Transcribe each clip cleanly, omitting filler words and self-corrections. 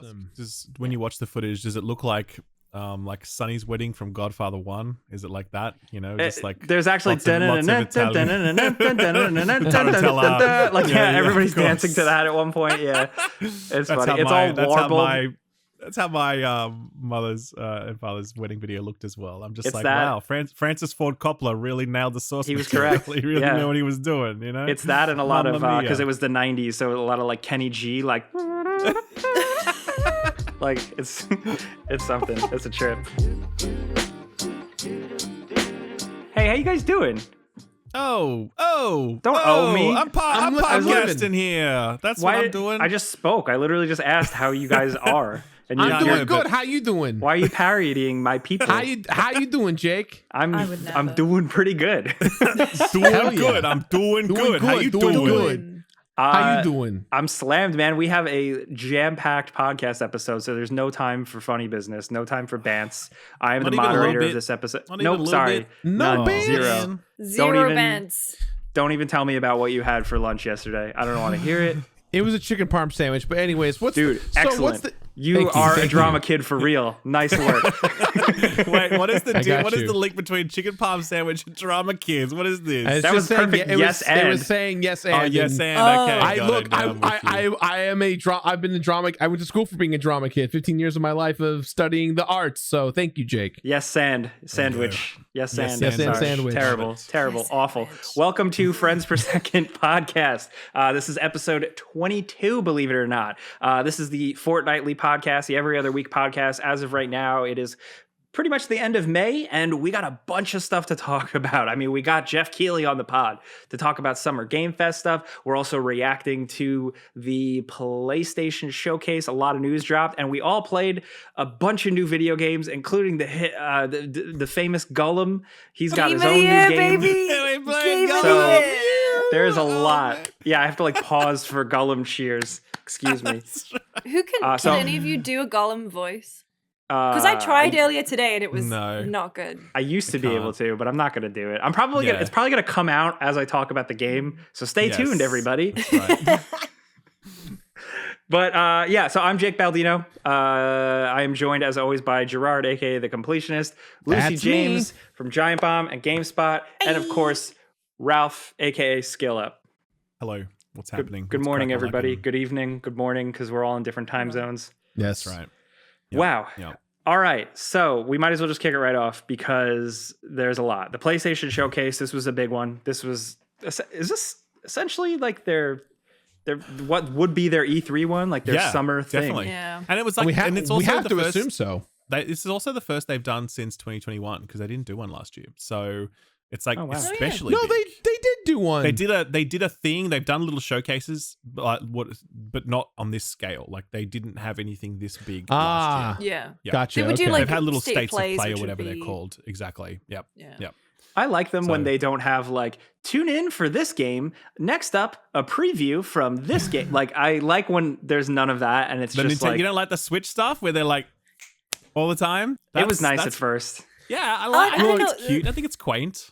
awesome. Just when you watch the footage, does it look like Sonny's wedding from Godfather 1? Is it like that? You know, just like there's actually lots of everybody's dancing to that at one point. Yeah, it's funny. It's all warbled. That's how my mother's and father's wedding video looked as well. I'm just It's like, that. wow, Francis Ford Coppola really nailed the source. He was material. correct. He really Yeah. knew what he was doing. You know, It's that and a lot of Mamma because mia. it was the '90s, so a lot of like Kenny G, like like it's something. It's a trip. Hey, how you guys doing? Don't owe me. I'm I'm podcasting here. That's what I'm doing. I just spoke. I literally just asked how you guys are, and I'm Yeah, doing good. How you doing? why are you parodying my people? How you doing, Jake? I'm would never. I'm doing pretty good. doing Hell yeah. good. I'm doing good. How you doing doing? good. How you doing? I'm slammed, man. We have a jam-packed podcast episode, so there's no time for funny business, no time for bants. I am Not the even a little moderator of bit? this episode. Not even a Nope, little sorry. bit? No None. bants? Zero. Zero even- events. Don't even tell me about what you had for lunch yesterday. I don't want to hear it. It was a chicken parm sandwich, but anyways, Dude, excellent. what's the? You Thank you, are a thank drama you. kid for real. Nice work. Wait, what is I got what is you. the link between chicken palm sandwich and drama kids? What is this? It's That just was saying, perfect It yes It and. was saying yes and. Oh, yes, and Oh. okay. I got look. it. Now I'm with you. I am a I've been a drama. I went to school for being a drama kid. 15 years of my life of studying the arts. So thank you, Jake. Yes, sandwich. Yes, Yes, sand. and Sorry. sandwich. Terrible, terrible, awful. Welcome to Friends Per Second podcast. This is episode 22, believe it or not. This is the fortnightly podcast, the every other week podcast. As of right now, it is pretty much the end of May, and we got a bunch of stuff to talk about. I mean, we got Geoff Keighley on the pod to talk about Summer Game Fest stuff. We're also reacting to the PlayStation Showcase. A lot of news dropped, and we all played a bunch of new video games, including the hit, the famous Gollum. He's got his own new game. So there's a lot. Yeah, I have to like pause for Gollum cheers. Excuse me. Who can So- any of you do a Gollum voice? Because I tried earlier today and it was No. not good. I used to be can't. able to, but I'm not going to do it. I'm probably Yeah. gonna. It's probably going to come out as I talk about the game. So stay Yes. tuned, everybody. Right. But yeah, so I'm Jake Baldino. I am joined as always by Gerard, aka the Completionist, Lucy That's James from Giant Bomb and GameSpot, and of course Ralph, aka Skill Up. Hello. What's happening? Good What's morning, cracking, everybody. lacking? Good evening. Good morning, because we're all in different time zones. Yes, That's right. Yep. Wow. Yep. All right, so we might as well just kick it right off because there's a lot. The PlayStation Showcase, this was a big one. Is this essentially like their what would be their E3 one, like their Yeah, summer thing? definitely. Yeah. And it was like, we have, and it's also we have the to first, assume so. this is also the first they've done since 2021 because they didn't do one last year. So it's like Oh, wow. especially No, big. they did do one. They did a thing. They've done little showcases, but not on this scale. Like they didn't have anything this big last year. Yeah. Yeah. Gotcha. They would do, okay. like, They've had little state states of plays, play or which would whatever they're be- called. Exactly. Yep. Yeah. Yep. I like them when So- they don't have like tune in for this game. Next up, a preview from this game. Like I like when there's none of that and it's The just Nintendo, like you don't like the Switch stuff where they're like all the time. it was nice at that's- first. Yeah, I don't think it's know. cute. I think it's quaint.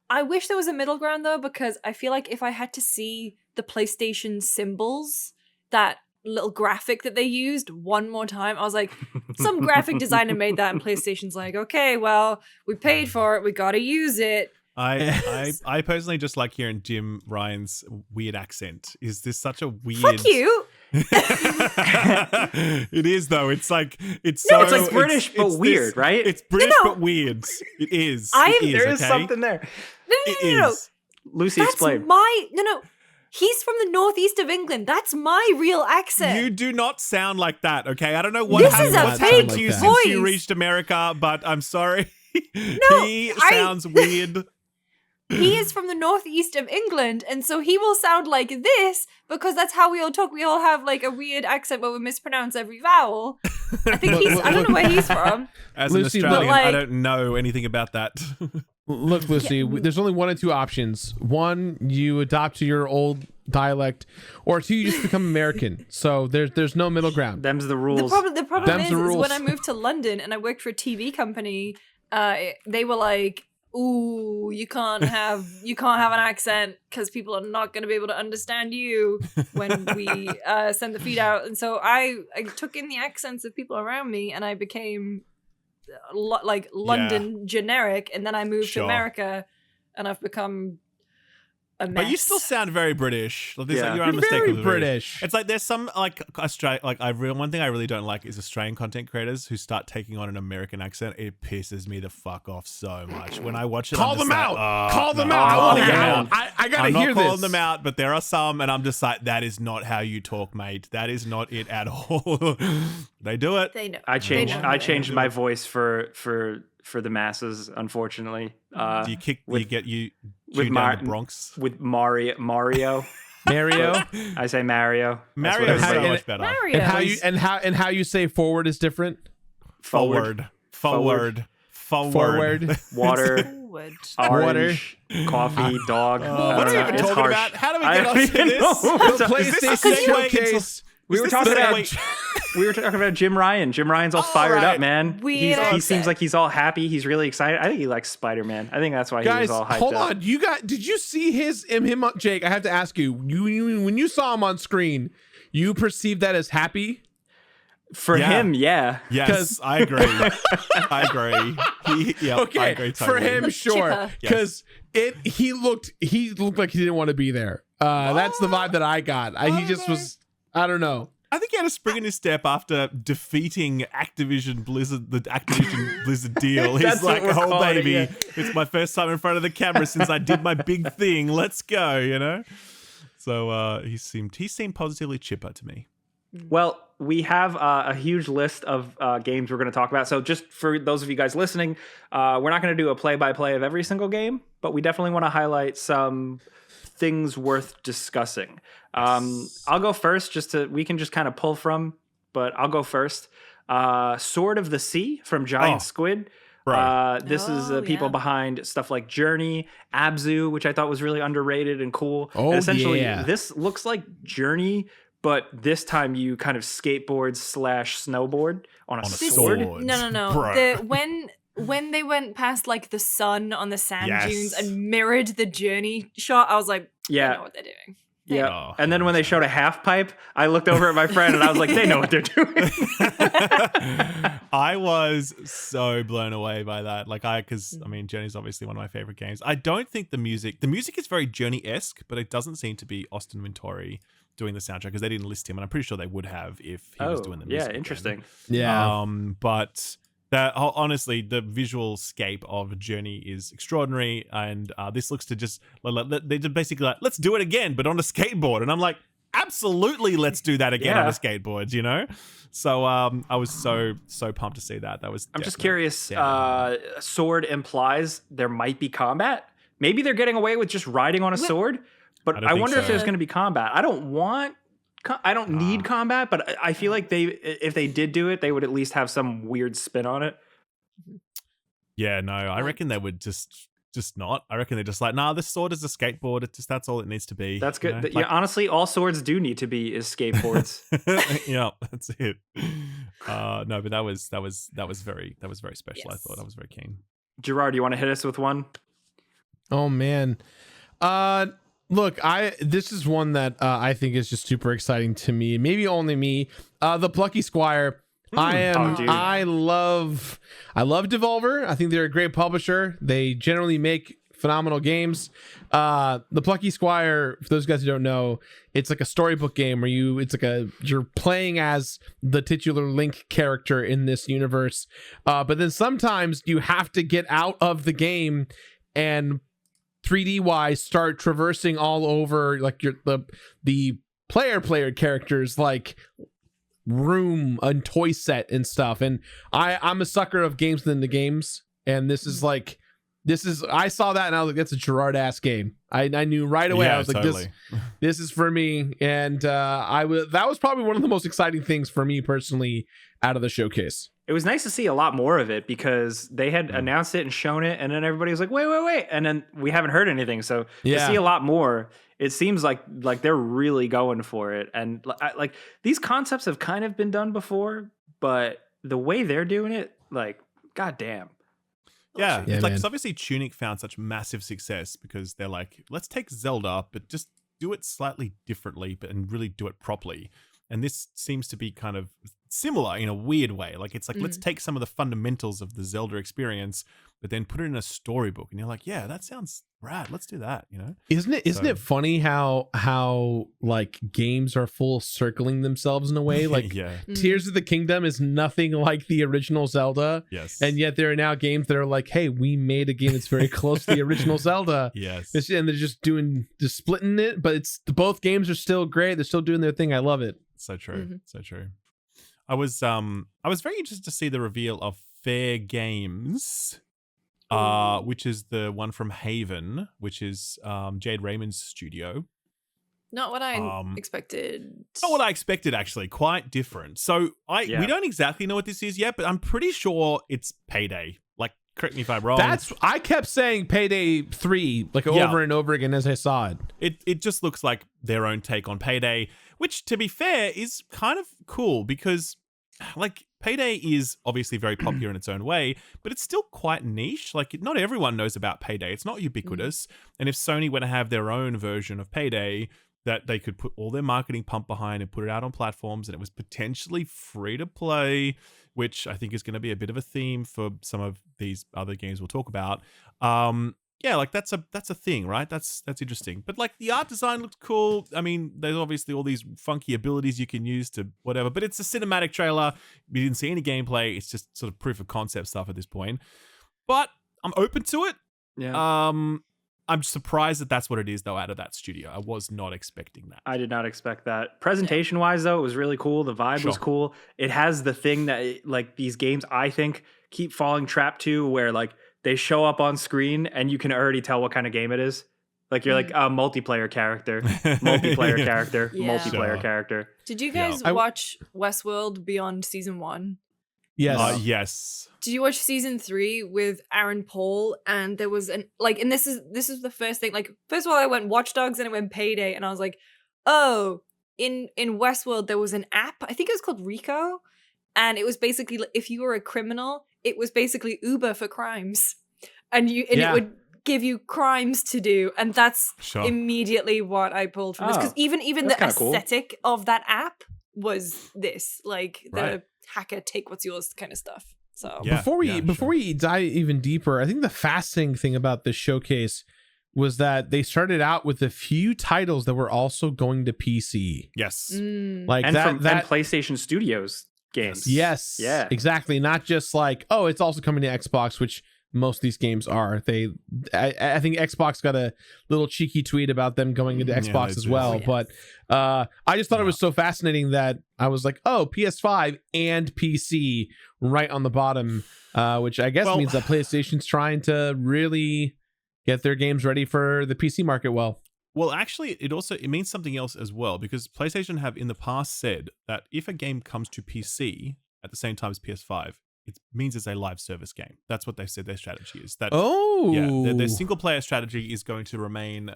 I wish there was a middle ground though, because I feel like if I had to see the PlayStation symbols, that little graphic that they used one more time, I was like, some graphic designer made that and PlayStation's like, okay, well, we paid for it, we gotta use it. I personally just like hearing Jim Ryan's weird accent. Is this such a weird? Fuck you! It is though. It's like it's No, so it's like British, but it's weird, right? It's British No. but weird. It is. I It am- is, There is okay? something there. No, It no. is. Lucy, That's explain. no. He's from the northeast of England. That's my real accent. You do not sound like that, okay? I don't know what This has is a what's fake happened to you since you voice. reached America, but I'm sorry. No, He I- sounds weird. He is from the northeast of England, and so he will sound like this because that's how we all talk. We all have like a weird accent where we mispronounce every vowel. I think I don't know where he's from. As Lucy, an but Australian, I like- don't know anything about that. Look, Lucy, there's only one of two options. One, you adopt to your old dialect, or two, you just become American. So there's no middle ground. Them's the The rules. problem Them's is the rules. when I moved to London and I worked for a TV company, they were like, ooh, you can't have an accent because people are not going to be able to understand you when we send the feed out. And so I took in the accents of people around me, and I became like London generic, and then I moved to America, and I've become a mess. But you still sound very British. Like, Yeah. you're unmistakably Very British. It's like there's some like one thing I really don't like is Australian content creators who start taking on an American accent. It pisses me the fuck off so much when I watch it. Call I'm just them like, out. oh, Call them no. out. I want to Oh, hear yeah. them. I gotta I'm hear not this. calling them out, but there are some, and I'm just like, that is not how you talk, mate. That is not it at all. They do it. They know. I They know. changed my voice for the masses, unfortunately. Do you kick? with- you get you with tune down the Bronx. With Mario. Mario. I say Mario. That's what Mario is so everybody- much better. Mario. And how you say forward is different. Forward. Forward. Water, Forward. orange, coffee, dog. What are we even It's talking harsh. about? How do we I get don't onto even this? know. The Is this a PlayStation segue into- Showcase. We were Is this talking the about segue- we were talking about Jim Ryan. Jim Ryan's all fired right. up, man. Weird. He seems like he's all happy. He's really excited. I think he likes Spider-Man. I think that's why he Guys, was all hyped hold up. on. Did you see him Jake? I have to ask you. When you saw him on screen, you perceived that as happy? For Yeah. him, yeah. Yes, I agree. I agree. I Okay, agree for totally. him, Look sure, chipper. because he looked like he didn't want to be there. That's the vibe that I got. He just was. I don't know. I think he had a spring in his step after defeating Activision Blizzard, the Activision Blizzard deal. He's That's what like, we're oh calling it, baby, yeah. it's my first time in front of the camera since I did my big thing. Let's go, you know. So he seemed positively chipper to me. Well, we have a huge list of games we're going to talk about. So just for those of you guys listening, we're not going to do a play-by-play of every single game, but we definitely want to highlight some things worth discussing. I'll go first we can just kind of pull from, but I'll go first. Sword of the Sea from Giant Squid. Bro. This is Oh, people yeah. behind stuff like Journey, Abzu, which I thought was really underrated and cool. Oh, And essentially, yeah. this looks like Journey, but this time you kind of skateboard / snowboard on a This- sword. Sword. No. Bro. When they went past like the sun on the sand Yes. dunes and mirrored the Journey shot, I was like, Yeah. they know what they're doing. Yeah. Oh, And then when they showed a half pipe, I looked over at my friend and I was like, they know what they're doing. I was so blown away by that. Because I mean, Journey's obviously one of my favorite games. I don't think the music is very Journey-esque, but it doesn't seem to be Austin Wintory doing the soundtrack because they didn't list him, and I'm pretty sure they would have if he was doing the music. yeah, again. interesting. Yeah. But that honestly, the visual scape of Journey is extraordinary, and this looks to just they just basically like, let's do it again, but on a skateboard, and I'm like, absolutely, let's do that again on Yeah. a skateboard, you know. So I was so pumped to see that. That was. I'm just definitely- curious. definitely. Sword implies there might be combat. Maybe they're getting away with just riding on a sword, but I don't I think wonder if so. there's going to be combat. I don't need combat, but I feel like if they did do it, they would at least have some weird spin on it. Yeah, no, I reckon they would just not. I reckon they're just like, nah, this sword is a skateboard. That's all it needs to be. That's you good. know? Yeah, honestly, all swords do need to be is skateboards. Yeah, that's it. No, but that was very special. I Yes. thought I was very keen. Gerard, you want to hit us with one? Oh man. Look, this is one that I think is just super exciting to me. Maybe only me. The Plucky Squire. Oh, dude. I love Devolver. I think they're a great publisher. They generally make phenomenal games. The Plucky Squire, for those guys who don't know, it's like a storybook game where you're playing as the titular Link character in this universe. But then sometimes you have to get out of the game and 3D wise start traversing all over like the player characters like room and toy set and stuff. And I'm a sucker of games within the games, and this is I saw that and I was like, that's a Gerard ass game. I knew right away. Yeah, I was like, totally. this is for me. And that was probably one of the most exciting things for me personally out of the showcase. It was nice to see a lot more of it because they had announced it and shown it, and then everybody was like, wait, and then we haven't heard anything. So to see a lot more, it seems like they're really going for it. And like these concepts have kind of been done before, but the way they're doing it, like, goddamn. Yeah, Yeah, it's like, man. 'cause obviously Tunic found such massive success because they're like, let's take Zelda, but just do it slightly differently, and really do it properly. And this seems to be kind of similar in a weird way. Like, it's like, let's take some of the fundamentals of the Zelda experience, but then put it in a storybook. And you're like, yeah, that sounds rad. Let's do that, you know? Isn't So- it funny how like games are full circling themselves in a way? Like yeah, Tears of the Kingdom is nothing like the original Zelda. yes. And yet there are now games that are like, hey, we made a game that's very close to the original Zelda. yes. And they're just splitting it, but it's both games are still great. They're still doing their thing. I love it. So true. So true. I was very interested to see the reveal of Fair Games, which is the one from Haven, which is Jade Raymond's studio. Not what I expected. Not what I expected, actually. Quite different. So we don't exactly know what this is yet, but I'm pretty sure it's Payday. Like, correct me if I'm wrong. I kept saying Payday 3 like over and over again as I saw it. It just looks like their own take on Payday, which, to be fair, is kind of cool because, like, Payday is obviously very popular in its own way, but it's still quite niche. Like, not everyone knows about Payday. It's not ubiquitous. And if Sony were to have their own version of Payday that they could put all their marketing pump behind and put it out on platforms, and it was potentially free to play, which I think is going to be a bit of a theme for some of these other games we'll talk about. Yeah, like that's a thing, right? That's interesting. But like the art design looked cool. I mean, there's obviously all these funky abilities you can use to whatever, but it's a cinematic trailer. We didn't see any gameplay. It's just sort of proof of concept stuff at this point. But I'm open to it. Yeah. I'm surprised that that's what it is, though, out of that studio. I was not expecting that. I did not expect that. Presentation wise, though, it was really cool. The vibe was cool. It has the thing that, like, these games, I think, keep falling trap to, where, like, they show up on screen and you can already tell what kind of game it is. Like, you're like a multiplayer character, multiplayer character, multiplayer character. Did you guys watch Westworld Beyond Season 1? Yes. Yes. Did you watch Season 3 with Aaron Paul? And there was and this is the first thing. Like, first of all, I went Watch Dogs and I went Payday, and I was like, oh, in Westworld there was an app. I think it was called Rico, and it was basically, if you were a criminal, it was basically Uber for crimes, and it would give you crimes to do, and that's immediately what I pulled from this, because even the aesthetic of that app was this, like, the hacker take what's yours kind of stuff. So before we dive even deeper, I think the fascinating thing about this showcase was that they started out with a few titles that were also going to PC. Yes. Like and that and PlayStation Studios games. Yes. Yeah. Exactly. Not just like, oh, it's also coming to Xbox, which most of these games are. I think Xbox got a little cheeky tweet about them going into Xbox as well. But I just thought it was so fascinating that I was like, oh, PS5 and PC right on the bottom, which I guess means that PlayStation's trying to really get their games ready for the PC market well. Well, actually, it means something else as well, because PlayStation have in the past said that if a game comes to PC at the same time as PS5, it means it's a live service game. That's what they've said their strategy is. That their single player strategy is going to remain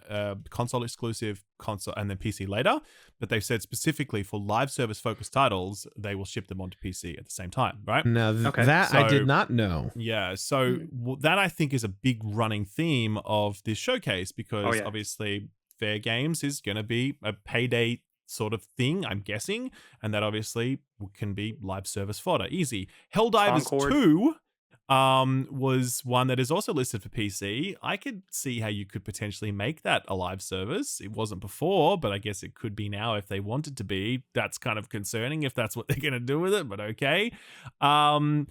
console exclusive, console and then PC later. But they've said specifically for live service focused titles, they will ship them onto PC at the same time, right? Now that I did not know. Yeah, so that I think is a big running theme of this showcase, because obviously Fair Games is going to be a Payday sort of thing, I'm guessing, and that obviously can be live service fodder. Easy. Helldivers 2 was one that is also listed for PC. I could see how you could potentially make that a live service. It wasn't before, but I guess it could be now if they wanted to be. That's kind of concerning if that's what they're going to do with it, but okay. Obviously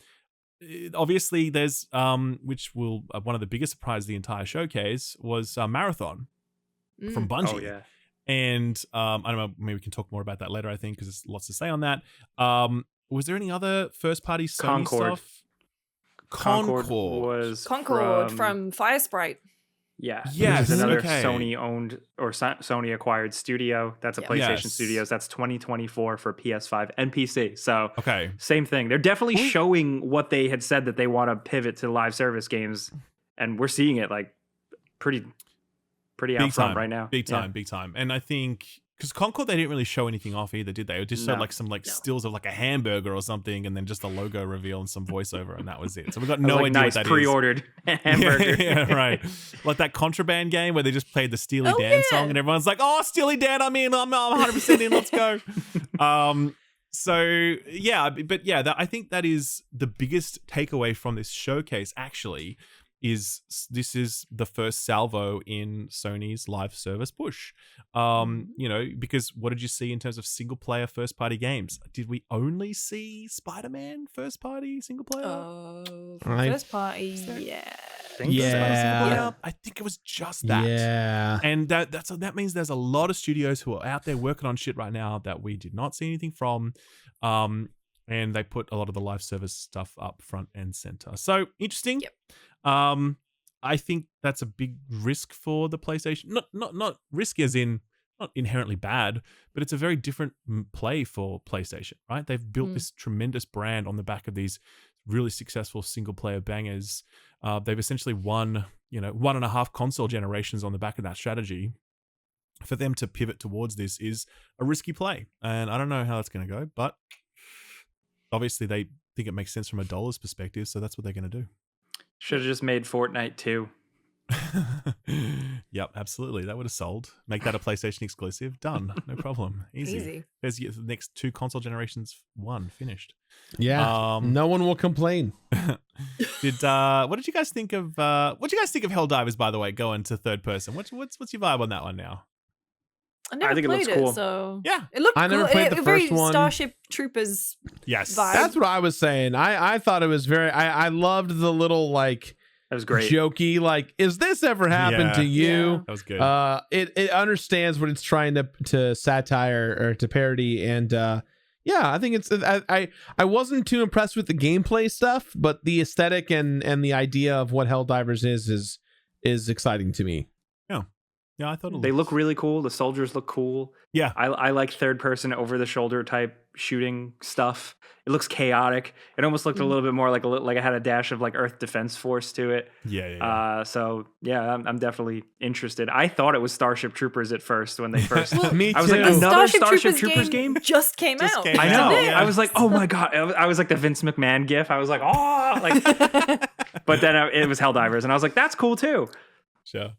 there's which will one of the biggest surprises of the entire showcase was Marathon from Bungie. Oh yeah. And I don't know, maybe we can talk more about that later, I think, because there's lots to say on that. Was there any other first-party Sony stuff? Concord was from Firesprite. Yeah. Yes. This is another Sony-owned or Sony-acquired studio. That's a PlayStation Studios. That's 2024 for PS5 and PC. So same thing. They're definitely showing what they had said that they want to pivot to live service games, and we're seeing it like pretty out front right now. Big time. And I think Because Concord, they didn't really show anything off either, did they? It just showed No. like some No. stills of like a hamburger or something, and then just a logo reveal and some voiceover, and that was it. So we got I was no like, idea nice what that pre-ordered hamburger. Yeah, right. Like that Contraband game where they just played the Steely Oh, Dan yeah. song, and everyone's like, "Oh, Steely Dan! I'm in. I'm 100% in. Let's go." So yeah, but yeah, I think that is the biggest takeaway from this showcase. Actually, is this is the first salvo in Sony's live service push. You know, because what did you see in terms of single player first party games? Did we only see Spider-Man first party single player? First party, yeah. Yeah. I think it was just that. Yeah. And that means there's a lot of studios who are out there working on shit right now that we did not see anything from. And they put a lot of the live service stuff up front and center. So interesting. Yep. I think that's a big risk for the PlayStation. Not risky as in not inherently bad, but it's a very different play for PlayStation, right? They've built this tremendous brand on the back of these really successful single player bangers. They've essentially won, 1.5 console generations on the back of that strategy. For them to pivot towards this is a risky play. And I don't know how that's going to go, but obviously they think it makes sense from a dollar's perspective. So that's what they're going to do. Should have just made Fortnite 2. Yep, absolutely. That would have sold. Make that a PlayStation exclusive. Done. No problem. Easy. There's the next 2 console generations finished. Yeah. No one will complain. What did you guys think of Helldivers, by the way, going to third person? What's your vibe on that one now? I never think it played looks cool. So Yeah. it looked I never cool. played the very first one. Starship Troopers. Yes. vibe. That's what I was saying. I thought it was I loved the little like That was great. jokey, like, is this ever happened Yeah. to you? Yeah. That was good. It understands what it's trying to satire or to parody, and yeah, I think it's I wasn't too impressed with the gameplay stuff, but the aesthetic and the idea of what Helldivers is exciting to me. Yeah, I thought They look really cool. The soldiers look cool. Yeah. I like third person over the shoulder type shooting stuff. It looks chaotic. It almost looked a little bit more like it had a dash of like Earth Defense Force to it. Yeah. So yeah, I'm definitely interested. I thought it was Starship Troopers at first when they first. Me I was like, too. The another Starship Troopers game? just came Just out. came I know. Yeah. I was like, oh my god. I was like the Vince McMahon gif. I was like, oh, like. But then it was Helldivers, and I was like, that's cool too. Sure.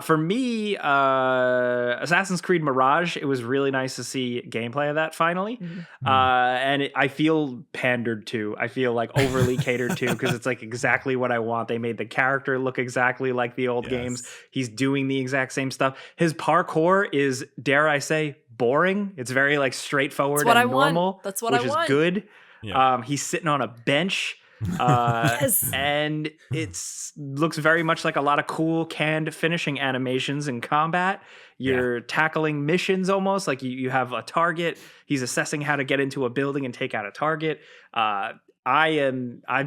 For me, Assassin's Creed Mirage, it was really nice to see gameplay of that finally. And I feel pandered to. I feel like overly catered to because it's like exactly what I want. They made the character look exactly like the old games. He's doing the exact same stuff. His parkour is, dare I say, boring. It's very like straightforward and normal. That's what I want. Which is good. Yeah. He's sitting on a bench. Yes. And looks very much like a lot of cool canned finishing animations in combat. You're tackling missions almost like you have a target. He's assessing how to get into a building and take out a target. I've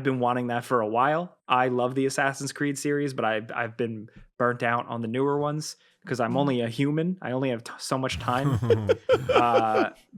been wanting that for a while. I love the Assassin's Creed series, but I've been burnt out on the newer ones because I'm only a human. I only have so much time.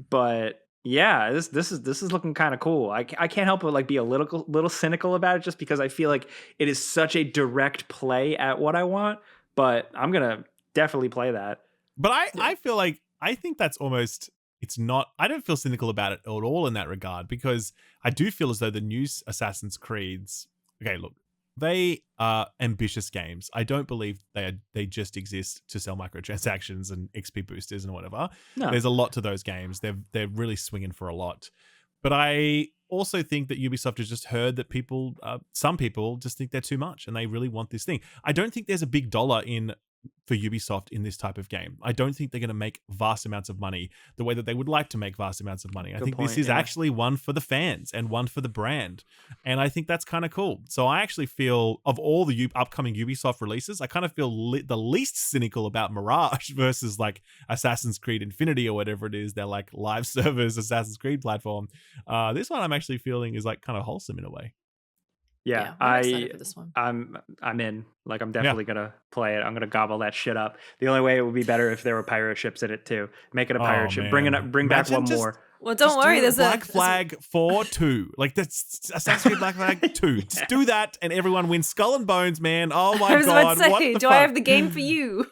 But yeah, this is looking kind of cool. I can't help but like be a little cynical about it just because I feel like it is such a direct play at what I want. But I'm gonna definitely play that. But I feel like I think that's almost it's not. I don't feel cynical about it at all in that regard because I do feel as though the new Assassin's Creeds. Okay, look, they are ambitious games. I don't believe they just exist to sell microtransactions and XP boosters and whatever. No. There's a lot to those games. They're really swinging for a lot. But I also think that Ubisoft has just heard that some people just think they're too much and they really want this thing. I don't think there's a big dollar for Ubisoft in this type of game. I don't think they're going to make vast amounts of money the way that they would like to make vast amounts of money. I think this is actually one for the fans and one for the brand. And I think that's kind of cool. So I actually feel of all the upcoming Ubisoft releases, I kind of feel the least cynical about Mirage versus like Assassin's Creed Infinity or whatever it is. They're like live servers, Assassin's Creed platform. This one I'm actually feeling is like kind of wholesome in a way. Yeah, I'm excited for this one. I'm in. Like, I'm definitely gonna play it. I'm gonna gobble that shit up. The only way it would be better if there were pirate ships in it too. Make it a pirate ship. Bring back one more. Well, don't worry. There's Black Flag 4-2. Like that's Assassin's Creed Black Flag 2. Just do that, and everyone wins Skull and Bones, man. Oh my I was god! about to say, what the do fuck? I have the game for you?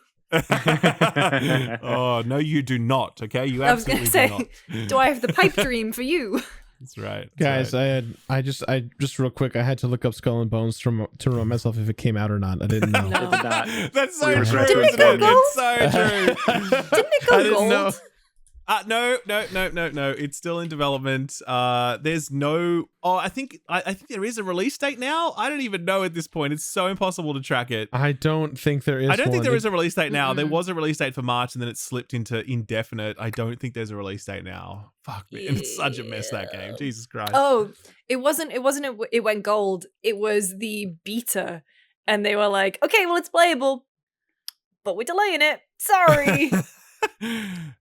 Oh no, you do not. Okay, you I was gonna absolutely say, do not. do I have the pipe dream for you? That's right, Guys, I just real quick, I had to look up Skull and Bones to remind myself if it came out or not. I didn't know. No. It did not. That's so We true. regret Didn't it isn't go it? gold? It's so true. Didn't it go I didn't gold? know. No. It's still in development. There's no. Oh, I think there is a release date now. I don't even know at this point. It's so impossible to track it. I don't think there is. I don't think one. there is a release date now. There Mm-mm. was a release date for March, and then it slipped into indefinite. I don't think there's a release date now. Fuck man, it's such a mess that game. Jesus Christ. Oh, it wasn't. It went gold. It was the beta, and they were like, "Okay, well, it's playable, but we're delaying it. Sorry."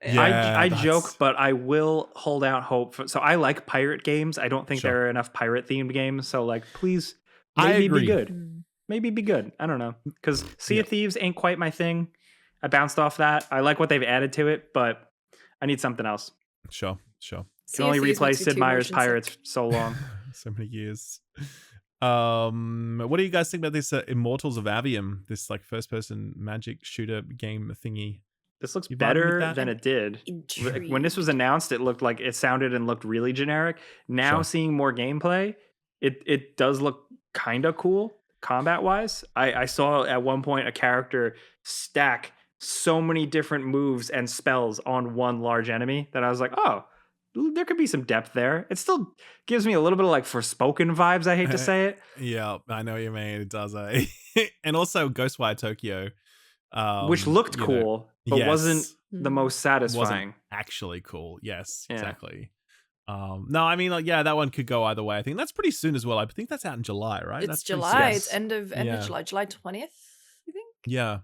I joke, but I will hold out hope. So I like pirate games. I don't think Sure. there are enough pirate themed games. So like, please, I maybe agree. be good. Mm. Maybe be good. I don't know, because Sea Yeah. of Thieves ain't quite my thing. I bounced off that. I like what they've added to it, but I need something else. Sure. Can Sea only of Thieves replay makes me Sid too Meier's motion Pirates sick. so long. So many years. What do you guys think about this Immortals of Avium? This like first person magic shooter game thingy. This looks You vibing with better that? than it did. When this was announced, it looked like it sounded and looked really generic. Now Sure. seeing more gameplay, it does look kind of cool combat wise. I saw at one point a character stack so many different moves and spells on one large enemy that I was like, oh, there could be some depth there. It still gives me a little bit of like Forspoken vibes. I hate to say it. Yeah, I know what you mean. It does. And also Ghostwire Tokyo. Which looked you know, cool, but wasn't yes, the Mm. most satisfying. wasn't actually cool. Yes, Yeah. exactly. No, I mean, like, yeah, that one could go either way. I think that's pretty soon as well. I think that's out in July, right? It's That's pretty July. soon. It's end of Yeah. July. July 20th. I think. Yeah, I'm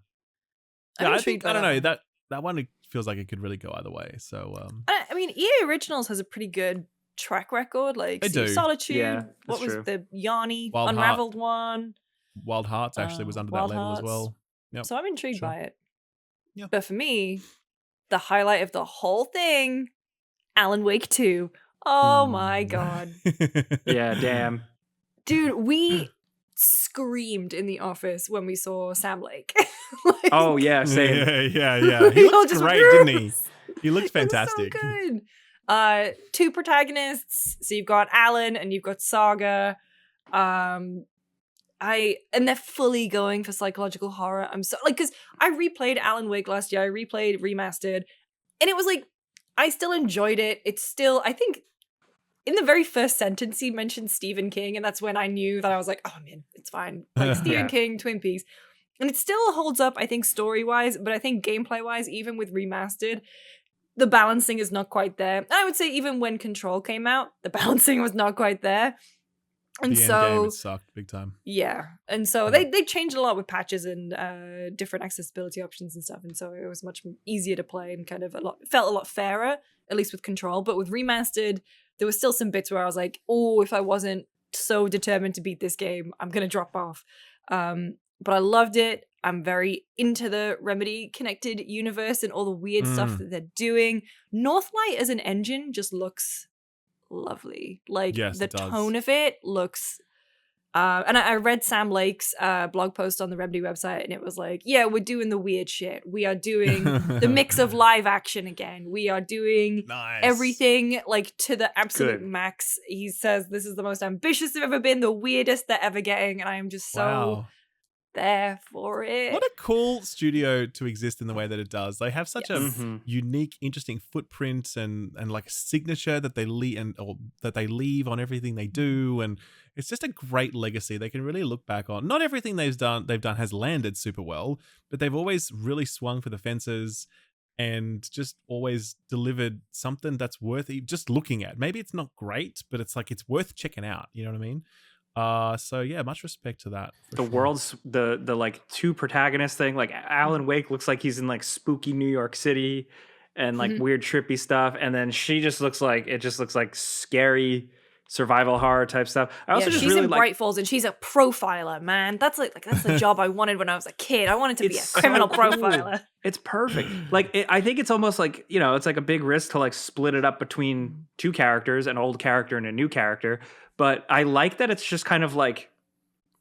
yeah. I intrigued think by I don't know one. that one. It feels like it could really go either way. So, I mean, EA Originals has a pretty good track record. Like They Sea of do. Solitude. Yeah, what that's was true. the Yanni Wild Heart. Unraveled one? Wild Hearts actually was under that Wild label as Hearts. well. Yep. So I'm intrigued Sure. by it. Yeah. But for me, the highlight of the whole thing, Alan Wake 2. Oh my god. Yeah, damn. Dude, we screamed in the office when we saw Sam Lake. Like, Oh yeah, same. yeah. He we all looked just great, went, didn't he? He looked It was fantastic. so good. Two protagonists. So you've got Alan and you've got Saga. And they're fully going for psychological horror. I'm so like, because I replayed Alan Wake last year. I replayed Remastered, and it was like I still enjoyed it. It's still, I think, in the very first sentence he mentioned Stephen King, and that's when I knew that I was like, oh man, it's fine. Like Stephen Yeah. King, Twin Peaks. And it still holds up, I think, story-wise, but I think gameplay-wise, even with Remastered, the balancing is not quite there. And I would say even when Control came out, the balancing was not quite there. And The end so game, it sucked big time. yeah. And so Yeah. they changed a lot with patches and different accessibility options and stuff. And so it was much easier to play and kind of felt a lot fairer, at least with Control. But with Remastered, there was still some bits where I was like, oh, if I wasn't so determined to beat this game, I'm going to drop off. But I loved it. I'm very into the Remedy connected universe and all the weird stuff that they're doing. Northlight as an engine just looks lovely. Like Yes, the it does. tone of it looks and I read Sam Lake's blog post on the Remedy website, and it was like, yeah, we're doing the weird shit. We are doing the mix of live action again. We are doing Nice. everything like to the absolute Good. max. He says this is the most ambitious they've ever been, the weirdest they're ever getting, and I am just so Wow. there for it. What a cool studio to exist in the way that it does. They have such a Mhm. unique, interesting footprint and like a signature that they leave on everything they do, and it's just a great legacy they can really look back on. Not everything they've done has landed super well, but they've always really swung for the fences and just always delivered something that's worth just looking at. Maybe it's not great, but it's like it's worth checking out. You know what I mean? So yeah, much respect to that. for The sure. world's the like two protagonist thing. Like Alan Wake looks like he's in like spooky New York City and like Mhm. weird trippy stuff, and then she just looks like scary survival horror type stuff. I also yeah, just she's really in like Bright Falls, and she's a profiler, man. That's like that's the job I wanted when I was a kid. I wanted to be a It's so criminal cool. profiler. It's perfect. Like I think it's almost like, you know, it's like a big risk to like split it up between two characters, an old character and a new character. But I like that it's just kind of like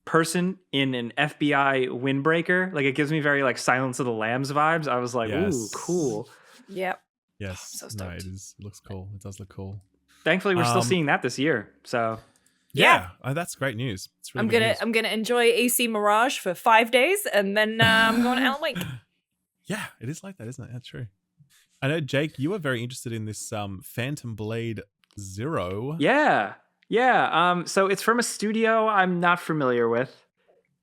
person in an FBI windbreaker. Like, it gives me very like Silence of the Lambs vibes. I was like, ooh, cool. Yep. Yes. So No, stoked. it looks cool. It does look cool. Thankfully, we're still seeing that this year. So Yeah. Oh, that's great news. It's really good news. I'm gonna enjoy AC Mirage for 5 days, and then I'm going to Alan Wake. Yeah, it is like that, isn't it? That's true. I know, Jake, you were very interested in this Phantom Blade Zero. yeah. So it's from a studio I'm not familiar with.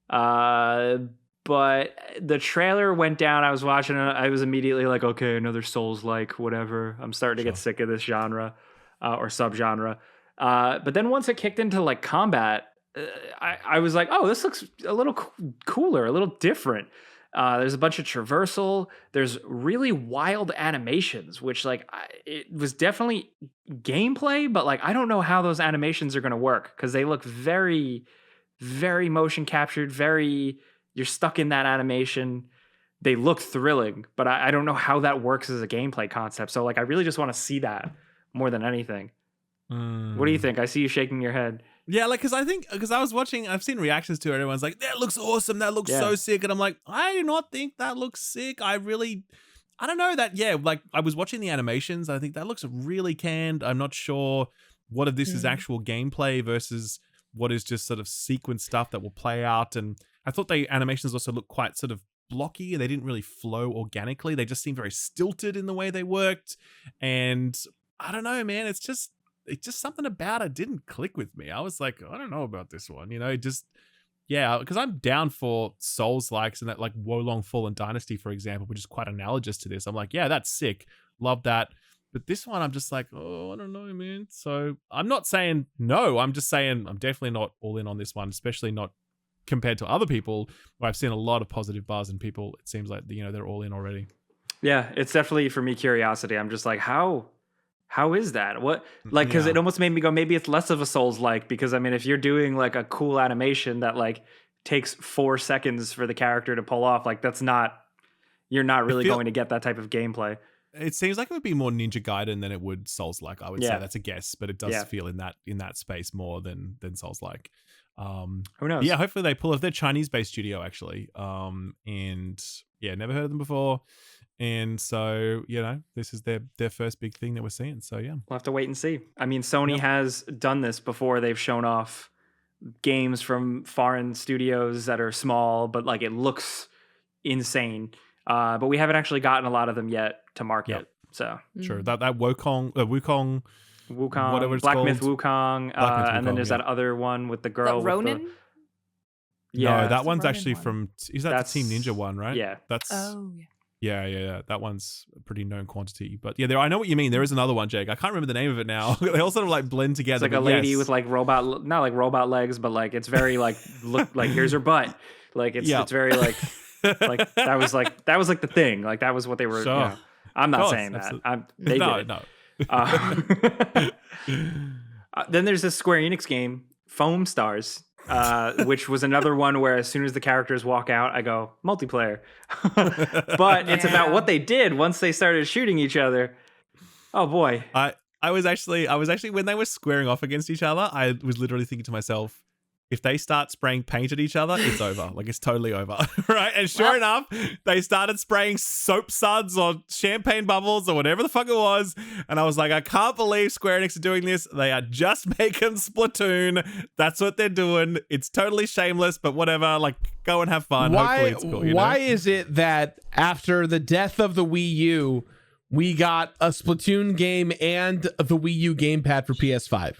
But the trailer went down. I was watching it. I was immediately like, okay, another Souls-like, whatever. I'm starting to get sick of this genre or subgenre. But then once it kicked into like combat, I was like, oh, this looks a little cooler, a little different. There's a bunch of traversal. There's really wild animations, which like it was definitely gameplay, but like I don't know how those animations are going to work because they look very, very motion captured. You're stuck in that animation. They look thrilling, but I don't know how that works as a gameplay concept. So like I really just want to see that more than anything. What do you think? I see you shaking your head. Yeah, like because I was watching, I've seen reactions to it. Everyone's like, that looks awesome. That looks so sick. And I'm like, I do not think that looks sick. I don't know that. Yeah, like I was watching the animations. I think that looks really canned. I'm not sure what of this is actual gameplay versus what is just sort of sequence stuff that will play out. And I thought the animations also looked quite sort of blocky and they didn't really flow organically. They just seemed very stilted in the way they worked. And I don't know, man. It's just something about it didn't click with me. I was like, I don't know about this one, because I'm down for Souls likes and that like Wolong Fallen Dynasty, for example, which is quite analogous to this. I'm like, yeah, that's sick. Love that. But this one, I'm just like, oh, I don't know, man. So I'm not saying no. I'm just saying I'm definitely not all in on this one, especially not compared to other people where I've seen a lot of positive buzz and people, it seems like, they're all in already. Yeah, it's definitely for me curiosity. I'm just like, how is that? What, like, because it almost made me go, maybe it's less of a Souls-like, because I mean, if you're doing like a cool animation that like takes 4 seconds for the character to pull off, like you're not really going to get that type of gameplay. It seems like it would be more Ninja Gaiden than it would Souls-like. I would say that's a guess, but it does feel in that space more than Souls-like. Who knows? Yeah, hopefully they pull off. They're Chinese-based studio actually, and yeah, never heard of them before. And so, this is their first big thing that we're seeing. So, yeah. We'll have to wait and see. I mean, Sony has done this before. They've shown off games from foreign studios that are small, but like it looks insane. But we haven't actually gotten a lot of them yet to market. Yep. So sure. That Wukong, whatever it's Black called. Myth Wukong, and then there's that other one with the girl. That Ronin? No, that one's Ronin actually one. Is that the Team Ninja one, right? Yeah. That's. Oh, yeah. Yeah. That one's a pretty known quantity. But yeah, I know what you mean. There is another one, Jake. I can't remember the name of it now. They all sort of like blend together. It's like a lady with like not like robot legs, but like it's very like look like here's her butt. Like it's very like that was like the thing. Like that was what they were. Sure. You know, I'm not saying that. They did. No. Then there's this Square Enix game, Foam Stars, which was another one where as soon as the characters walk out, I go multiplayer. But it's about what they did once they started shooting each other. Oh boy. I was actually when they were squaring off against each other, I was literally thinking to myself, if they start spraying paint at each other, it's over. Like it's totally over, right? And sure enough, they started spraying soap suds or champagne bubbles or whatever the fuck it was. And I was like, I can't believe Square Enix are doing this. They are just making Splatoon. That's what they're doing. It's totally shameless, but whatever. Like, go and have fun. Hopefully it's cool. Why is it that after the death of the Wii U, we got a Splatoon game and the Wii U gamepad for PS5?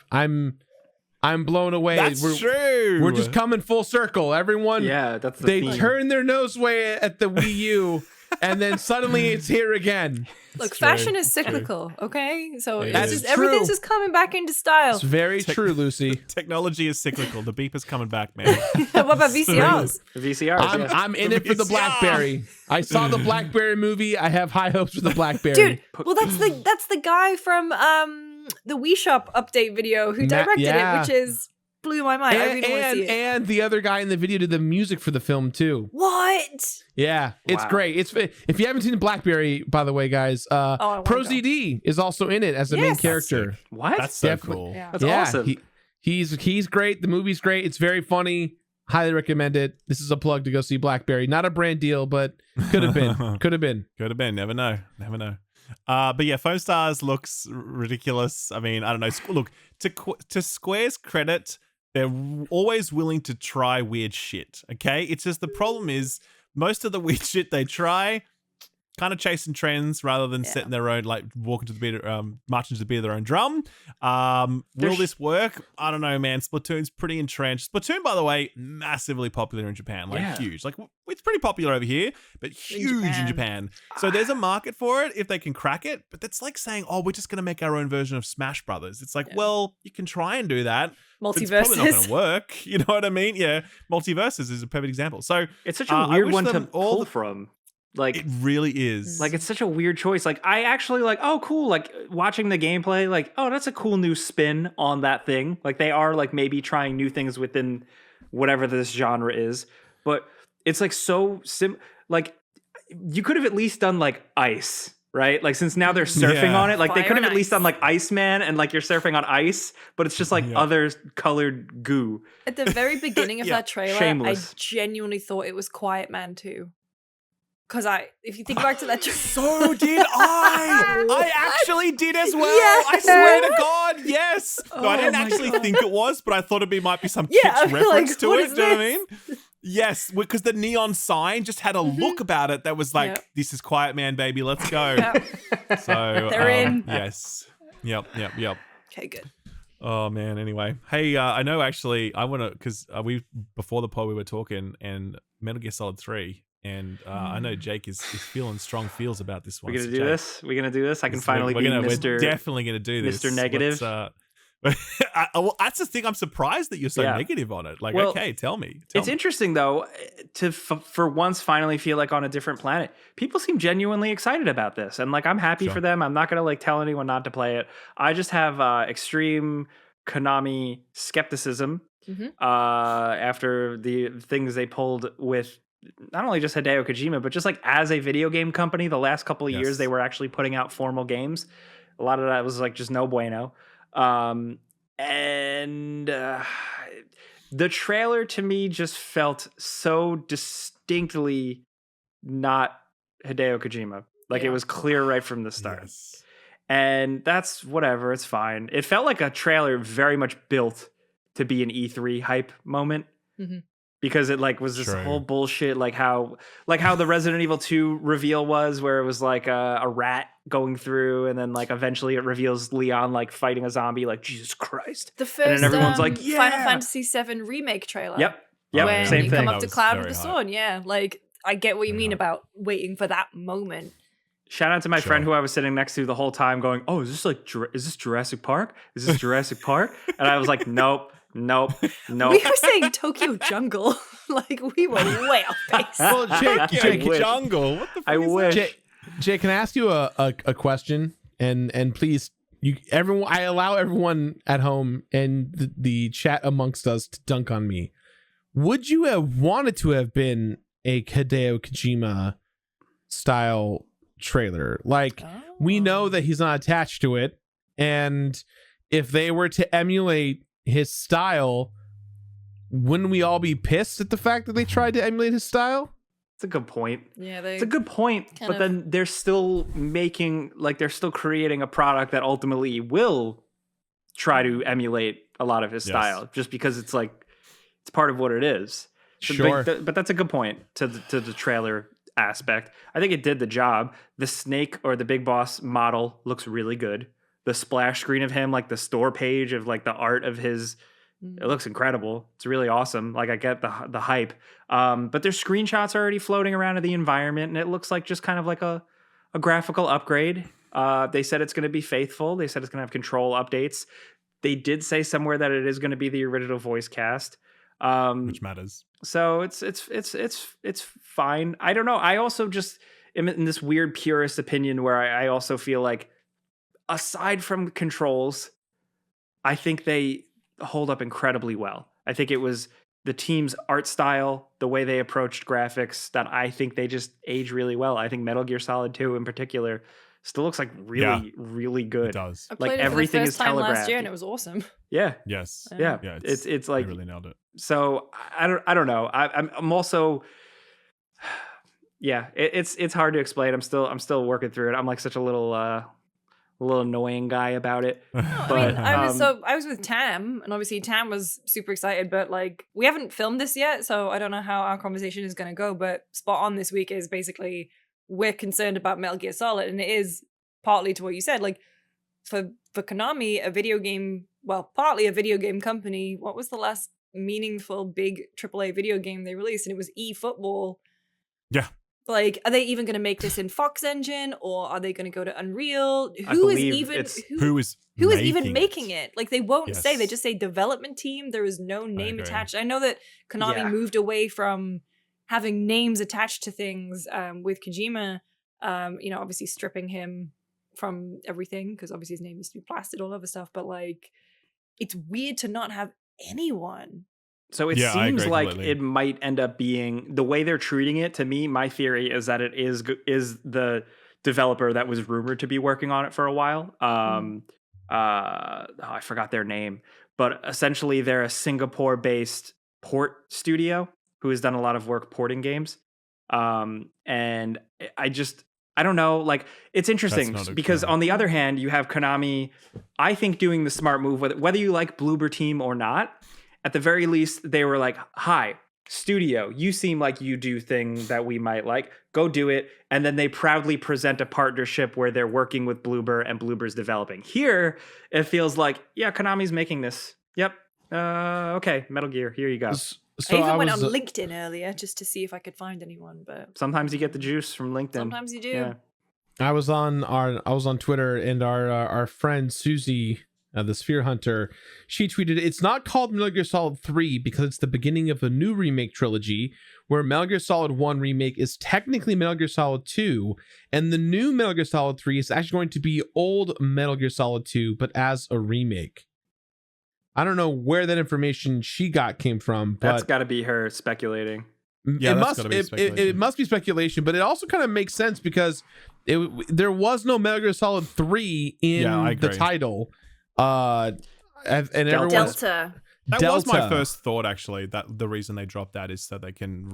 I'm blown away. That's true. We're just coming full circle. Everyone, that's the they theme. turn their nose away at the Wii U, and then suddenly it's here again. Look, fashion is cyclical, okay? So That's it's just everything's just coming back into style. It's very true, Lucy. Technology is cyclical. The beeper's coming back, man. What about VCRs? The VCRs. I'm in it for the BlackBerry. I saw the BlackBerry movie. I have high hopes for the BlackBerry. Dude, well that's the guy from the Wii Shop update video who directed it, which is blew my mind. I really want to see it. And the other guy in the video did the music for the film too. What? Yeah, it's great. If you haven't seen BlackBerry, by the way, guys, ProZD is also in it as the main character. What? That's so cool. Yeah. That's awesome. He's great. The movie's great. It's very funny. Highly recommend it. This is a plug to go see Blackberry. Not a brand deal, but could have been. Could have been. Could have been. Never know. Never know. But yeah, Foam Stars looks ridiculous. I mean, I don't know. Look, to Square's credit, they're always willing to try weird shit. Okay, it's just the problem is most of the weird shit they try, kind of chasing trends rather than setting their own, like walking to the beat, marching to the beat of their own drum. Will this work? I don't know, man. Splatoon's pretty entrenched. Splatoon, by the way, massively popular in Japan, like huge. Like it's pretty popular over here, but huge in Japan. So there's a market for it if they can crack it. But that's like saying, oh, we're just gonna make our own version of Smash Brothers. It's like, well, you can try and do that. But it's probably not going to work. You know what I mean? Yeah, Multiverses is a perfect example. So it's such a weird one to pull from. Like it really is. Like it's such a weird choice. Like I actually like, oh cool, like watching the gameplay, like, oh, that's a cool new spin on that thing. Like they are like maybe trying new things within whatever this genre is. But it's like so like you could have at least done like ice, right? Like since now they're surfing on it, like they could have at least done like Iceman and like you're surfing on ice, but it's just like other colored goo. At the very beginning of that trailer, Shameless. I genuinely thought it was Quiet Man 2. Because if you think back to that, so did I. I actually did as well. Yes. I swear to God, yes. No, I didn't actually think it was, but I thought it might be some kitsch reference to it. Do you know what I mean? Yes, because the neon sign just had a look about it that was like, "This is Quiet Man, baby. Let's go." So they're in. Yes. Yep. Okay, good. Oh man. Anyway, hey, I know actually I want to because we before the pod we were talking and Metal Gear Solid 3. And I know Jake is feeling strong feels about this one. We're gonna do this. We're gonna do this. I can finally be Mr. We're definitely gonna do this. Mr. Negative. Well, that's the thing. I'm surprised that you're so negative on it. Like, okay, tell me. It's interesting though to for once finally feel like on a different planet. People seem genuinely excited about this, and like I'm happy for them. I'm not gonna like tell anyone not to play it. I just have extreme Konami skepticism after the things they pulled with. Not only just Hideo Kojima, but just like as a video game company, the last couple of years they were actually putting out formal games. A lot of that was like just no bueno. And the trailer to me just felt so distinctly not Hideo Kojima. Like it was clear right from the start. Yes. And that's whatever. It's fine. It felt like a trailer very much built to be an E3 hype moment. Mm-hmm. Because it like was this whole bullshit, like how the Resident Evil 2 reveal was, where it was like a rat going through, and then like eventually it reveals Leon like fighting a zombie, like Jesus Christ. The first, and then everyone's like, Final Fantasy VII remake trailer. Yep, when same you thing. come up to Cloud with the Sword, like I get what you mean about waiting for that moment. Shout out to my friend who I was sitting next to the whole time, going, "Oh, is this Jurassic Park? Is this Jurassic Park?" And I was like, Nope. We were saying Tokyo Jungle. Like we were way off base. Well, Jake Jungle. What the fuck I wish. Jake, can I ask you a question? And please, I allow everyone at home and the chat amongst us to dunk on me. Would you have wanted to have been a Hideo Kojima style trailer? Like we know that he's not attached to it, and if they were to emulate his style, wouldn't we all be pissed at the fact that they tried to emulate his style? It's a good point. Yeah, it's a good point. But then they're still they're still creating a product that ultimately will try to emulate a lot of his style, just because it's like it's part of what it is. Sure. But that's a good point to the trailer aspect. I think it did the job. The Snake or the Big Boss model looks really good. The splash screen of him, like the store page of like the art of his, it looks incredible. It's really awesome. Like I get the hype. But there's screenshots already floating around of the environment, and it looks like just kind of like a graphical upgrade. They said it's going to be faithful. They said it's going to have control updates. They did say somewhere that it is going to be the original voice cast, which matters. So it's fine. I don't know. I also just am in this weird purist opinion where I also feel like, aside from controls, I think they hold up incredibly well. I think it was the team's art style, the way they approached graphics, that I think they just age really well. I think Metal Gear Solid 2 in particular still looks like really good. It does. I played it everything for the first time last year, and it was awesome. Yeah. Yes. Yeah. It's like they really nailed it. So I don't know. I'm also, yeah, it's hard to explain. I'm still working through it. I'm like such a little annoying guy about it. I But mean, I was with Tam, and obviously Tam was super excited, but like we haven't filmed this yet, so I don't know how our conversation is going to go. But spot on this week is basically we're concerned about Metal Gear Solid, and it is partly to what you said. Like for Konami, a video game, well, partly a video game company. What was the last meaningful big AAA video game they released? And it was eFootball. Yeah. Like, are they even going to make this in Fox Engine, or are they going to go to Unreal? Who is even making it? Like, they won't say. They Yes. just say development team. There is no name agree. attached. I know that Konami moved away from having names attached to things with Kojima. Obviously stripping him from everything because obviously his name used to be plastered all over stuff. But like, it's weird to not have anyone. So it seems like completely. It might end up being the way they're treating it. To me, my theory is that it is the developer that was rumored to be working on it for a while. I forgot their name, but essentially they're a Singapore-based port studio who has done a lot of work porting games. And I don't know. Like, it's interesting because on the other hand, you have Konami, I think, doing the smart move, whether you like Bloober Team or not. At the very least, they were like, hi, studio, you seem like you do things that we might like. Go do it. And then they proudly present a partnership where they're working with Bloober and Bloober's developing. Here, it feels like, yeah, Konami's making this. Yep. Okay, Metal Gear, here you go. So I even went on LinkedIn earlier just to see if I could find anyone. But sometimes you get the juice from LinkedIn. Sometimes you do. Yeah. I was on Twitter, and our friend Susie, the Sphere Hunter, she tweeted, "It's not called Metal Gear Solid 3 because it's the beginning of a new remake trilogy where Metal Gear Solid 1 remake is technically Metal Gear Solid 2, and the new Metal Gear Solid 3 is actually going to be old Metal Gear Solid 2, but as a remake." I don't know where that information she got came from, but that's got to be her speculating. Yeah, it must be speculation, but it also kind of makes sense because there was no Metal Gear Solid 3 in the title. And Delta. That was my first thought, actually. That the reason they dropped that is so they can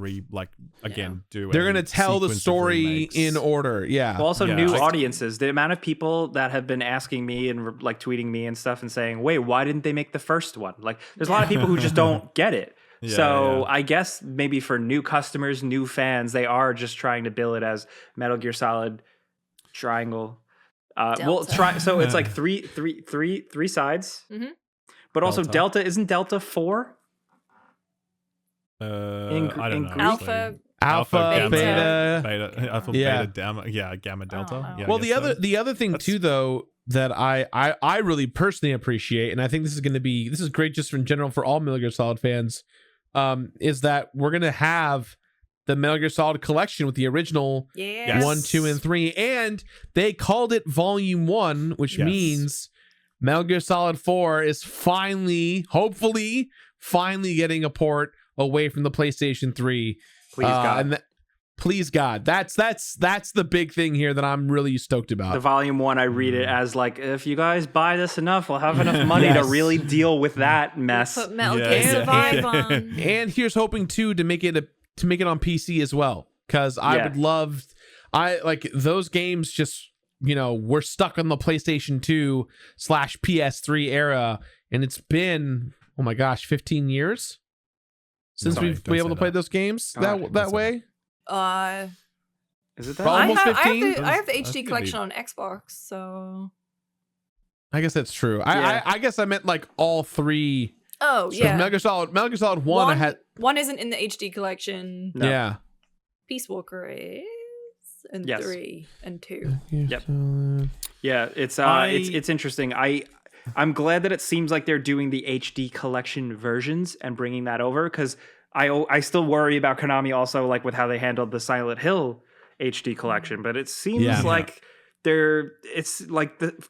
do. They're gonna tell the story in order. Yeah. Well, also new audiences. The amount of people that have been asking me and like tweeting me and stuff and saying, "Wait, why didn't they make the first one?" Like, there's a lot of people who just don't get it. I guess maybe for new customers, new fans, they are just trying to bill it as Metal Gear Solid Triangle. We'll try. So it's like three sides. Mm-hmm. But also Delta, isn't Delta 4? I don't know. Alpha, beta, gamma, delta. Well, the other thing too, though, that I really personally appreciate, and I think this is great just in general for all Metal Gear Solid fans, is that we're gonna have the Metal Gear Solid collection with the original 1, 2, and 3, and they called it Volume 1, which means Metal Gear Solid 4 is hopefully getting a port away from the PlayStation 3. Please God. Please God. That's the big thing here that I'm really stoked about. The Volume 1, I read it as like, if you guys buy this enough, we'll have enough money to really deal with that mess. Put Metal Gear Survive on. And here's hoping too to make it on PC as well, because I would love, those games just, we're stuck on the PlayStation 2 / PS3 era, and it's been, oh my gosh, 15 years since we've been able to play those games that way. Is it that? Almost 15? I have the HD collection on Xbox, so I guess that's true. I guess I meant like all three. Oh yeah. Metal Gear Solid 1 I had. One isn't in the HD collection. No. Yeah. Peace Walker is, and 3 and 2. Yep. Yeah, it's interesting. I'm glad that it seems like they're doing the HD collection versions and bringing that over, because I still worry about Konami also, like with how they handled the Silent Hill HD collection, but it seems like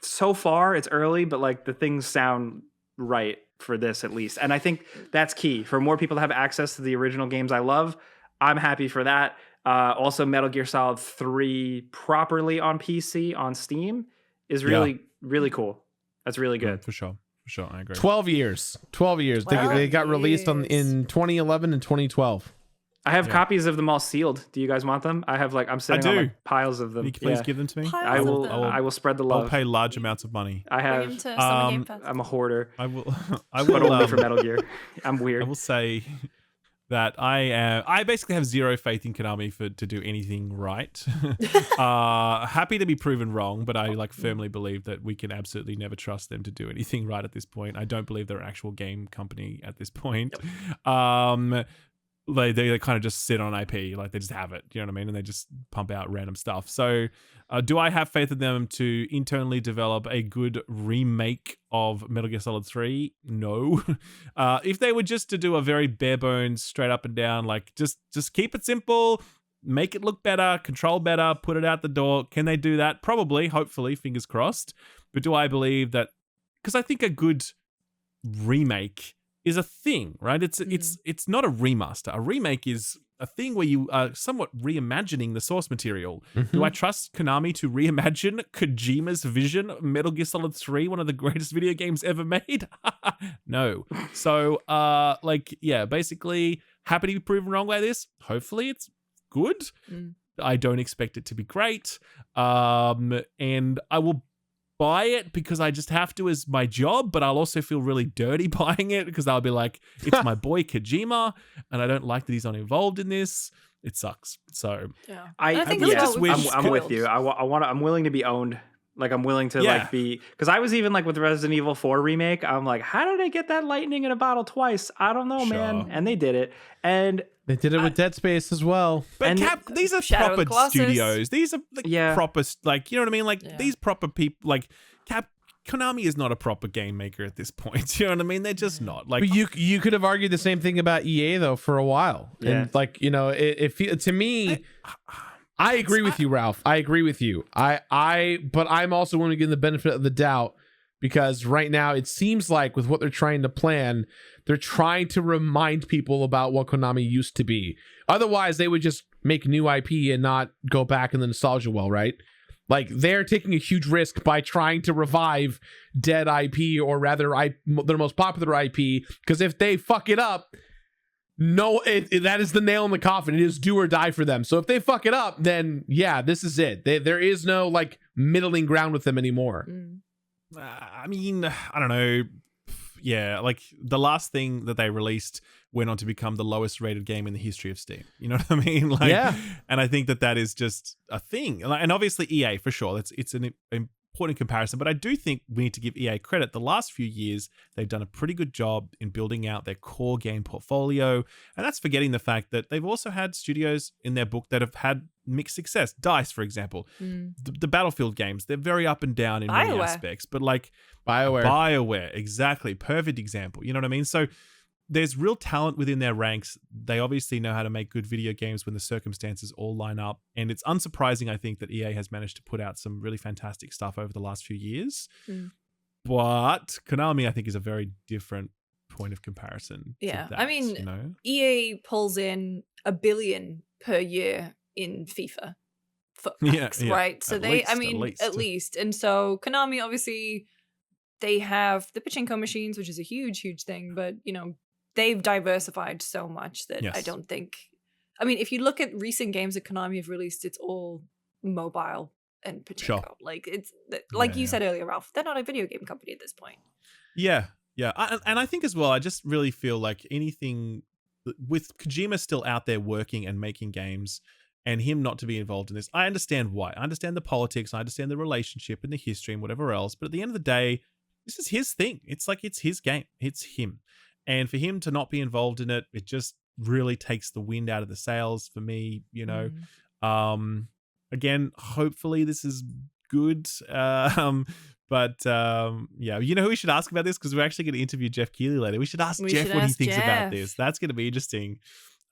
so far it's early, but like the things sound right for this at least. And I think that's key for more people to have access to the original games I love. I'm happy for that. Also, Metal Gear Solid 3 properly on PC on Steam is really, really cool. That's really good. For sure. sure. I agree. 12 years. 12 years. Wow. They got released in 2011 and 2012. I have copies of them all sealed. Do you guys want them? I'm sitting on like piles of them. Can you please give them to me? I will spread the love. I'll pay large amounts of money. I have. Bring 'em to Summer Game Fest. I'm a hoarder. I will. But only for Metal Gear. I'm weird. I will say that I basically have zero faith in Konami to do anything right. Happy to be proven wrong, but I firmly believe that we can absolutely never trust them to do anything right at this point. I don't believe they're an actual game company at this point. They kind of just sit on IP, like they just have it, you know what I mean? And they just pump out random stuff. So do I have faith in them to internally develop a good remake of Metal Gear Solid 3? No. If they were just to do a very bare bones, straight up and down, like just keep it simple, make it look better, control better, put it out the door. Can they do that? Probably, hopefully, fingers crossed. But do I believe that? Because I think a good remake is a thing, right? It's not a remaster. A remake is a thing where you are somewhat reimagining the source material. Do I trust Konami to reimagine Kojima's vision of Metal Gear Solid 3, one of the greatest video games ever made? No. So, basically, happy to be proven wrong by this. Hopefully it's good. I don't expect it to be great. And I will buy it because I just have to as my job, but I'll also feel really dirty buying it because I'll be like, it's my boy Kojima, and I don't like that he's not involved in this. It sucks. So I think really just wish I'm with you. I'm willing to be owned. Like I'm willing to be, because I was even like with Resident Evil 4 remake, I'm like, how did they get that lightning in a bottle twice? I don't know, man. And they did it. And they did it with Dead Space as well. But these are Shadow proper of the Colossus. studios. These are proper, like, you know what I mean? Like these proper people, like Konami is not a proper game maker at this point. You know what I mean? They're just not. Like, but you could have argued the same thing about EA though for a while. Yeah. And like, you know, to me, I agree with you, Ralph. I agree with you. But I'm also willing to give them the benefit of the doubt because right now it seems like with what they're trying to plan, they're trying to remind people about what Konami used to be. Otherwise, they would just make new IP and not go back in the nostalgia well, right? Like they're taking a huge risk by trying to revive dead IP, or rather their most popular IP, because if they fuck it up, that is the nail in the coffin. It is do or die for them. So if they fuck it up, then yeah, this is it. There is no like middling ground with them anymore. I mean, I don't know. Yeah, like the last thing that they released went on to become the lowest rated game in the history of Steam. You know what I mean? Like, yeah. And I think that is just a thing. And obviously EA for sure. It's an important comparison, but I do think we need to give EA credit. The last few years, they've done a pretty good job in building out their core game portfolio. And that's forgetting the fact that they've also had studios in their book that have had mixed success. DICE, for example. The Battlefield games, they're very up and down in many aspects. But like BioWare, exactly. Perfect example. You know what I mean? So there's real talent within their ranks. They obviously know how to make good video games when the circumstances all line up. And it's unsurprising, I think, that EA has managed to put out some really fantastic stuff over the last few years. But Konami, I think, is a very different point of comparison. Yeah. To that, I mean, you know? EA pulls in $1 billion per year in FIFA for packs, right? So at least. And so Konami, obviously, they have the pachinko machines, which is a huge, huge thing. But, you know, they've diversified so much that I don't think... I mean, if you look at recent games that Konami have released, it's all mobile and pachinko. Sure. Like, it's like you said earlier, Ralph, they're not a video game company at this point. Yeah. And I think as well, I just really feel like anything... With Kojima still out there working and making games, and him not to be involved in this, I understand why. I understand the politics, I understand the relationship and the history and whatever else, but at the end of the day, this is his thing. It's like, it's his game. It's him. And for him to not be involved in it, it just really takes the wind out of the sails for me, you know. Again, hopefully this is good. But you know who we should ask about this? Because we're actually going to interview Geoff Keighley later. We should ask Geoff what he thinks about this. That's going to be interesting.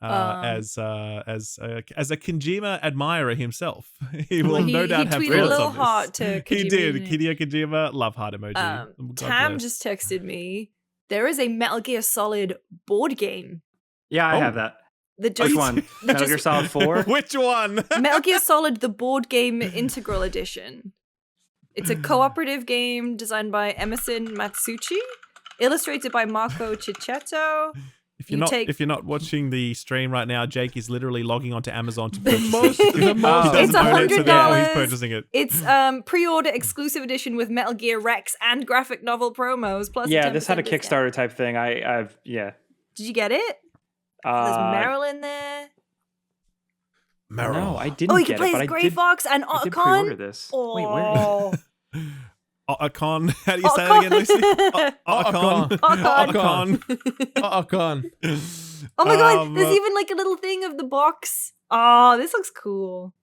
As a Kojima admirer himself, he will no doubt have tweeted a little on this. Heart to Kojima. He did. Hideo Kojima, love heart emoji. Tam just texted me. There is a Metal Gear Solid board game. Yeah, I have that. Which one? Metal Gear Solid 4? Which one? Metal Gear Solid, the board game integral edition. It's a cooperative game designed by Emerson Matsuuchi. illustrated by Marco Cicchetto. If you're not watching the stream right now, Jake is literally logging onto Amazon to The purchase most, it. the most. It's Doesn't own it, so therefore he's $100. purchasing it. It's pre-order exclusive edition with Metal Gear Rex and graphic novel promos. Plus, Yeah, a this had a 10% discount. Kickstarter type thing. I've yeah. Did you get it? There's Meryl in there. No, I didn't Oh, you get can play it, but as I Grey did. Fox and I did pre-order Otacon. this. Oh. Wait, where? Otacon. How do you say that again, Lucy? Otacon. Otacon. Otacon. Oh my god, there's even like a little thing of the box. Oh, this looks cool.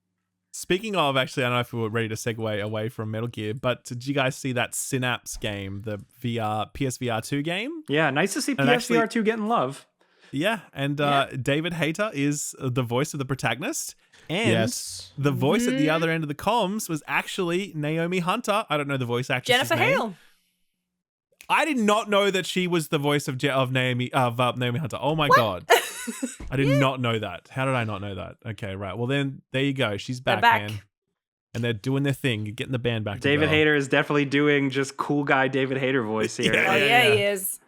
Speaking of, actually, I don't know if we were ready to segue away from Metal Gear, but did you guys see that Synapse game, the PSVR 2 game? Yeah, nice to see And PSVR actually- 2 getting love. Yeah, and David Hayter is the voice of the protagonist. And Yes. the voice at the Mhm. other end of the comms was actually Naomi Hunter. I don't know the voice actress's Jennifer name. Hale. I did not know that she was the voice of Naomi Hunter. Oh my god, I did not know that. How did I not know that? Okay, right. Well then, there you go. She's They're back, back. man. And they're doing their thing, getting the band back. David together. Hayter is definitely doing just cool guy David Hayter voice here. Yeah. Oh yeah, he is.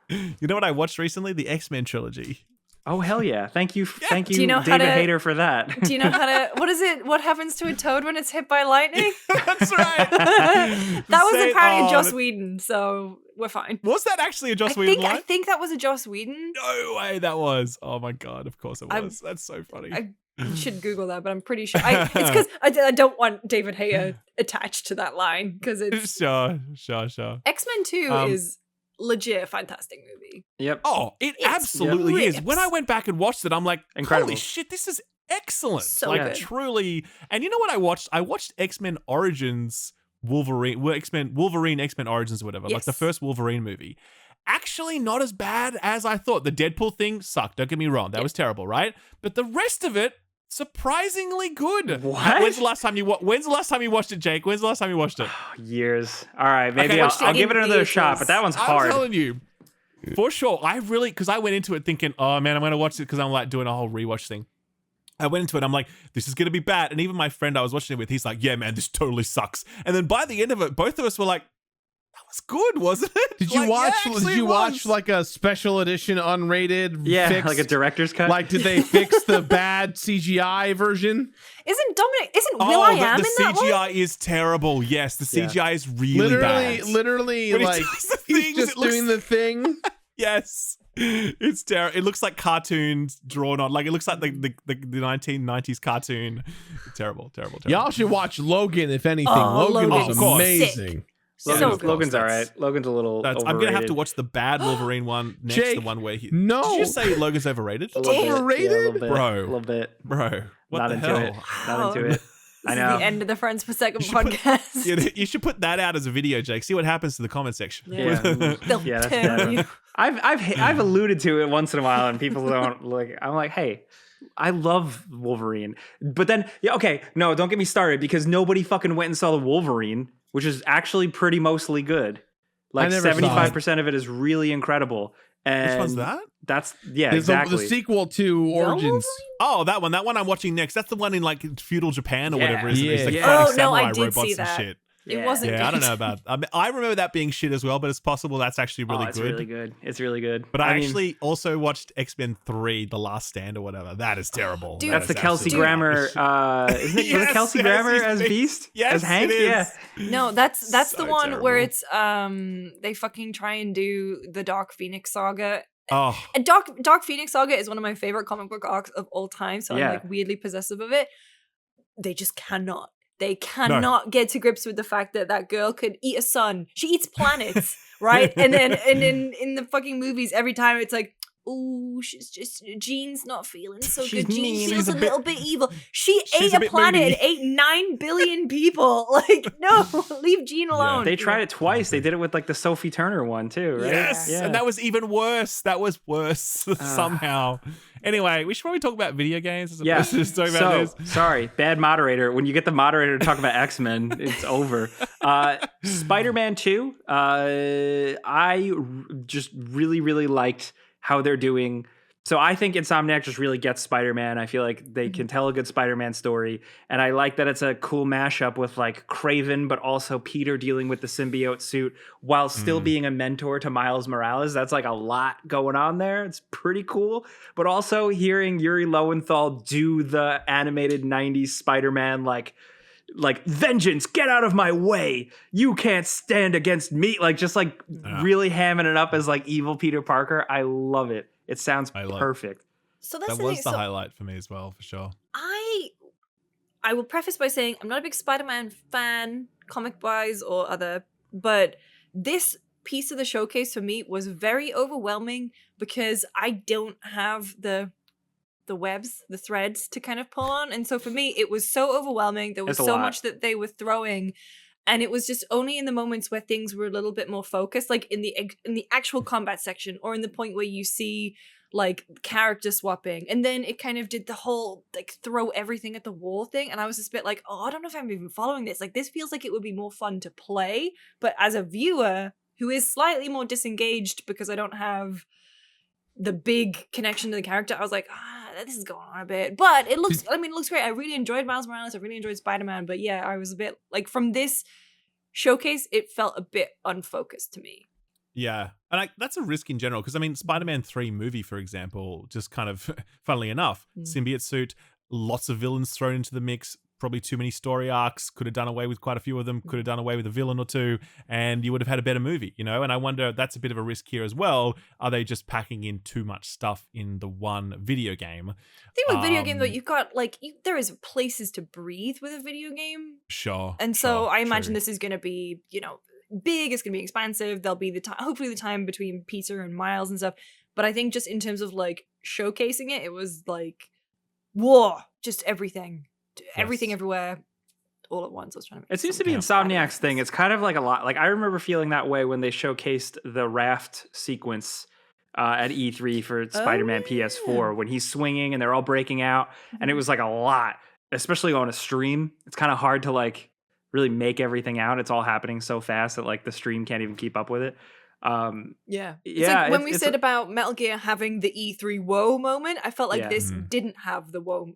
You know what I watched recently? The X-Men trilogy. Oh hell yeah! Thank you, thank you, Do you know how David to- Hayter, for that. Do you know how to? What is it? What happens to a toad when it's hit by lightning? That's right. That was Say- apparently oh, Joss that- Whedon, so we're fine. Was that actually a Joss I Whedon think line? I think that was a Joss Whedon. No way, that was. Oh my god! Of course it I- was. That's so funny. I should Google that, but I'm pretty sure. It's because I don't want David Hayter attached to that line because it's Sure. X-Men 2 is legit a fantastic movie. Yep. Oh, it It's absolutely is. rips. When I went back and watched it, I'm like, Incredible. holy shit, this is excellent. So like good. truly. And you know what I watched? I watched X-Men Origins Wolverine, X-Men Origins or whatever, like Yes. the first Wolverine movie. Actually not as bad as I thought. The Deadpool thing sucked, don't get me wrong. That was terrible, right? But the rest of it, surprisingly good. What? When's the last time you watched it, Jake? When's the last time you watched it? Years. All right, maybe Okay, I'll, watched it I'll give it in another shot, theaters. but that one's I'm hard. telling you. For sure. Because I went into it thinking, oh man, I'm going to watch it because I'm like doing a whole rewatch thing. I went into it, I'm like, this is going to be bad. And even my friend I was watching it with, he's like, yeah, man, this totally sucks. And then by the end of it, both of us were like, that was good, wasn't it? Did you Like, watch? yeah, actually did you it watch was. like a special edition, unrated? Yeah, fixed? like a director's cut. Like, did they fix the bad CGI version? Isn't Oh, Will.i.am the in that one? CGI is terrible. Yes, the Yeah. CGI is really bad. Literally, When he like does the he's things, just it looks- doing the thing. Yes. It's terrible. It looks like cartoons drawn on. Like it looks like the 1990s cartoon. Terrible. Y'all should watch Logan if anything. Oh, Logan Logan's was of course. amazing. So Logan's, good. Logan's all That's- right. Logan's a little I'm overrated. gonna have to watch the bad Wolverine one next. Jake, the one where he. no. Did you just say Logan's overrated? A little bit, Overrated? yeah, a little bit, Bro. A little bit. Bro, what Not the into hell? it. Not into it. I This know. is the end of the Friends per Second You should put- podcast. You should put that out as a video, Jake. See what happens to the comment section. Yeah. They'll Yeah, that's turn bad. you. I've alluded to it once in a while, and people don't like. I'm like, hey, I love Wolverine, but then yeah, okay, no, don't get me started because nobody fucking went and saw the Wolverine, which is actually pretty mostly good. Like I never saw it. 75% of it is really incredible. And Which one's that? That's yeah, There's exactly. the sequel to Origins. Oh, that one. That one I'm watching next. That's the one in like feudal Japan or Yeah. whatever, isn't it? It's like Yeah. fighting Oh, no, I samurai did robots see that. and shit. It wasn't Yeah, I don't good. know about. I remember that being shit as well, but it's possible that's actually really it's good. really good. It's really good. But I mean, actually also watched X-Men 3, The Last Stand or whatever. That is terrible. Dude, That that's is the Kelsey absolutely Grammer. rubbish. Isn't it? Was Yes, it Kelsey yes, Grammer he's as Beast. Beast? Yes, as Hank. it is. Yeah. No, that's the So one where terrible. it's they fucking try and do the Dark Phoenix saga. Oh, And Dark Phoenix saga is one of my favorite comic book arcs of all time, so Yeah. I'm like weirdly possessive of it. They just cannot. They cannot get to grips with the fact that that girl could eat a sun. She eats planets, right? And then in the fucking movies, every time it's like, ooh, she's just Jean's not feeling so She's good. Jean mean. feels She's a a bit- little bit evil. She she's ate a a bit planet moody. and ate 9 billion people. Like, no, leave Jean alone. They tried it twice. They did it with like the Sophie Turner one too, right? yes. Yeah. And that was even worse. That was worse somehow. Anyway, we should probably talk about video games as Yeah. opposed to just talking about So this. sorry, bad moderator. When you get the moderator to talk about X-Men, it's over. Spider-Man 2. Just really, really liked how they're doing So I think Insomniac just really gets Spider-Man. I feel like they can tell a good Spider-Man story. And I like that it's a cool mashup with like Craven, but also Peter dealing with the symbiote suit while still being a mentor to Miles Morales. That's like a lot going on there. It's pretty cool. But also hearing Yuri Lowenthal do the animated 90s Spider-Man like vengeance, get out of my way. You can't stand against me. Like just like really hamming it up as like evil Peter Parker. I love it. It sounds perfect. So that's that was the highlight for me as well, for sure. I will preface by saying I'm not a big Spider-Man fan, comic-wise or other, but this piece of the showcase for me was very overwhelming because I don't have the webs, the threads to kind of pull on. And so for me, it was so overwhelming. There was so much that they were throwing. And it was just only in the moments where things were a little bit more focused, like in the actual combat section, or in the point where you see like character swapping. And then it kind of did the whole like throw everything at the wall thing. And I was just a bit like, oh, I don't know if I'm even following this. Like this feels like it would be more fun to play. But as a viewer who is slightly more disengaged because I don't have the big connection to the character, I was like, this is going on a bit. But it looks great. I really enjoyed Miles Morales. I really enjoyed Spider-Man. But yeah, I was a bit like, from this showcase, it felt a bit unfocused to me. Yeah. And that's a risk in general, because I mean, Spider-Man 3 movie, for example, just kind of, funnily enough, symbiote suit, lots of villains thrown into the mix, probably too many story arcs, could have done away with quite a few of them, could have done away with a villain or two, and you would have had a better movie, you know? And I wonder, that's a bit of a risk here as well. Are they just packing in too much stuff in the one video game? I think with video game, though, you've got, like, there is places to breathe with a video game. Sure. And so I imagine this is going to be, you know, big, it's going to be expansive. There'll be the time, hopefully the time between Peter and Miles and stuff. But I think just in terms of, like, showcasing it, it was like, whoa, just everything. Everything everywhere all at once. I was trying to it seems to be Insomniac's thing. It's kind of like a lot. Like I remember feeling that way when they showcased the raft sequence at E3 for Spider-Man PS4 when he's swinging and they're all breaking out, and it was like a lot, especially on a stream. It's kind of hard to like really make everything out. It's all happening so fast that like the stream can't even keep up with it. It's like when we said about Metal Gear having the E3 whoa moment, I felt like this didn't have the whoa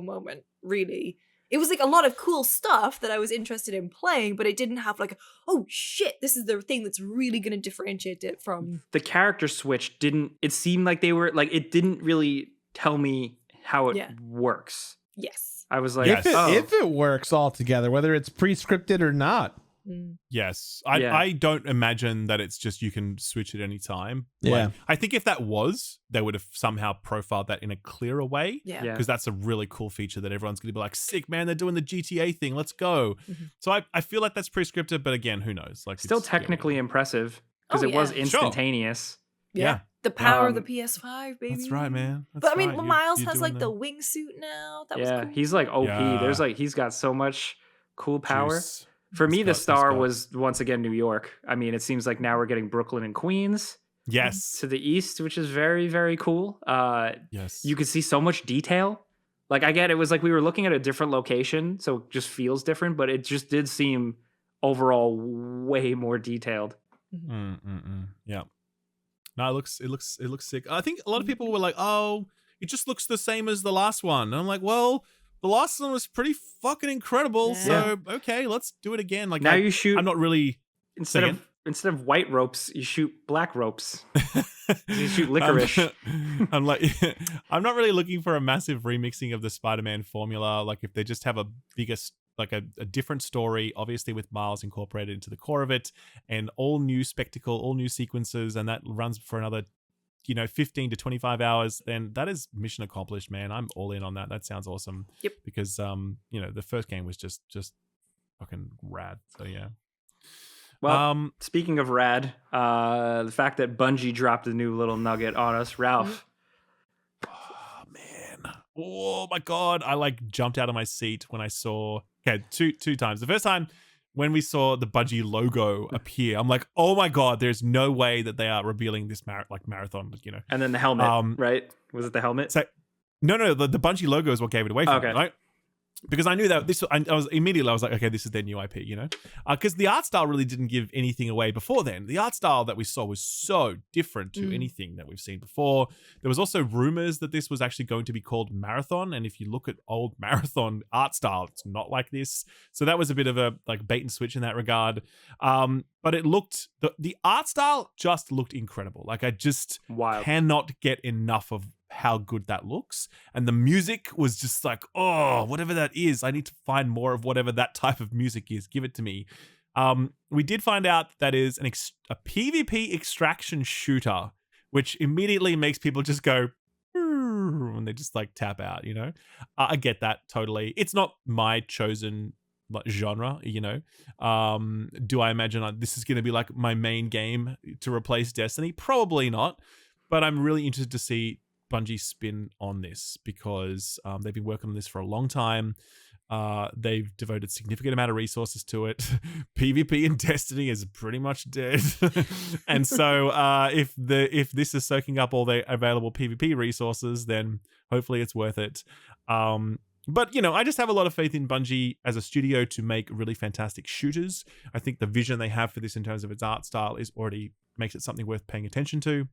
moment, really. It was like a lot of cool stuff that I was interested in playing, but it didn't have like, oh shit, this is the thing that's really going to differentiate it from... The character switch it seemed like they were, like, it didn't really tell me how it works. Yes. I was like, if it works altogether, whether it's pre-scripted or not. Yes. I don't imagine that it's just you can switch at any time. Like, I think if that was, they would have somehow profiled that in a clearer way. Yeah. Because that's a really cool feature that everyone's going to be like, sick, man, they're doing the GTA thing. Let's go. So I feel like that's pre-scripted, but again, who knows? Like, still technically impressive because it was instantaneous. Sure. Yeah. The power of the PS5, baby. That's right, man. But I mean, Miles has like the wingsuit now. That was cool. He's like OP. There's like, he's got so much cool power. Juice. For me, the star was once again New York. I mean, it seems like now we're getting Brooklyn and Queens. Yes. To the east, which is very, very cool. Yes. You could see so much detail. Like, I get it was like we were looking at a different location, so it just feels different, but it just did seem overall way more detailed. Yeah. No, it looks sick. I think a lot of people were like, oh, it just looks the same as the last one. And I'm like, well, the last one was pretty fucking incredible. So okay, let's do it again. Like now you shoot. I'm not really instead of white ropes, you shoot black ropes. You shoot licorice. I'm like, I'm not really looking for a massive remixing of the Spider-Man formula. Like if they just have a different story, obviously with Miles incorporated into the core of it, and all new spectacle, all new sequences, and that runs for another 15 to 25 hours, then that is mission accomplished, man. I'm all in on that. That sounds awesome. Yep. Because the first game was just fucking rad. So yeah. Well, speaking of rad, the fact that Bungie dropped a new little nugget on us, Ralph. Oh man. Oh my god. I like jumped out of my seat when I saw two times. The first time when we saw the Bungie logo appear, I'm like, oh my god, there's no way that they are revealing this marathon, And then the helmet, right? Was it the helmet? So, no, the Bungie logo is what gave it away from me, right? because I knew that I was like, okay, this is their new IP, you know, because the art style really didn't give anything away before then. The art style that we saw was so different to anything that we've seen before. There was also rumors that this was actually going to be called Marathon, and if you look at old Marathon art style, it's not like this. So that was a bit of a like bait and switch in that regard. But it looked the art style just looked incredible. Like I just cannot get enough of how good that looks, and the music was just like, oh, whatever that is, I need to find more of whatever that type of music is. Give it to me. We did find out that is a PvP extraction shooter, which immediately makes people just go and they just like tap out, you know. I get that totally. It's not my chosen genre, you know. Do I imagine this is going to be like my main game to replace Destiny? Probably not, but I'm really interested to see Bungie spin on this, because they've been working on this for a long time. They've devoted significant amount of resources to it. PvP in Destiny is pretty much dead. And so if this is soaking up all the available PvP resources, then hopefully it's worth it. But, you know, I just have a lot of faith in Bungie as a studio to make really fantastic shooters. I think the vision they have for this in terms of its art style is already makes it something worth paying attention to.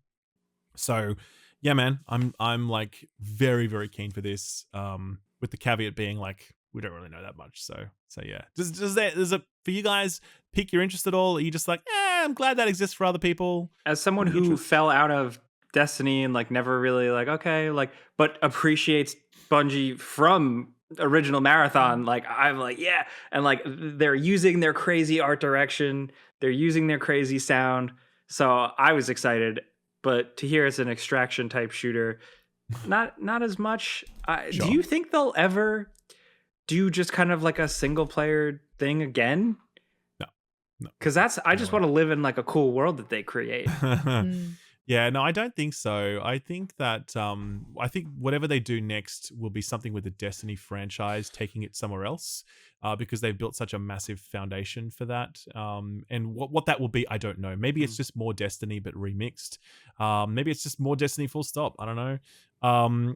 So yeah, man, I'm like very, very keen for this. With the caveat being like, we don't really know that much. So yeah. Does it for you guys pique your interest at all? Are you just like, I'm glad that exists for other people? As someone who fell out of Destiny and like never really like, okay, like, but appreciates Bungie from original Marathon, like I'm like, yeah. And like they're using their crazy art direction, they're using their crazy sound. So I was excited. But to hear it's an extraction type shooter, not as much. Sure. Do you think they'll ever do just kind of like a single player thing again? No. Because I just want to live in like a cool world that they create. Yeah, no, I don't think so. I think that I think whatever they do next will be something with the Destiny franchise, taking it somewhere else, because they've built such a massive foundation for that. And what that will be, I don't know. Maybe it's just more Destiny but remixed. Maybe it's just more Destiny full stop. I don't know.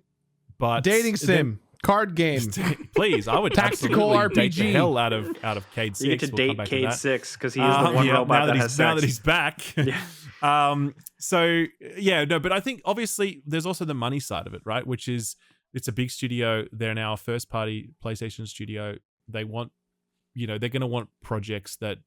But dating sim, card game, please. I would tactical RPG RPG. date the hell out of Cade 6. You get to date Cade 6 because he is the one yeah, robot that has sex. Now that he's back. Yeah. So yeah, no, but I think obviously there's also the money side of it, right? Which is it's a big studio. They're now a first party PlayStation studio. They want, you know, they're going to want projects that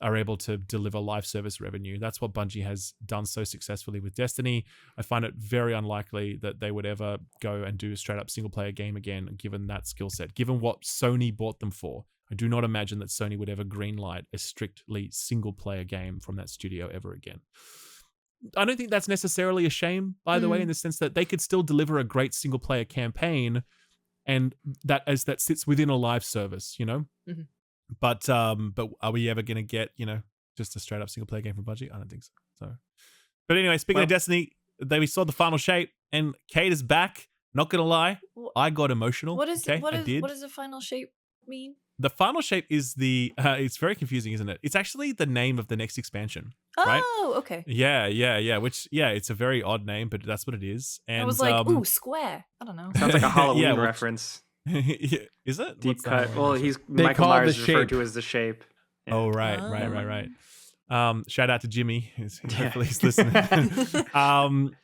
are able to deliver live service revenue. That's what Bungie has done so successfully with Destiny. I find it very unlikely that they would ever go and do a straight up single player game again, given that skill set, given what Sony bought them for. I do not imagine that Sony would ever greenlight a strictly single player game from that studio ever again. I don't think that's necessarily a shame, by the way, in the sense that they could still deliver a great single player campaign, and that sits within a live service, you know. Mm-hmm. But are we ever going to get, you know, just a straight up single player game from Bungie? I don't think so. But anyway, speaking of Destiny, we saw the final shape, and Cade is back. Not gonna lie, I got emotional. What does the final shape mean? The final shape is it's very confusing, isn't it? It's actually the name of the next expansion. Right? Oh, okay. Yeah. Which, it's a very odd name, but that's what it is. And I was like, ooh, square. I don't know. Sounds like a Halloween reference. Is it? Deep cut. Well, They Michael call it Myers the is referred shape. to as the shape. Yeah. Oh, right. Shout out to Jimmy. Hopefully he's listening.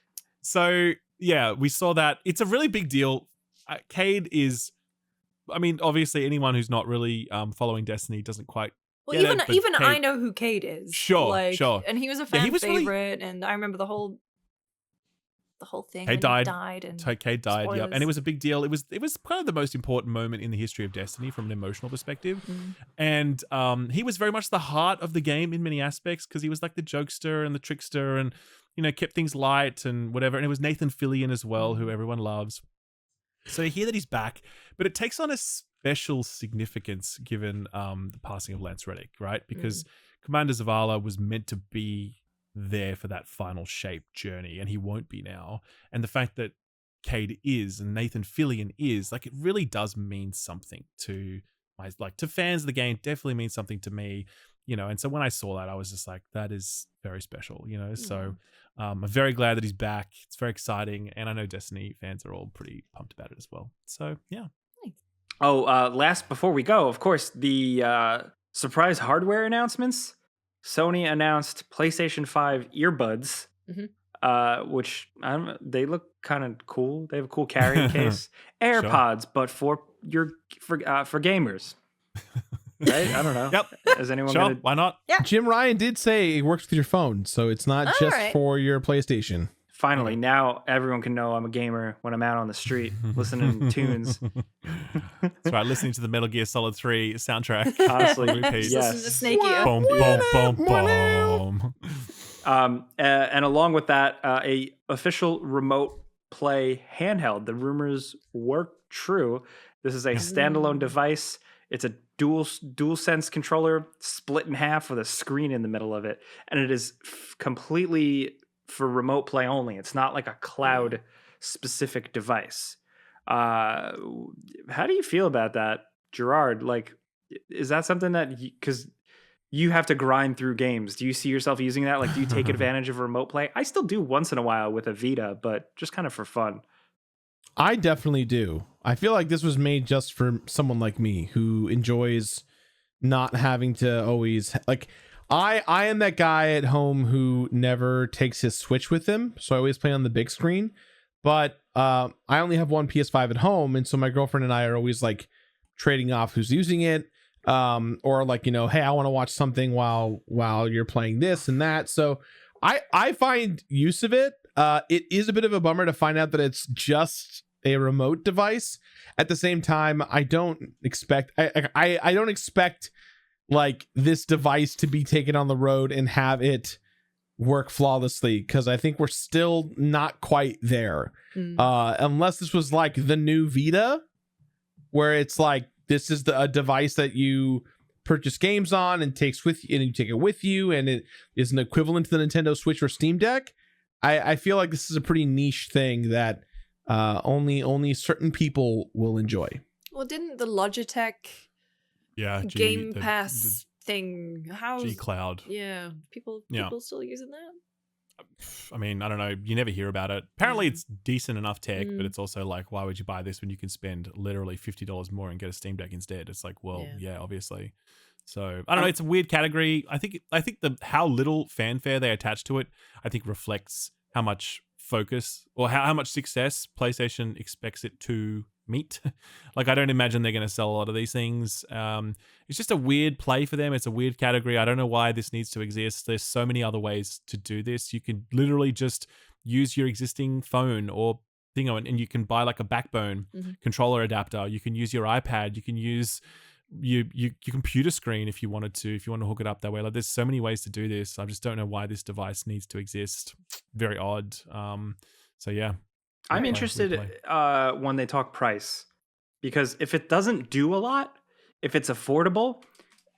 So yeah, we saw that. It's a really big deal. Cade is, I mean, obviously anyone who's not really following Destiny doesn't quite. Well, get even Cade, I know who Cade is. Sure. And he was a fan he was favorite, and I remember the whole thing. Cade when died. And Cade died. spoilers. Yep, and it was a big deal. It was kind of the most important moment in the history of Destiny from an emotional perspective, and he was very much the heart of the game in many aspects, because he was like the jokester and the trickster, and you know, kept things light and whatever. And it was Nathan Fillion as well, who everyone loves. So you hear that he's back, but it takes on a special significance given the passing of Lance Reddick, right? Because Commander Zavala was meant to be there for that final shape journey, and he won't be now. And the fact that Cade is and Nathan Fillion is, like, it really does mean something to fans of the game. Definitely means something to me, you know. And so when I saw that, I was just like, that is very special, you know. So I'm very glad that he's back. It's very exciting, and I know Destiny fans are all pretty pumped about it as well. So yeah. Last before we go, of course, the surprise hardware announcements. Sony announced PlayStation 5 earbuds, which they look kind of cool. They have a cool carrying case. AirPods, but for gamers. Right? I don't know. Yep. Is anyone Sure, gonna... why not? Yeah. Jim Ryan did say it works with your phone, so it's not just right. for your PlayStation. Finally, now everyone can know I'm a gamer when I'm out on the street listening to tunes. That's right, listening to the Metal Gear Solid 3 soundtrack. Honestly, Repeat. yes. Listen to Snakey. Boom, boom, boom, boom. And along with that, a official remote play handheld. The rumors were true. This is a standalone device. It's a dual sense controller split in half with a screen in the middle of it, and it is completely for remote play only. It's not like a cloud specific device. How do you feel about that, Gerard? Like, is that something that because you have to grind through games, do you see yourself using that? Like, do you take advantage of remote play? I still do once in a while with a Vita, but just kind of for fun. I definitely do. I feel like this was made just for someone like me who enjoys not having to always like. I am that guy at home who never takes his Switch with him, so I always play on the big screen. But I only have one PS5 at home, and so my girlfriend and I are always like trading off who's using it, or like, you know, hey, I want to watch something while you're playing this and that. So I find use of it. It is a bit of a bummer to find out that it's just a remote device. At the same time, I don't expect like this device to be taken on the road and have it work flawlessly, because I think we're still not quite there. Unless this was like the new Vita, where it's like this is a device that you purchase games on and takes with you, and you take it with you, and it is an equivalent to the Nintendo Switch or Steam Deck. I feel like this is a pretty niche thing that only certain people will enjoy. Well, didn't the Logitech Game Pass thing? How's G Cloud? Yeah, people still using that? I mean, I don't know. You never hear about it. Apparently, it's decent enough tech, but it's also like, why would you buy this when you can spend literally $50 more and get a Steam Deck instead? It's like, well, yeah obviously. So I don't know. It's a weird category. I think how little fanfare they attach to it, I think reflects how much focus or how much success PlayStation expects it to meet. Like, I don't imagine they're going to sell a lot of these things. It's just a weird play for them. It's a weird category. I don't know why this needs to exist. There's so many other ways to do this. You can literally just use your existing phone or thing, and you can buy like a backbone controller adapter. You can use your iPad. You can use your computer screen if you wanted to, if you want to hook it up that way. Like, there's so many ways to do this. I just don't know why this device needs to exist. Very odd. So yeah. I'm interested when they talk price, because if it doesn't do a lot, if it's affordable,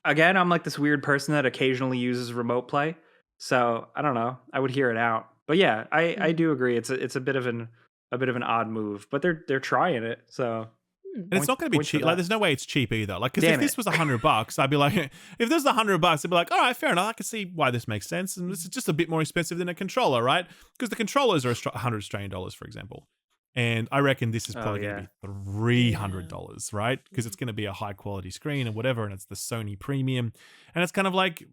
again, I'm like this weird person that occasionally uses remote play. So I don't know. I would hear it out. But yeah, I do agree. It's a bit of an odd move, but they're trying it. So. And it's not going to be cheap. Like, there's no way it's cheap either. Like, because if this was $100, I'd be like, if this was $100, I'd be like, all right, fair enough. I can see why this makes sense. And this is just a bit more expensive than a controller, right? Because the controllers are $100 Australian, for example. And I reckon this is probably going to be $300, right? Because it's going to be a high quality screen and whatever. And it's the Sony premium. And it's kind of like,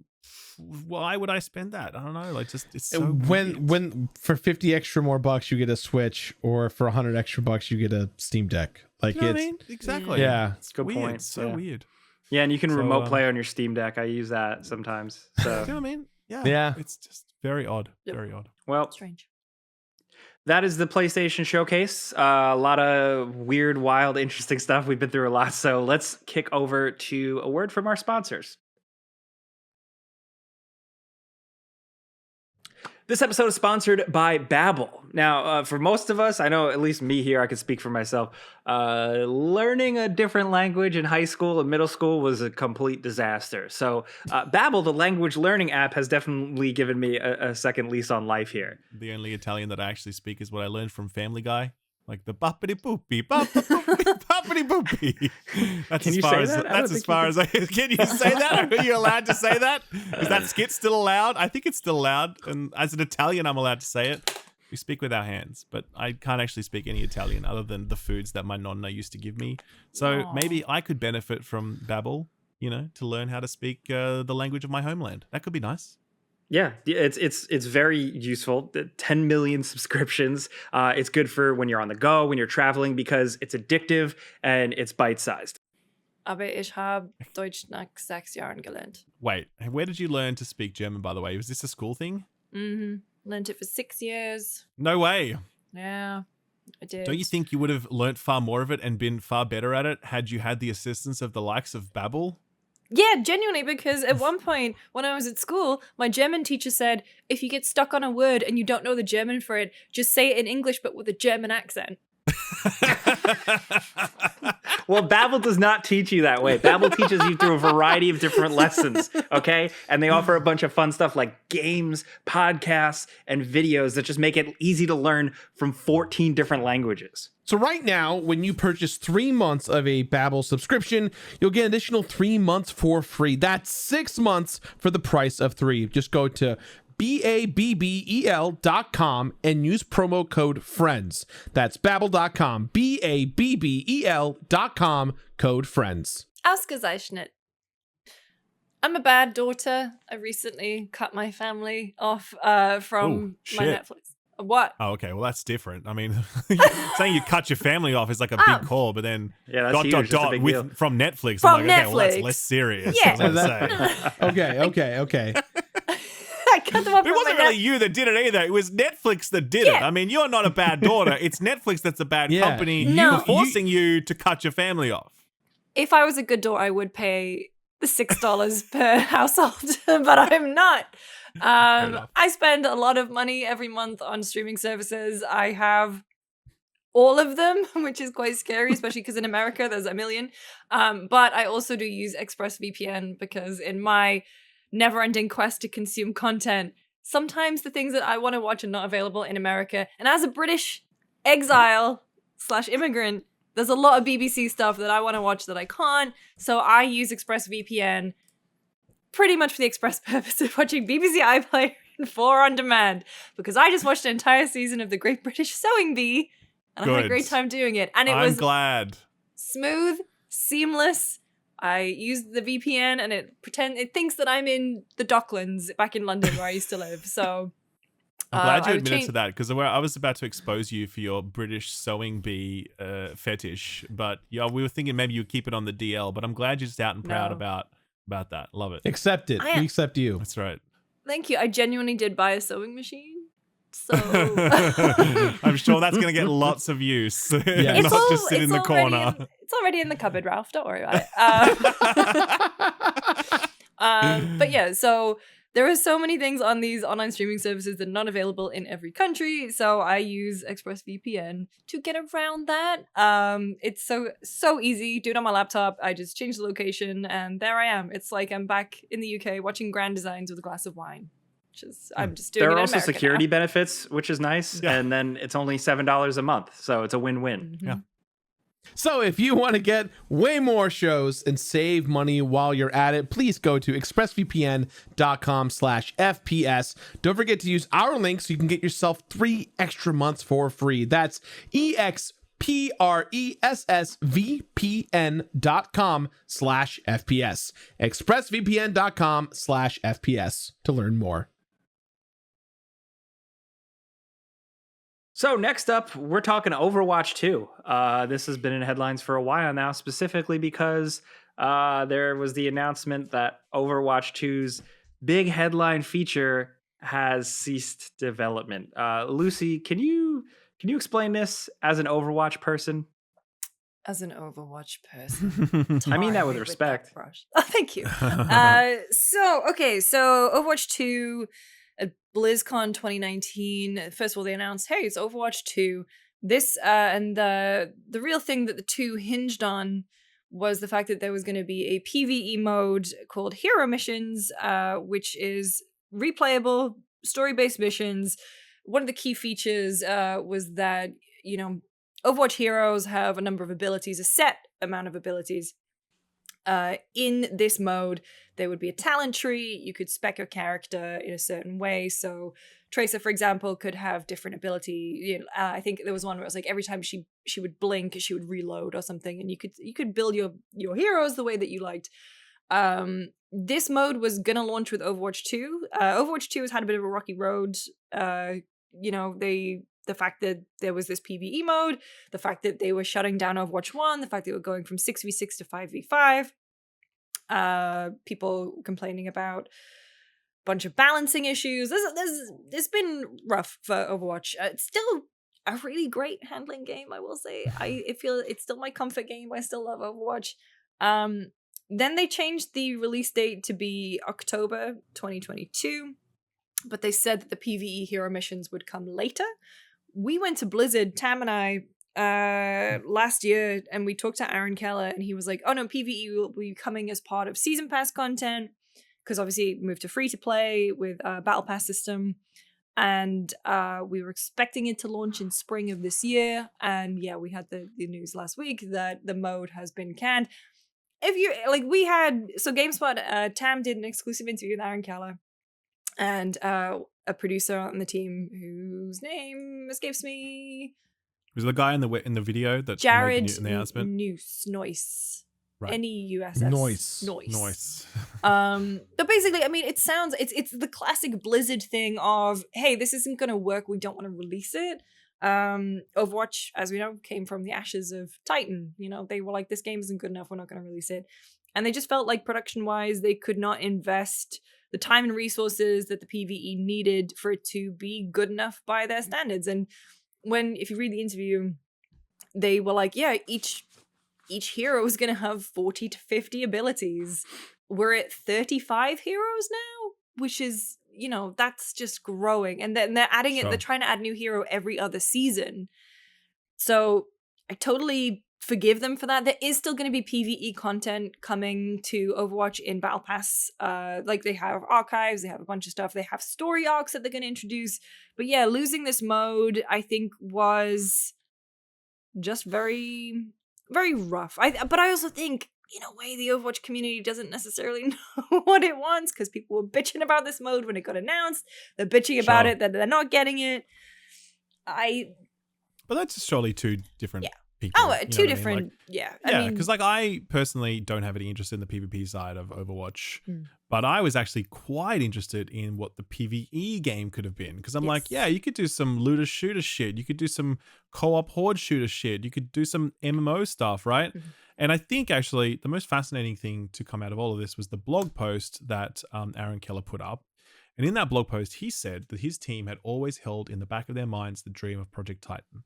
why would I spend that? I don't know. Like, just it's so when for 50 extra more bucks you get a Switch, or for 100 extra bucks you get a Steam Deck. Like, you know what I mean? Exactly. Yeah, it's a good weird. point. It's so weird. Yeah, and you can remote play on your Steam Deck. I use that sometimes. So you know what I mean? Yeah. It's just very odd. Very odd. Well, Strange. That is the PlayStation Showcase. A lot of weird, wild, interesting stuff. We've been through a lot. So let's kick over to a word from our sponsors. This episode is sponsored by Babbel. Now, for most of us, I know at least me here, I can speak for myself, learning a different language in high school and middle school was a complete disaster. So Babbel, the language learning app, has definitely given me a second lease on life here. The only Italian that I actually speak is what I learned from Family Guy. Like the boppity boopy, boppity boopy. That's Can as you far say as that? that's as far as I can. You say that? Are you allowed to say that? Is that skit still allowed? I think it's still allowed, and as an Italian, I'm allowed to say it. We speak with our hands, but I can't actually speak any Italian other than the foods that my nonna used to give me. So Aw. maybe I could benefit from Babbel, to learn how to speak the language of my homeland. That could be nice. Yeah, it's very useful. 10 million subscriptions. It's good for when you're on the go, when you're traveling, because it's addictive and it's bite-sized. Aber ich habe Deutsch nach 6 Jahren gelernt. Wait, where did you learn to speak German, by the way? Was this a school thing? Learned it for 6 years. No way. Yeah, I did. Don't you think you would have learnt far more of it and been far better at it had you had the assistance of the likes of Babbel? Yeah, genuinely, because at one point when I was at school, my German teacher said, if you get stuck on a word and you don't know the German for it, just say it in English but with a German accent. Well, Babbel does not teach you that way. Babbel teaches you through a variety of different lessons, okay? And they offer a bunch of fun stuff like games, podcasts, and videos that just make it easy to learn from 14 different languages. So right now, when you purchase 3 months of a Babbel subscription, you'll get an additional 3 months for free. That's 6 months for the price of 3. Just go to babbel.com and use promo code FRIENDS. That's babbel.com, babbel.com, code FRIENDS. Ausgezeichnet. I'm a bad daughter. I recently cut my family off from my shit. Netflix. What? Oh, okay. Well, that's different. I mean, saying you cut your family off is like a big call, but then Yeah, that's huge. That's a big deal. from Netflix. From I'm like, okay, well, that's Netflix. less serious. Yeah. I was gonna say. Okay. I cut them off It from wasn't my really you that did it either. It was Netflix that did it. Yeah. I mean, you're not a bad daughter. It's Netflix that's a bad Yeah. company No. forcing you to cut your family off. If I was a good daughter, I would pay the $6 per household, but I'm not. enough. I spend a lot of money every month on streaming services. I have all of them, which is quite scary, especially because in America there's a million. But I also do use ExpressVPN because in my never-ending quest to consume content, sometimes the things that I want to watch are not available in America. And as a British exile/immigrant, there's a lot of BBC stuff that I want to watch that I can't. So I use ExpressVPN pretty much for the express purpose of watching BBC iPlayer and 4 on demand, because I just watched an entire season of The Great British Sewing Bee and I had a Good. great time doing it. And it I'm was glad. smooth, seamless. I used the VPN and it thinks that I'm in the Docklands back in London where I used to live. So I'm glad you I admitted changed- to that, because I was about to expose you for your British sewing bee fetish, but yeah, we were thinking maybe you'd keep it on the DL. But I'm glad you're just out and proud No. about that. Love it. Accept it. I am- We accept you. That's right. Thank you. I genuinely did buy a sewing machine. So I'm sure that's going to get lots of use. Yeah. Not just sit in the corner. It's already in the cupboard, Ralph. Don't worry about it. But yeah, so there are so many things on these online streaming services that are not available in every country. So I use ExpressVPN to get around that. It's so easy. Do it on my laptop. I just change the location and there I am. It's like I'm back in the UK watching Grand Designs with a glass of wine. I'm just doing There it are in also America security now. benefits, which is nice. Yeah. And then it's only $7 a month. So it's a win-win. Mhm. Yeah. So if you want to get way more shows and save money while you're at it, please go to expressvpn.com/FPS. Don't forget to use our link so you can get yourself 3 extra months for free. That's expressvpn.com/FPS. expressvpn.com/FPS to learn more. So next up, we're talking Overwatch 2. This has been in headlines for a while now, specifically because there was the announcement that Overwatch 2's big headline feature has ceased development. Lucy, can you explain this as an Overwatch person? As an Overwatch person. I mean that Tar with me respect. that brush. Oh, thank you. So Overwatch 2 at BlizzCon 2019. First of all, they announced, hey, it's Overwatch 2. This and the real thing that the 2 hinged on was the fact that there was going to be a PvE mode called Hero Missions, which is replayable, story-based missions. One of the key features was that, Overwatch heroes have a number of abilities, a set amount of abilities. In this mode, there would be a talent tree. You could spec your character in a certain way. So Tracer, for example, could have different ability. You know, I think there was one where it was like every time she would blink, she would reload or something, and you could build your heroes the way that you liked. This mode was gonna launch with Overwatch 2. Overwatch 2 has had a bit of a rocky road. You know, the fact that there was this PvE mode, the fact that they were shutting down Overwatch 1, the fact that they were going from 6v6 to 5v5. People complaining about a bunch of balancing issues. It's been rough for Overwatch. It's still a really great handling game, I will say. I feel it's still my comfort game. I still love Overwatch. Then they changed the release date to be October 2022, but they said that the PvE hero missions would come later. We went to Blizzard, Tam and I, last year, and we talked to Aaron Keller, and he was like, oh no, PvE will be coming as part of season pass content, because obviously it moved to free to play with battle pass system, and we were expecting it to launch in spring of this year, and yeah, we had the news last week that the mode has been canned. If you like, we had GameSpot, Tam did an exclusive interview with Aaron Keller, and a producer on the team whose name escapes me. Was the guy in the video that Jared made the announcement? Noise. Right. N-E-U-S-S. Noise. But basically, I mean, it's the classic Blizzard thing of, hey, this isn't gonna work, we don't want to release it. Overwatch, as we know, came from the ashes of Titan. You know, they were like, this game isn't good enough, we're not gonna release it. And they just felt like production-wise, they could not invest the time and resources that the PvE needed for it to be good enough by their standards. And if you read the interview, they were like, yeah, each hero is going to have 40 to 50 abilities. We're at 35 heroes now, which is, you know, that's just growing. And then they're adding it, they're trying to add a new hero every other season. So I totally forgive them for that. There is still going to be PvE content coming to Overwatch in Battle Pass. Like they have archives, they have a bunch of stuff. They have story arcs that they're going to introduce. But yeah, losing this mode, I think, was just very, very rough. But I also think, in a way, the Overwatch community doesn't necessarily know what it wants, because people were bitching about this mode when it got announced. They're bitching about it, that they're not getting it. But that's surely two different people. Two different, yeah. Yeah, because like I personally don't have any interest in the PvP side of Overwatch, but I was actually quite interested in what the PvE game could have been, because I'm like, yeah, you could do some looter shooter shit, you could do some co-op horde shooter shit, you could do some MMO stuff, right? And I think actually the most fascinating thing to come out of all of this was the blog post that Aaron Keller put up. And in that blog post, he said that his team had always held in the back of their minds the dream of Project Titan,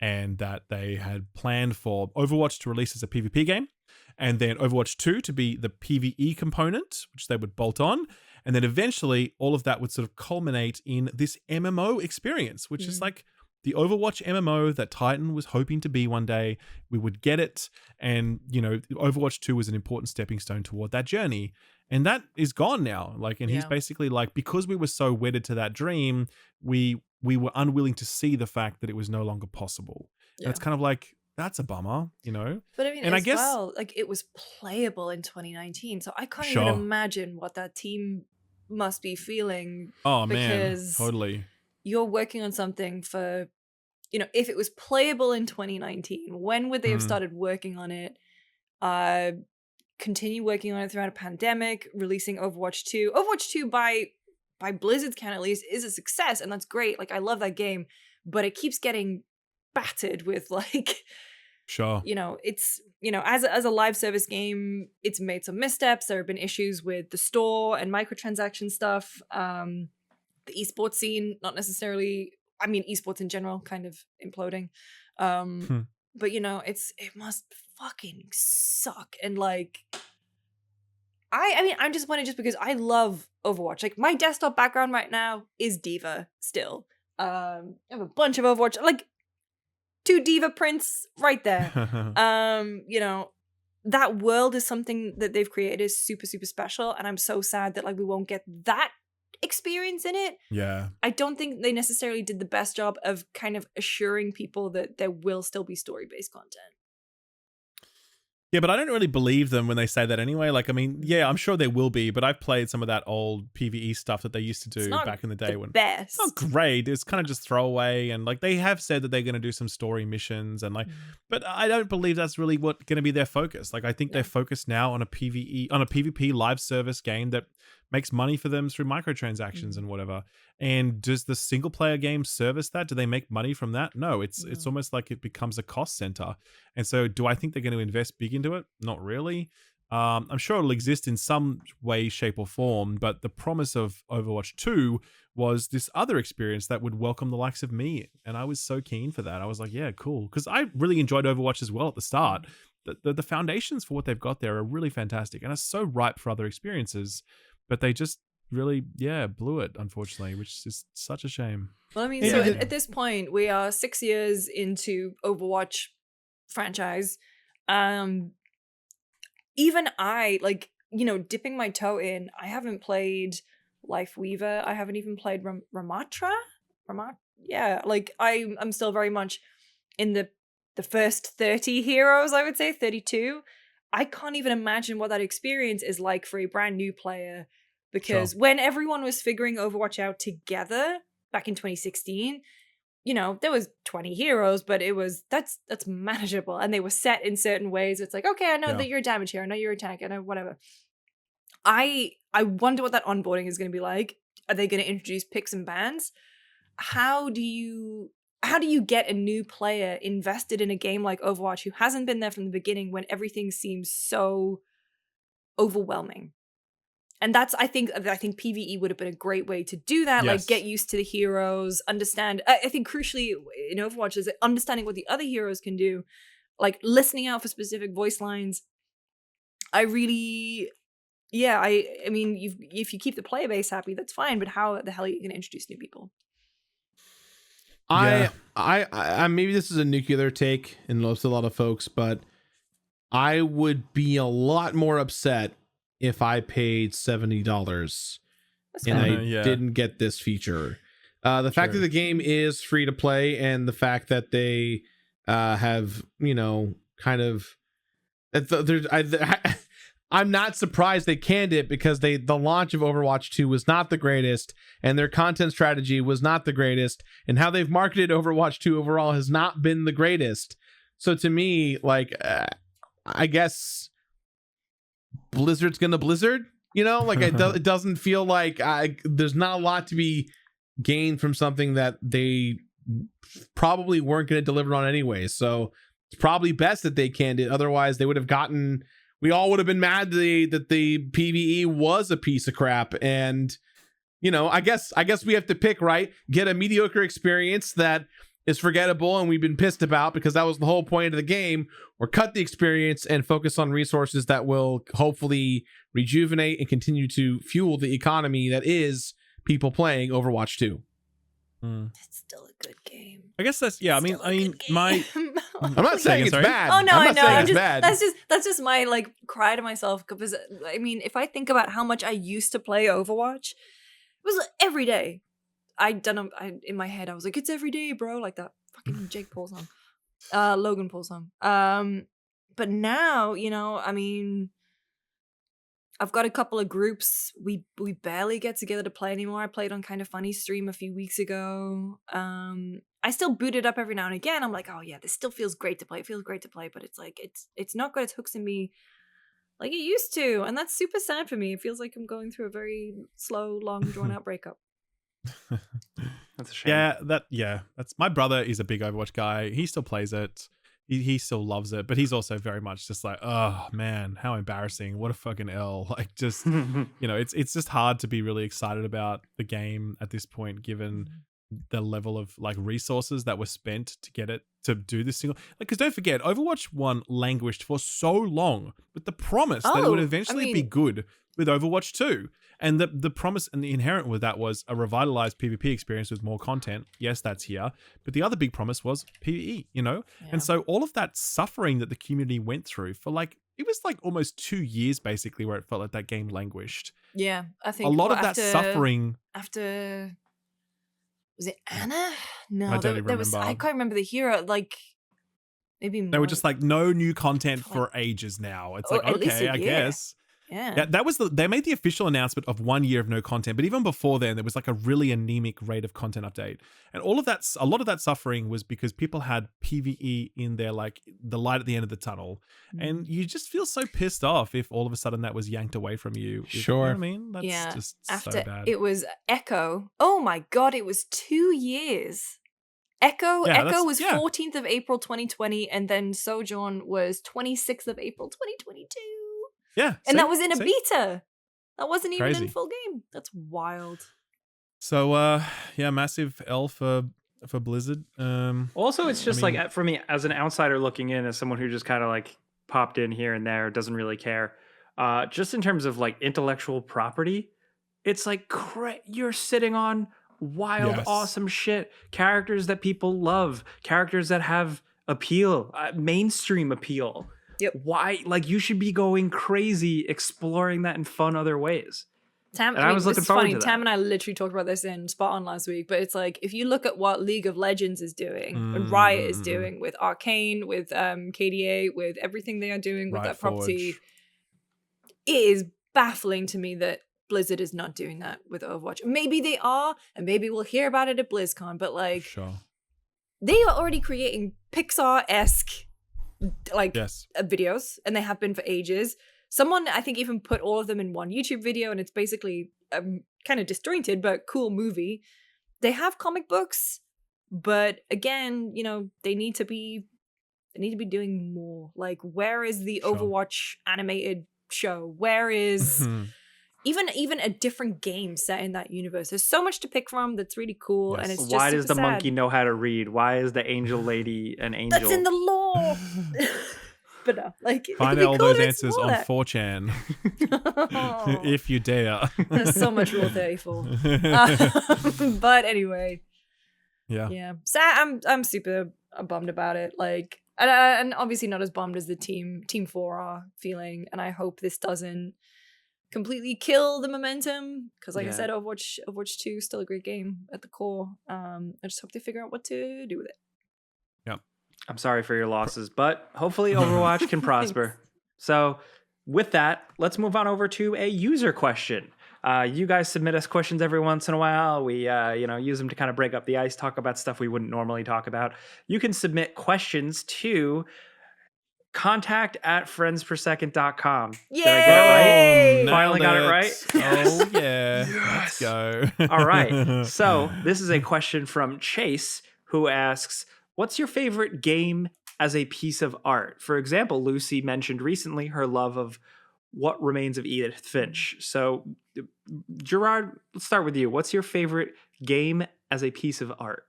and that they had planned for Overwatch to release as a PvP game, and then Overwatch 2 to be the PvE component, which they would bolt on. And then eventually all of that would sort of culminate in this MMO experience, which is like the Overwatch MMO that Titan was hoping to be one day. We would get it. And, you know, Overwatch 2 was an important stepping stone toward that journey. And that is gone now. Like, and he's basically like, because we were so wedded to that dream, we were unwilling to see the fact that it was no longer possible. And it's kind of like, that's a bummer, you know? But I mean, I guess, well, like, it was playable in 2019. So I can't even imagine what that team must be feeling. Oh, man, totally. You're working on something for, you know, if it was playable in 2019, when would they have started working on it? Continue working on it throughout a pandemic, releasing Overwatch 2. Overwatch 2 by Blizzard's count at least is a success, and that's great. Like, I love that game, but it keeps getting battered with, like, you know, it's, you know, as a live service game, it's made some missteps. There have been issues with the store and microtransaction stuff. The esports scene, not necessarily, I mean, esports in general, kind of imploding. But, you know, it must fucking suck. And, like, I mean, I'm disappointed just because I love Overwatch. Like, my desktop background right now is Diva still. I have a bunch of Overwatch, like, 2 Diva prints right there. You know, that world is something that they've created is super, super special. And I'm so sad that, like, we won't get that experience in it. Yeah. I don't think they necessarily did the best job of kind of assuring people that there will still be story-based content. Yeah, but I don't really believe them when they say that anyway. Like, I mean, yeah, I'm sure there will be, but I've played some of that old PvE stuff that they used to do back in the day when best. it's not great. It's kind of just throwaway, and like they have said that they're going to do some story missions and like, but I don't believe that's really what going to be their focus. Like, I think they're focused now on a PvP live service game that makes money for them through microtransactions and whatever. And does the single player game service that? Do they make money from that? No, it's almost like it becomes a cost center. And so do I think they're going to invest big into it? Not really. I'm sure it'll exist in some way, shape, or form, but the promise of Overwatch 2 was this other experience that would welcome the likes of me. And I was so keen for that. I was like, yeah, cool. Because I really enjoyed Overwatch as well at the start. The foundations for what they've got there are really fantastic and are so ripe for other experiences. But they just really, blew it, unfortunately, which is such a shame. Well, I mean, so at this point, we are 6 years into Overwatch franchise. Even I, like, you know, dipping my toe in, I haven't played Life Weaver. I haven't even played Ramatra. Yeah, like, I'm still very much in the first 30 heroes, I would say, 32. I can't even imagine what that experience is like for a brand new player, because when everyone was figuring Overwatch out together back in 2016, you know, there was 20 heroes, but that's manageable, and they were set in certain ways. It's like, okay, I know that you're a damage hero, I know you're a tank, I know whatever. I wonder what that onboarding is going to be like. Are they going to introduce picks and bans? How do you get a new player invested in a game like Overwatch who hasn't been there from the beginning when everything seems so overwhelming? And that's, I think PvE would have been a great way to do that. Yes. Like, get used to the heroes, understand. I think crucially in Overwatch is understanding what the other heroes can do, like listening out for specific voice lines. I mean, if you keep the player base happy, that's fine. But how the hell are you going to introduce new people? I maybe this is a nuclear take and most a lot of folks, but I would be a lot more upset if I paid $70 and I didn't get this feature. The fact that the game is free to play, and the fact that they have, you know, kind of, I'm not surprised they canned it, because the launch of Overwatch 2 was not the greatest, and their content strategy was not the greatest, and how they've marketed Overwatch 2 overall has not been the greatest. So to me, like, I guess Blizzard's gonna Blizzard, you know, like it doesn't feel like there's not a lot to be gained from something that they probably weren't going to deliver on anyway. So it's probably best that they canned it. Otherwise, they would have gotten. We all would have been mad that the PvE was a piece of crap. And, you know, I guess we have to pick, right? Get a mediocre experience that is forgettable and we've been pissed about because that was the whole point of the game, or cut the experience and focus on resources that will hopefully rejuvenate and continue to fuel the economy that is people playing Overwatch 2. It's still a good game. I guess that's I mean my I'm not saying it's bad. Oh no, I know. It's bad. That's just my like cry to myself, because I mean, if I think about how much I used to play Overwatch, it was every day. In my head I was like, it's every day, bro, like that fucking Jake Paul song, Logan Paul song. But now, you know, I mean, I've got a couple of groups. We barely get together to play anymore. I played on Kind of Funny stream a few weeks ago. I still boot it up every now and again. I'm like, oh yeah, this still feels great to play. It feels great to play, but it's like it's not got its hooks in me like it used to, and that's super sad for me. It feels like I'm going through a very slow, long, drawn out breakup. That's a shame. That's my brother is a big Overwatch guy. He still plays it. He still loves it, but he's also very much just like, oh man, how embarrassing. What a fucking L. Like, just, you know, it's just hard to be really excited about the game at this point, given the level of like resources that were spent to get it to do this single. Like, because don't forget, Overwatch 1 languished for so long with the promise that it would eventually be good with Overwatch 2. And the promise and the inherent with that was a revitalized PvP experience with more content. Yes, that's here. But the other big promise was PvE, you know? Yeah. And so all of that suffering that the community went through for like, it was like almost 2 years basically where it felt like that game languished. Yeah, I think a lot of that suffering. After, was it Anna? No, I don't even remember. I can't remember the hero. Like, Maybe more. They were just like, no new content for ages now. It's like, at least okay, a I year. guess. Yeah. That was they made the official announcement of 1 year of no content, but even before then, there was like a really anemic rate of content update, and a lot of that suffering was because people had PVE in their like the light at the end of the tunnel, and you just feel so pissed off if all of a sudden that was yanked away from you. You know what I mean, that's just After so bad. it was Echo. Oh my god, it was 2 years. Echo was 14th of April 2020, and then Sojourn was 26th of April 2022. Yeah, and that was in a beta. That wasn't even in full game. That's wild. So massive L for Blizzard. Also, it's just like, for me as an outsider looking in, as someone who just kind of like popped in here and there, doesn't really care. Just in terms of like intellectual property, it's like you're sitting on wild, awesome shit. Characters that people love, characters that have appeal, mainstream appeal. Yep. Why? Like, you should be going crazy exploring that in fun other ways. I was looking forward to that. Tam and I literally talked about this in Spot On last week, but it's like, if you look at what League of Legends is doing, and Riot is doing with Arcane, with KDA, with everything they are doing with that property, it is baffling to me that Blizzard is not doing that with Overwatch. Maybe they are, and maybe we'll hear about it at BlizzCon, but like, they are already creating Pixar-esque videos, and they have been for ages. Someone, I think, even put all of them in one YouTube video, and it's basically kind of disjointed but cool movie. They have comic books, but again, you know, they need to be doing more. Like, where is the Overwatch animated show? Where is even a different game set in that universe? There's so much to pick from that's really cool, and it's just why does the sad. monkey know how to read? Why is the angel lady an angel? That's in the lore. But no, like, find out all those answers on 4chan if you dare. There's so much Rule 34. But anyway, yeah. So I'm super bummed about it. Like, and obviously not as bummed as the Team 4 are feeling. And I hope this doesn't completely kill the momentum, because like I said, Overwatch 2 is still a great game at the core. I just hope they figure out what to do with it. I'm sorry for your losses, but hopefully Overwatch can prosper. So with that, let's move on over to a user question. You guys submit us questions every once in a while. We use them to kind of break up the ice, talk about stuff we wouldn't normally talk about. You can submit questions to contact@friendspersecond.com. Yay! Did I get it right? Oh, Finally got it right? Oh, yeah. Let's go. All right. So this is a question from Chase, who asks, what's your favorite game as a piece of art? For example, Lucy mentioned recently her love of What Remains of Edith Finch. So, Gerard, let's start with you. What's your favorite game as a piece of art?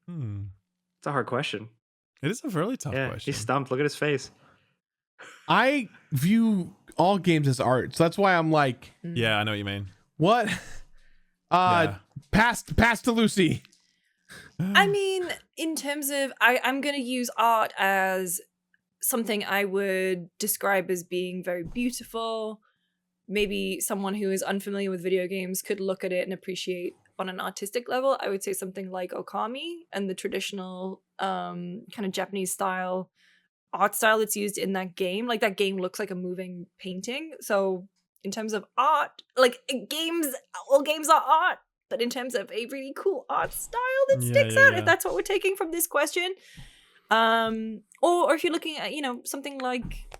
It's a hard question. It is a really tough question. He's stumped. Look at his face. I view all games as art, so that's why I'm like, yeah, I know what you mean. What? Pass to Lucy. I mean, in terms of, I'm going to use art as something I would describe as being very beautiful. Maybe someone who is unfamiliar with video games could look at it and appreciate on an artistic level. I would say something like Okami and the traditional kind of Japanese style art style that's used in that game. Like, that game looks like a moving painting. So in terms of art, like, all games are art. But in terms of a really cool art style that sticks out, if that's what we're taking from this question, or if you're looking at, something like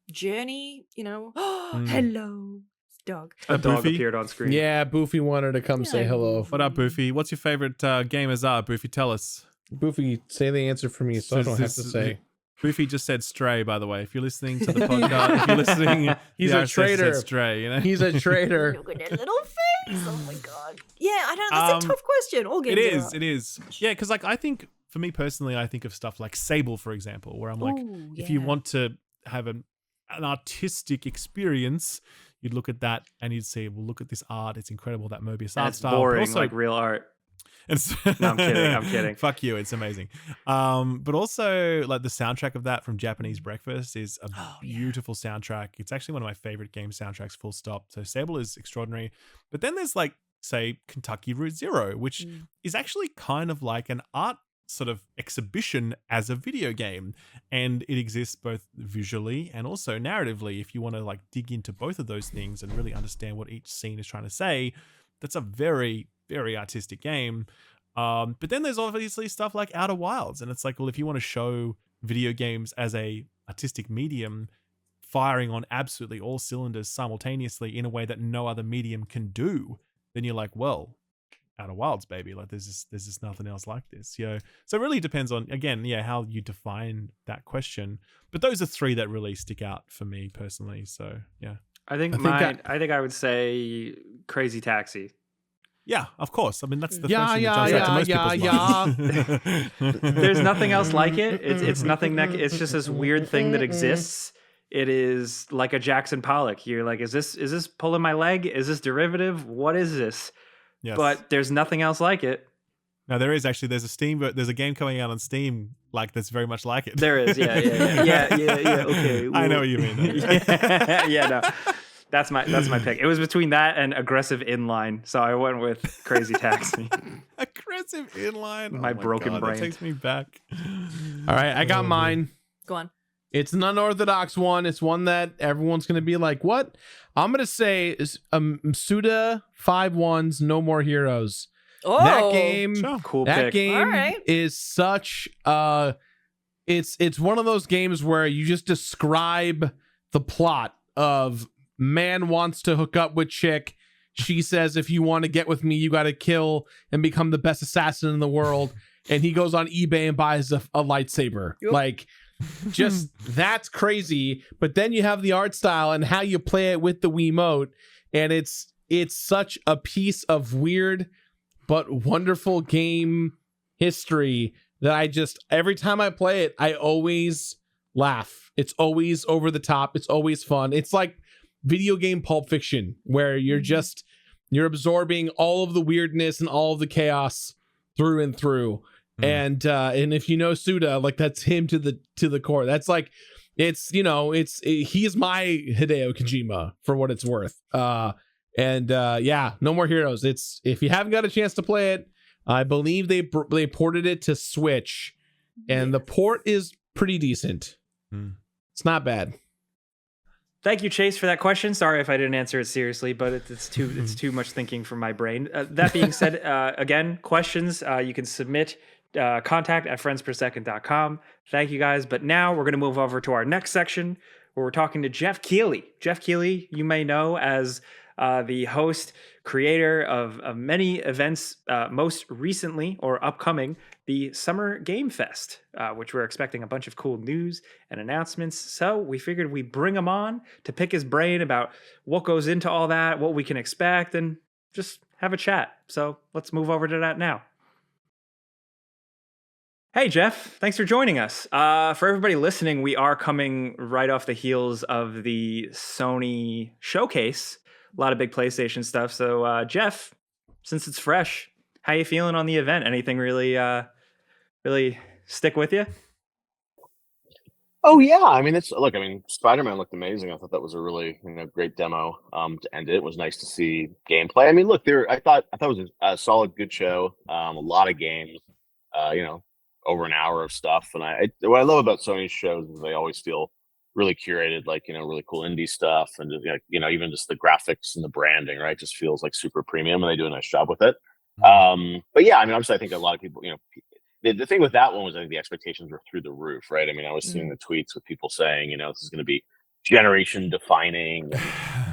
Journey, hello, dog. A dog appeared on screen. Yeah, Boofy wanted to come say hello. What up, Boofy? What's your favorite game as art? Boofy, tell us. Boofy, say the answer for me, so I don't have to say. Boofy just said stray, by the way. If you're listening to the podcast, if you're listening, he's a traitor. Stray, He's a traitor. Look at that little face. Oh my god. Yeah, I don't. That's a tough question. All games. It is. Yeah, because like, I think for me personally, I think of stuff like Sable, for example, where I'm like, if you want to have an artistic experience, you'd look at that and you'd say, well, look at this art. It's incredible, that Mobius art it's style. Boring, also, like real art. No, I'm kidding. Fuck you, it's amazing. But also, like, the soundtrack of that from Japanese Breakfast is a beautiful soundtrack. It's actually one of my favorite game soundtracks, full stop. So Sable is extraordinary. But then there's, like, say, Kentucky Route Zero, which is actually kind of like an art sort of exhibition as a video game, and it exists both visually and also narratively. If you want to like dig into both of those things and really understand what each scene is trying to say, that's a very, very artistic game. But then there's obviously stuff like Outer Wilds, and it's like, well, if you want to show video games as a artistic medium firing on absolutely all cylinders simultaneously in a way that no other medium can do, then you're like, well, Outer Wilds, baby. Like there's just nothing else like this. So it really depends on, again, how you define that question. But those are three that really stick out for me personally. So yeah. I think I would say Crazy Taxi. Yeah, of course. I mean, that's the first thing that jumps out to most people's minds. There's nothing else like it. It's nothing that it's just this weird thing that exists. It is like a Jackson Pollock. You're like, is this pulling my leg? Is this derivative? What is this? Yes. But there's nothing else like it. Now there's a game coming out on Steam like that's very much like it. There is, yeah. Okay, I know what you mean. No. That's my pick. It was between that and Aggressive Inline, so I went with Crazy Taxi. Aggressive Inline. My broken God, brain. That takes me back. All right, I got mine. Go on. It's an unorthodox one. It's one that everyone's going to be like, what? I'm going to say is Suda 5-1's No More Heroes. Oh, That game, Cool that pick. game All right. is such it's one of those games where you just describe the plot of man wants to hook up with chick. She says, if you want to get with me, you got to kill and become the best assassin in the world. And he goes on eBay and buys a lightsaber. Yep. Like, just that's crazy. But then you have the art style and how you play it with the Wiimote, and it's such a piece of weird but wonderful game history that I just, every time I play it, I always laugh. It's always over the top. It's always fun. It's like video game Pulp Fiction, where you're absorbing all of the weirdness and all of the chaos through and through. And if you know Suda, like that's him to the core. That's like, he's my Hideo Kojima for what it's worth. No More Heroes. It's, if you haven't got a chance to play it, I believe they ported it to Switch, and the port is pretty decent. It's not bad. Thank you, Chase, for that question. Sorry if I didn't answer it seriously, but it's too much thinking for my brain. That being said, again, questions you can submit. Contact at friendspersecond.com. Thank you guys. But now we're going to move over to our next section where we're talking to Geoff Keighley. Geoff Keighley, you may know as the host, creator of many events, most recently or upcoming, the Summer Game Fest, which we're expecting a bunch of cool news and announcements. So we figured we'd bring him on to pick his brain about what goes into all that, what we can expect, and just have a chat. So let's move over to that now. Hey, Geoff, thanks for joining us. For everybody listening, we are coming right off the heels of the Sony showcase. A lot of big PlayStation stuff. So, Geoff, since it's fresh, how you feeling on the event? Anything really stick with you? Oh yeah, I mean Spider-Man looked amazing. I thought that was a really great demo to end it. It was nice to see gameplay. I mean, look, I thought it was a solid, good show. A lot of games, over an hour of stuff. And what I love about Sony's shows is they always feel really curated, like, really cool indie stuff, and even just the graphics and the branding, right? Just feels like super premium, and they do a nice job with it. But yeah, I mean, obviously I think a lot of people, the thing with that one was I think the expectations were through the roof, right? I mean, I was seeing the tweets with people saying, this is going to be generation defining,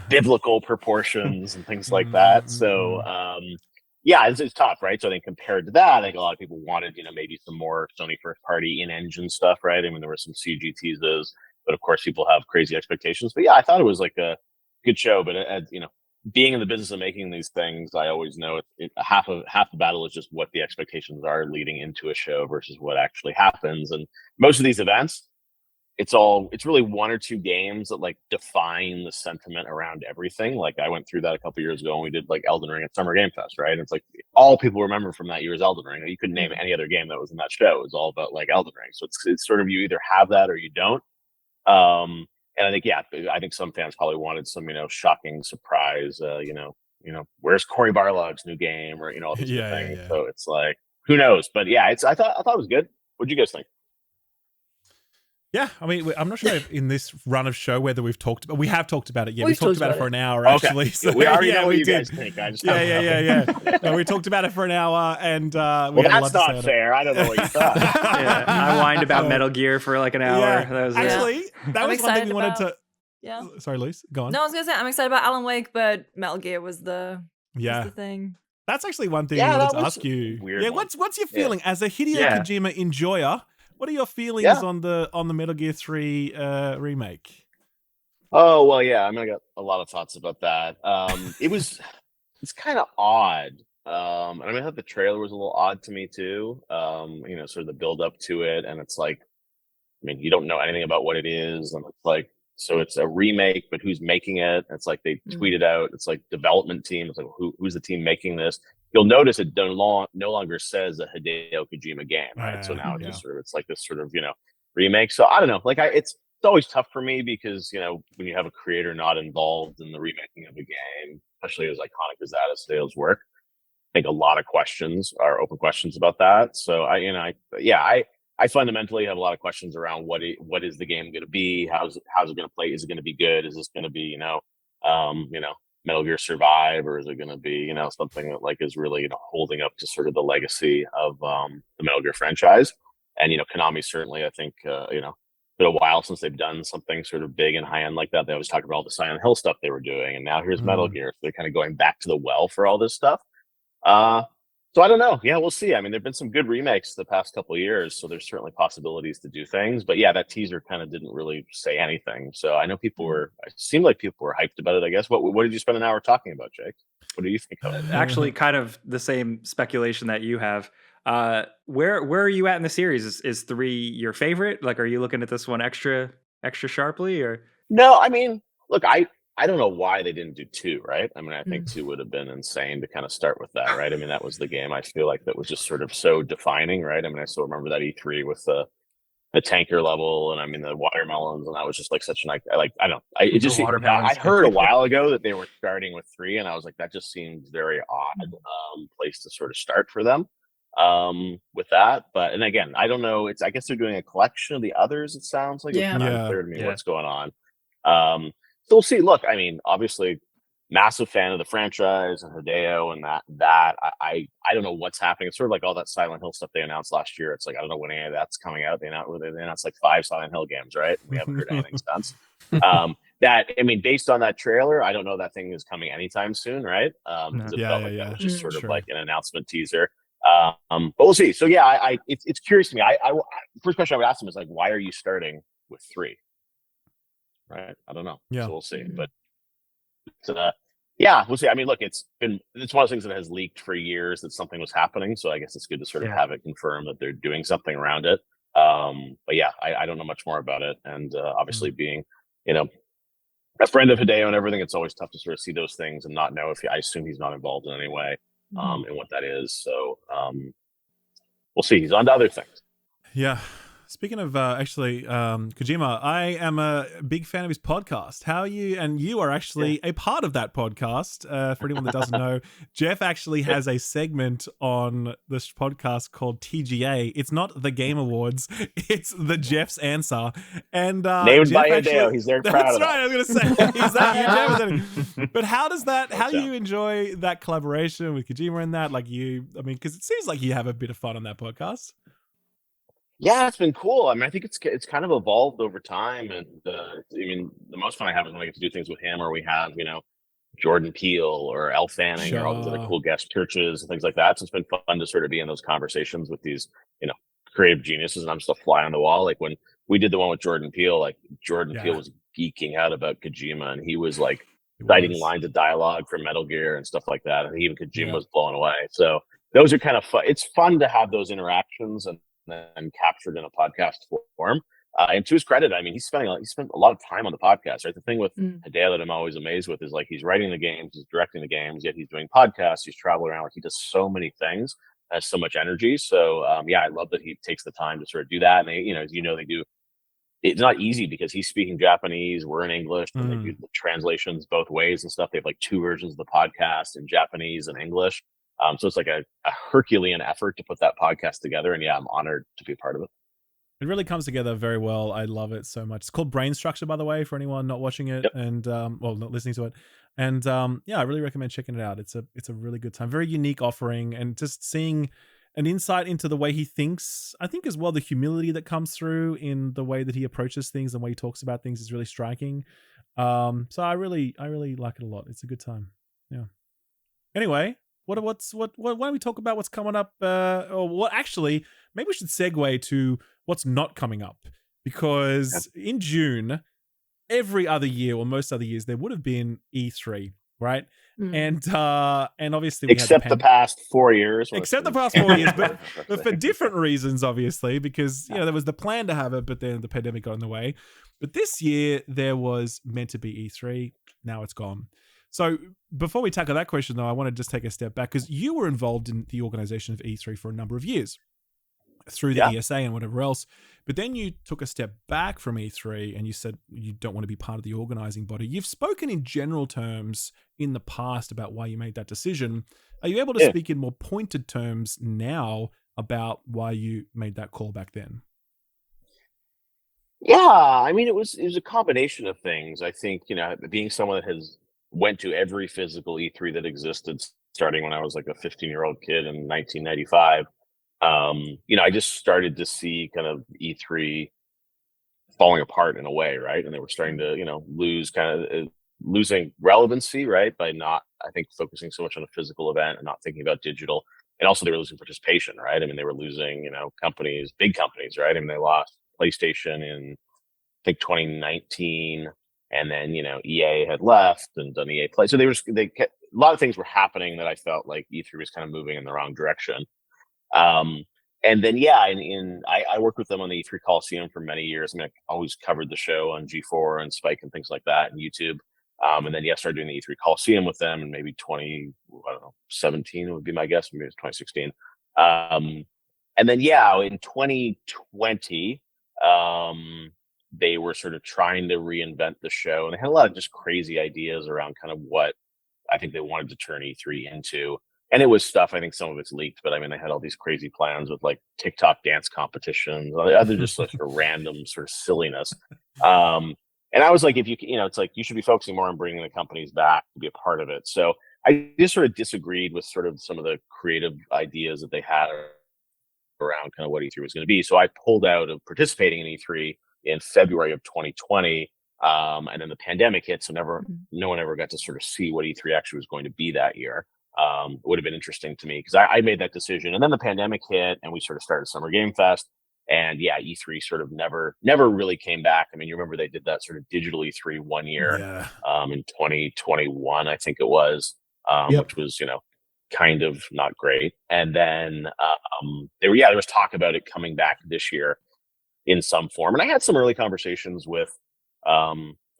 biblical proportions and things like that. So, yeah, it's tough, right? So I think compared to that, I think a lot of people wanted, maybe some more Sony first party in-engine stuff, right? I mean, there were some CG teases, but of course people have crazy expectations. But yeah, I thought it was like a good show. But being in the business of making these things, I always know half the battle is just what the expectations are leading into a show versus what actually happens. And most of these events, it's really one or two games that like define the sentiment around everything. Like I went through that a couple years ago and we did like Elden Ring at Summer Game Fest, right? And it's like all people remember from that year is Elden Ring. You couldn't name any other game that was in that show. It was all about like Elden Ring. So it's sort of, you either have that or you don't. And I think some fans probably wanted some, shocking surprise, where's Cory Barlog's new game, or all these things. Yeah. So it's like, who knows? But yeah, I thought it was good. What'd you guys think? Yeah, I mean, I'm not sure if in this run of show whether we've talked about. We have talked about it. Yeah, we We've talked talked about it about for it. an hour Okay. actually. So we already yeah, know what we you did. guys think. I just Yeah. No, we talked about it for an hour, and we well, had a lot that's to say not on it. fair. I don't know what you thought. Yeah, I whined about Metal Gear for like an hour. Yeah, That was actually, that I'm was one thing we excited wanted about- to. Yeah. Sorry, Luce, go on. No, I was gonna say I'm excited about Alan Wake, but Metal Gear was the Yeah. thing. That's actually one thing Yeah, we wanted that to was ask you. a weird Yeah, one. what's your Yeah. feeling as a Hideo Yeah. Kojima enjoyer? What are your feelings Yeah. on the Metal Gear 3 remake? Oh well, yeah. I mean, I got a lot of thoughts about that. It's kind of odd. And I mean, I thought the trailer was a little odd to me too. Sort of the build up to it, and it's like, I mean, you don't know anything about what it is, and it's like, so it's a remake, but who's making it? It's like they tweeted out, it's like development team. It's like, who's the team making this? You'll notice it no longer says a Hideo Kojima game, right? So now it's like this sort of remake. So I don't know. Like it's always tough for me because when you have a creator not involved in the remaking of a game, especially as iconic as that as Hideo work, I think a lot of questions are open questions about that. So I fundamentally have a lot of questions around what is the game going to be? How's it going to play? Is it going to be good? Is this going to be Metal Gear Survive, or is it going to be something that like is really holding up to sort of the legacy of the Metal Gear franchise? And Konami certainly, I think been a while since they've done something sort of big and high end like that. They always talk about all the Silent Hill stuff they were doing, and now here's Metal Gear. So they're kind of going back to the well for all this stuff. So I don't know. Yeah, we'll see. I mean, there've been some good remakes the past couple of years, so there's certainly possibilities to do things. But yeah, that teaser kind of didn't really say anything. So I know it seemed like people were hyped about it, I guess. What did you spend an hour talking about, Jake? What do you think of it? actually kind of the same speculation that you have. Where are you at in the series? Is 3 your favorite? Like, are you looking at this one extra sharply, or? No, I mean, look, I don't know why they didn't do 2, right? I mean, I think 2 would have been insane to kind of start with that, right? I mean, that was the game I feel like that was just sort of so defining, right? I mean, I still remember that E3 with the tanker level, and I mean the watermelons, and that was just like such an I heard a while ago that they were starting with 3, and I was like, that just seems very odd place to sort of start for them with that. But and again, I don't know. I guess they're doing a collection of the others. It sounds like it's kind of unclear to me what's going on. So we'll see. Look, I mean, obviously, massive fan of the franchise and Hideo and that. I don't know what's happening. It's sort of like all that Silent Hill stuff they announced last year. It's like I don't know when any of that's coming out. They announced like 5 Silent Hill games, right? We haven't heard anything since. Based on that trailer, I don't know that thing is coming anytime soon, right? That was just sort of like an announcement teaser. But we'll see. So yeah, it's curious to me. First question I would ask them is like, why are you starting with 3? Right? I don't know. Yeah. So we'll see. But we'll see. I mean, look, it's one of those things that has leaked for years that something was happening. So I guess it's good to sort of have it confirmed that they're doing something around it. But yeah, I don't know much more about it. And obviously being, a friend of Hideo and everything, it's always tough to sort of see those things and not know I assume he's not involved in any way in what that is. So we'll see. He's on to other things. Yeah. Speaking of Kojima, I am a big fan of his podcast. How are you? And you are actually a part of that podcast. For anyone that doesn't know, Geoff actually has a segment on this podcast called TGA. It's not the Game Awards; it's the Geoff's Answer. And named Geoff by Hideo, he's very proud of that. That's right. I was going to say, is that you, Geoff? But how does that? How do you enjoy that collaboration with Kojima and that? Like because it seems like you have a bit of fun on that podcast. Yeah, it's been cool. I mean, I think it's kind of evolved over time, and the most fun I have is when I get to do things with him, or we have Jordan Peele or Elle Fanning or all these other cool guest churches and things like that. So it's been fun to sort of be in those conversations with these creative geniuses, and I'm just a fly on the wall. Like when we did the one with Jordan Peele, like Jordan Peele was geeking out about Kojima, and he was like citing lines of dialogue from Metal Gear and stuff like that, and even Kojima was blown away. So those are kind of fun. It's fun to have those interactions and captured in a podcast form. And to his credit, I mean, he spent a lot of time on the podcast, right? The thing with Hideo that I'm always amazed with is like he's writing the games, he's directing the games, yet he's doing podcasts, he's traveling around. Like he does so many things, has so much energy. So I love that he takes the time to sort of do that. And they, as they do. It's not easy because he's speaking Japanese, we're in English, and they do the translations both ways and stuff. They have like 2 versions of the podcast in Japanese and English. So it's like a Herculean effort to put that podcast together. And yeah, I'm honored to be a part of it. It really comes together very well. I love it so much. It's called Brain Structure, by the way, for anyone not watching it. Yep. And not listening to it. And yeah, I really recommend checking it out. It's a really good time. Very unique offering, and just seeing an insight into the way he thinks. I think as well the humility that comes through in the way that he approaches things and the way he talks about things is really striking. So I really like it a lot. It's a good time. Yeah. Anyway, why don't we talk about what's coming up? Or what actually? Maybe we should segue to what's not coming up, because in June, every other year or most other years, there would have been E3, right? And obviously we except had the past 4 years. Except the past 4 years, but for different reasons, obviously, because there was the plan to have it, but then the pandemic got in the way. But this year there was meant to be E3. Now it's gone. So before we tackle that question, though, I want to just take a step back, because you were involved in the organization of E3 for a number of years through the ESA and whatever else. But then you took a step back from E3 and you said you don't want to be part of the organizing body. You've spoken in general terms in the past about why you made that decision. Are you able to speak in more pointed terms now about why you made that call back then? Yeah, I mean, it was a combination of things. I think, being someone that has went to every physical E3 that existed, starting when I was like a 15-year-old kid in 1995. I just started to see kind of E3 falling apart in a way, right? And they were starting to, losing relevancy, right? By not, I think, focusing so much on a physical event and not thinking about digital. And also they were losing participation, right? I mean, they were losing, companies, big companies, right? I mean, they lost PlayStation in, I think, 2019. And then, EA had left and done EA Play. So a lot of things were happening that I felt like E3 was kind of moving in the wrong direction. And then, I worked with them on the E3 Coliseum for many years. I mean, I always covered the show on G4 and Spike and things like that, and YouTube. And then, started doing the E3 Coliseum with them in maybe 2017 would be my guess. Maybe it was 2016. And then, in 2020, they were sort of trying to reinvent the show, and they had a lot of just crazy ideas around kind of what I think they wanted to turn E3 into. And it was stuff, I think some of it's leaked, but I mean, they had all these crazy plans with like TikTok dance competitions, other just sort of random sort of silliness. And I was like, if you, it's like, you should be focusing more on bringing the companies back to be a part of it. So I just sort of disagreed with sort of some of the creative ideas that they had around kind of what E3 was going to be. So I pulled out of participating in E3 in February of 2020. And then the pandemic hit. So no one ever got to sort of see what E3 actually was going to be that year. It would have been interesting to me because I made that decision, and then the pandemic hit and we sort of started Summer Game Fest, and E3 sort of never really came back. I mean, you remember they did that sort of digital E3 one year, in 2021, I think it was, which was, kind of not great. And then, there was talk about it coming back this year in some form. And I had some early conversations with,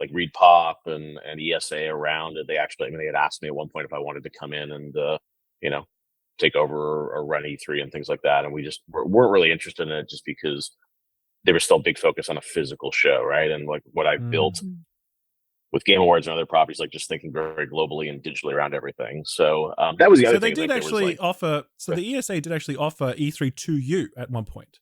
like Reed Pop and ESA around it. They actually, they had asked me at one point if I wanted to come in and, take over or run E3 and things like that. And we just weren't really interested in it just because there was still a big focus on a physical show, right? And like what I built with Game Awards and other properties, like just thinking very globally and digitally around everything. So that was the other thing. So they did actually offer, the ESA did actually offer E3 to you at one point.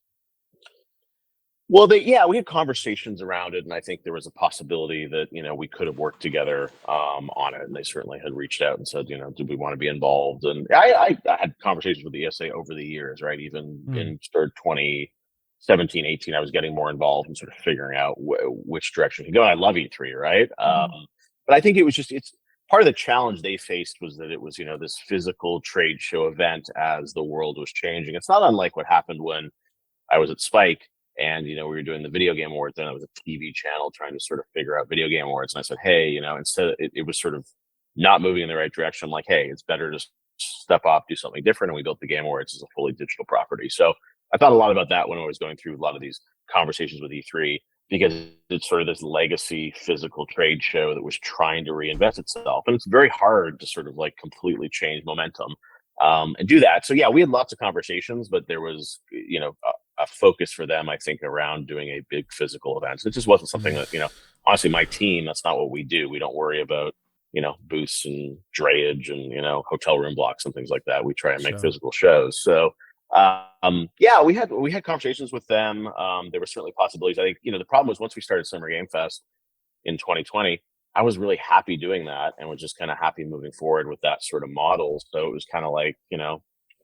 Well, we had conversations around it, and I think there was a possibility that, we could have worked together on it. And they certainly had reached out and said, did we want to be involved? And I had conversations with the ESA over the years, right? Even in sort of 2017, 18, I was getting more involved and sort of figuring out which direction to go. And I love E3, right? But I think it's part of the challenge they faced was that it was, this physical trade show event as the world was changing. It's not unlike what happened when I was at Spike. And, we were doing the video game awards, and it was a TV channel trying to sort of figure out video game awards. And I said, hey, instead it was sort of not moving in the right direction. I'm like, hey, it's better to step off, do something different. And we built the Game Awards as a fully digital property. So I thought a lot about that when I was going through a lot of these conversations with E3, because it's sort of this legacy physical trade show that was trying to reinvent itself. And it's very hard to sort of like completely change momentum and do that. So we had lots of conversations, but there was, a focus for them, I think, around doing a big physical event. So it just wasn't something that, honestly, my team, that's not what we do. We don't worry about, booths and drayage and, hotel room blocks and things like that. We try and make Sure. physical shows. So, yeah, we had conversations with them. There were certainly possibilities. I think, the problem was once we started Summer Game Fest in 2020, I was really happy doing that and was just kind of happy moving forward with that sort of model. So it was kind of like,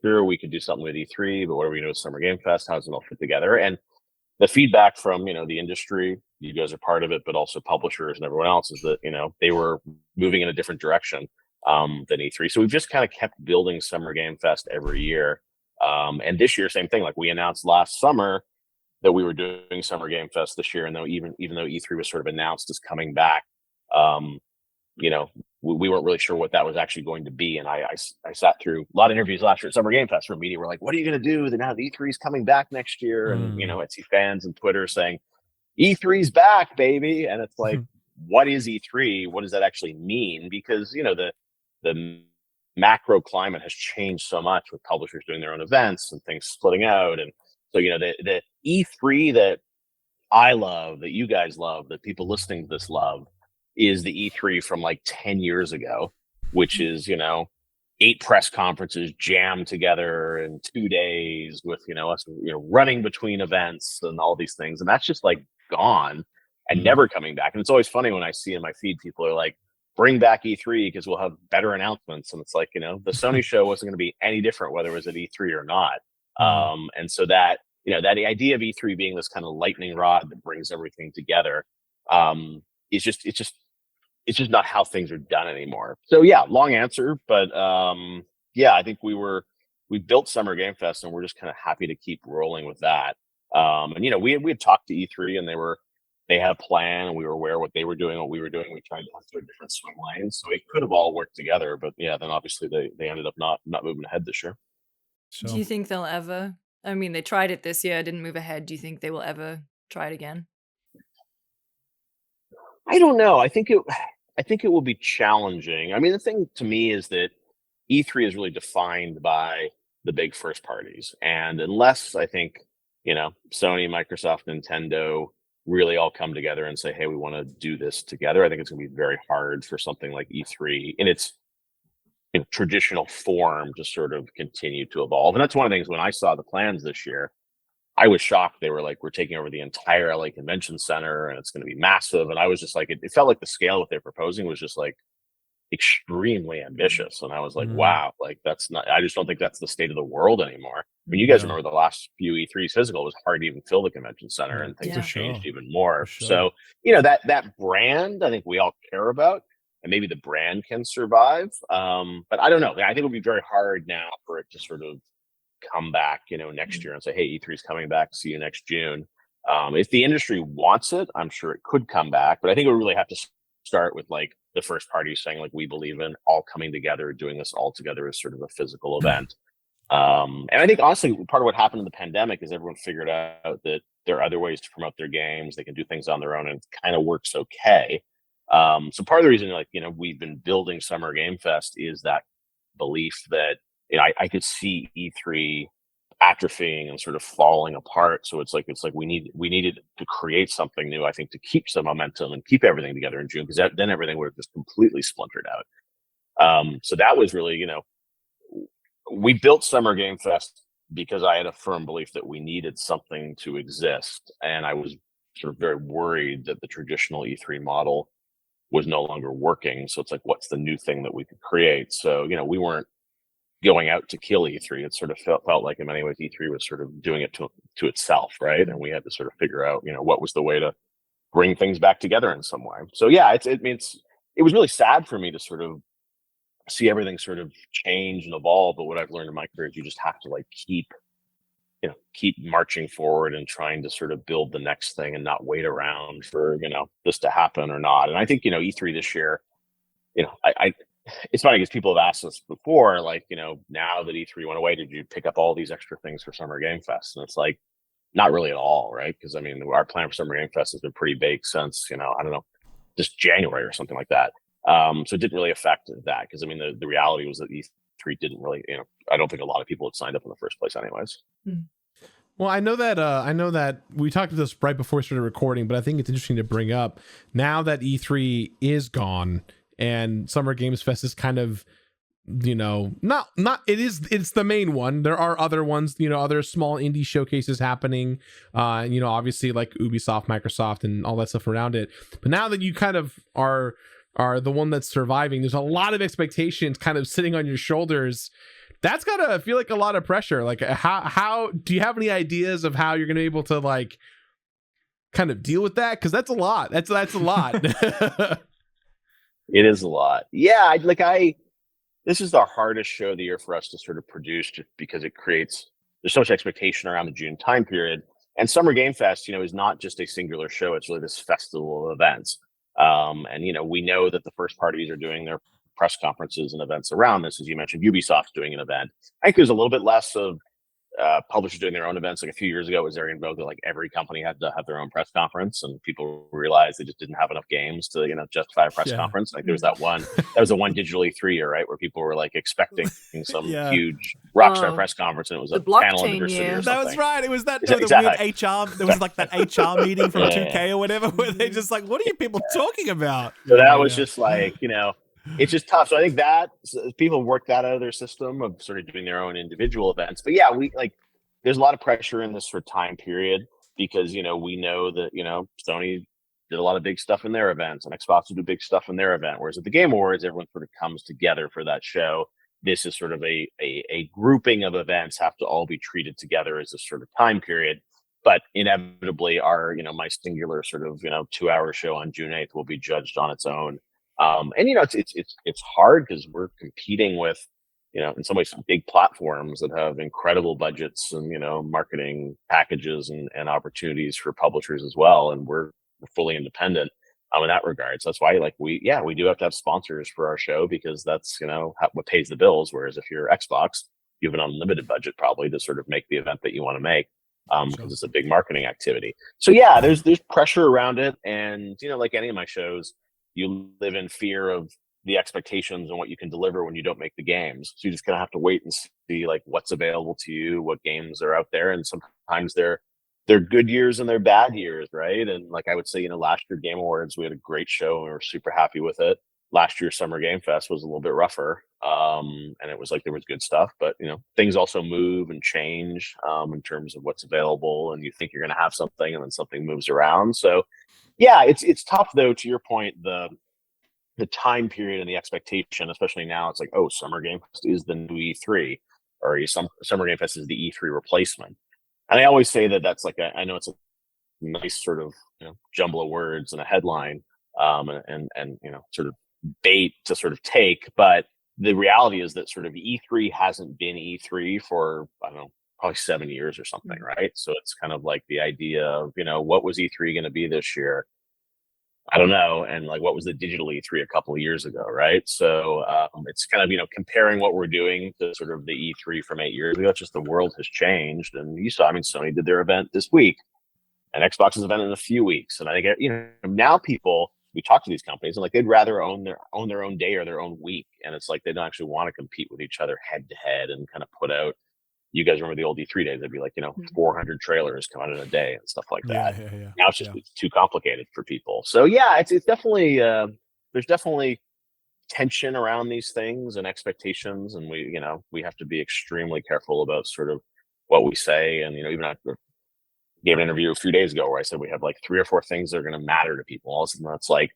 sure, we could do something with E3, but what are we going to do with Summer Game Fest? How does it all fit together? And the feedback from, the industry, you guys are part of it, but also publishers and everyone else is that, they were moving in a different direction than E3. So we've just kind of kept building Summer Game Fest every year. And this year, same thing. Like we announced last summer that we were doing Summer Game Fest this year. And though even though E3 was sort of announced as coming back, we weren't really sure what that was actually going to be. And I sat through a lot of interviews last year at Summer Game Fest where media were like, what are you going to do? Now the E3 is coming back next year. And, Etsy fans and Twitter saying, E3's back, baby. And it's like, what is E3? What does that actually mean? Because, the macro climate has changed so much with publishers doing their own events and things splitting out. And so, the E3 that I love, that you guys love, that people listening to this love, is the E3 from like 10 years ago, which is, 8 press conferences jammed together in 2 days with, us, running between events and all these things. And that's just like gone and never coming back. And it's always funny when I see in my feed, people are like, bring back E3 because we'll have better announcements. And it's like, the Sony show wasn't going to be any different whether it was at E3 or not. And so that, that idea of E3 being this kind of lightning rod that brings everything together, it's just not how things are done anymore. So yeah, long answer, but yeah, I think we built Summer Game Fest and we're just kind of happy to keep rolling with that. And we had talked to E3 and they had a plan and we were aware of what they were doing, what we were doing. We tried to have sort of different swim lanes, so it could have all worked together. But yeah, then obviously they ended up not moving ahead this year. So Do you think they'll ever? I mean, they tried it this year, didn't move ahead. Do you think they will ever try it again? I don't know. I think it will be challenging. I mean, the thing to me is that E3 is really defined by the big first parties. And unless I think, Sony, Microsoft, Nintendo really all come together and say, hey, we want to do this together, I think it's going to be very hard for something like E3 in its traditional form to sort of continue to evolve. And that's one of the things when I saw the plans this year, I was shocked. They were like, we're taking over the entire LA Convention Center and it's going to be massive. And I was just like, it felt like the scale that they're proposing was just like extremely ambitious. And I was like, wow, like I just don't think that's the state of the world anymore. I mean, you guys remember the last few E3s physical, it was hard to even fill the convention center and things have changed even more. So, that brand, I think we all care about, and maybe the brand can survive. But I don't know. I think it'll be very hard now for it to sort of come back, next year and say, hey, E3 is coming back. See you next June. If the industry wants it, I'm sure it could come back. But I think we really have to start with like the first party saying like, we believe in all coming together, doing this all together as sort of a physical event. And I think honestly, part of what happened in the pandemic is everyone figured out that there are other ways to promote their games. They can do things on their own and it kind of works okay. So part of the reason we've been building Summer Game Fest is that belief that, I could see E3 atrophying and sort of falling apart. So it's like we needed to create something new, I think, to keep some momentum and keep everything together in June, because then everything would have just completely splintered out. So that was really, we built Summer Game Fest because I had a firm belief that we needed something to exist. And I was sort of very worried that the traditional E3 model was no longer working. So it's like, what's the new thing that we could create? So, we weren't going out to kill E3. It sort of felt like in many ways E3 was sort of doing it to itself, right? And we had to sort of figure out, what was the way to bring things back together in some way. So yeah, it was really sad for me to sort of see everything sort of change and evolve. But what I've learned in my career is you just have to like keep marching forward and trying to sort of build the next thing and not wait around for, this to happen or not. And I think, E3 this year, it's funny because people have asked us before, like, now that E3 went away, did you pick up all these extra things for Summer Game Fest? And it's like, not really at all, right? Because I mean, our plan for Summer Game Fest has been pretty baked since, I don't know, just January or something like that. So it didn't really affect that because I mean, the reality was that E3 didn't really, I don't think a lot of people had signed up in the first place anyways. Well, I know that we talked about this right before we started recording, but I think it's interesting to bring up now that E3 is gone. and Summer Games Fest is kind of, not it's the main one. There are other ones, other small indie showcases happening, obviously like Ubisoft, Microsoft, and all that stuff around it. But now that you kind of are the one that's surviving, there's a lot of expectations kind of sitting on your shoulders. That's gotta feel like a lot of pressure. Like, how do you have any ideas of how you're gonna be able to like kind of deal with that? Because that's a lot. That's a lot. It is a lot. Yeah, this is the hardest show of the year for us to sort of produce, just because there's so much expectation around the June time period. And Summer Game Fest, is not just a singular show. It's really this festival of events. And we know that the first parties are doing their press conferences and events around this. As you mentioned, Ubisoft's doing an event. I think there's a little bit less of publishers doing their own events. Like a few years ago, it was very in vogue that like every company had to have their own press conference, and people realized they just didn't have enough games to justify a press conference. Like there was that was the one digital E3 year, right, where people were like expecting some huge rockstar press conference, and it was a panel in diversity or something. That was right. It was that Exactly. the weird HR. There was like that HR meeting from 2K or whatever, where they just like, what are you people talking about? So that was just like it's just tough. So I think that people work that out of their system of sort of doing their own individual events. But yeah, there's a lot of pressure in this sort of time period, because we know that Sony did a lot of big stuff in their events, and Xbox will do big stuff in their event. Whereas at the Game Awards, everyone sort of comes together for that show. This is sort of a grouping of events have to all be treated together as a sort of time period. But inevitably, our my singular sort of 2-hour show on June 8th will be judged on its own. And it's hard because we're competing with in some ways some big platforms that have incredible budgets and marketing packages and opportunities for publishers as well, and we're fully independent in that regard. So that's why we do have to have sponsors for our show, because that's what pays the bills. Whereas if you're Xbox, you have an unlimited budget probably to sort of make the event that you want to make, because it's a big marketing activity. So yeah, there's pressure around it, and like any of my shows, you live in fear of the expectations and what you can deliver when you don't make the games. So you just kind of have to wait and see like what's available to you, what games are out there. And sometimes they're good years and they're bad years, right? And like I would say, last year Game Awards, we had a great show and we were super happy with it. Last year Summer Game Fest was a little bit rougher. And it was like there was good stuff, but things also move and change in terms of what's available, and you think you're gonna have something and then something moves around. So yeah, it's tough though, to your point, the time period and the expectation, especially now, it's like, oh, Summer Game Fest is the new E3, or Summer Game Fest is the E3 replacement. And I always say that's like, I know it's a nice sort of jumble of words and a headline, and sort of bait to sort of take, but the reality is that sort of E3 hasn't been E3 for, I don't know, probably 7 years or something, right? So it's kind of like the idea of, what was E3 going to be this year? I don't know. And like, what was the digital E3 a couple of years ago, right? So it's kind of, comparing what we're doing to sort of the E3 from 8 years ago. It's just the world has changed. And you saw, Sony did their event this week, and Xbox's event in a few weeks. And I think, now we talk to these companies and like, they'd rather own their own day or their own week. And it's like, they don't actually want to compete with each other head to head and kind of put out, you guys remember the old E3 days? They'd be like, 400 trailers come out in a day and stuff like that. Yeah. Now it's too complicated for people. So yeah, it's definitely there's definitely tension around these things and expectations, and we have to be extremely careful about sort of what we say. And even I gave an interview a few days ago where I said we have like 3 or 4 things that are going to matter to people. All of a sudden, that's like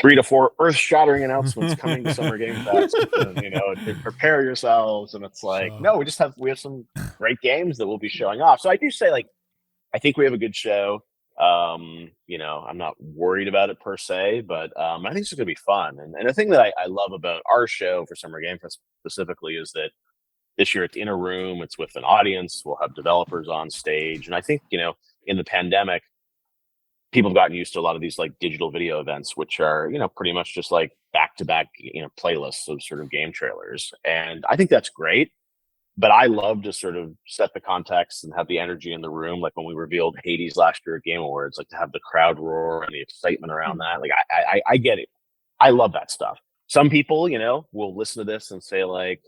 3 to 4 earth-shattering announcements coming to Summer Game Fest. And, prepare yourselves. And it's like, no, we have some great games that will be showing off. So I do say, like, I think we have a good show. I'm not worried about it per se, but I think it's going to be fun. And the thing that I love about our show for Summer Game Fest specifically is that this year it's in a room, it's with an audience. We'll have developers on stage. And I think, in the pandemic, people have gotten used to a lot of these like digital video events, which are, pretty much just like back-to-back, playlists of sort of game trailers. And I think that's great, but I love to sort of set the context and have the energy in the room. Like when we revealed Hades last year at Game Awards, like to have the crowd roar and the excitement around that. Like I get it. I love that stuff. Some people, will listen to this and say like,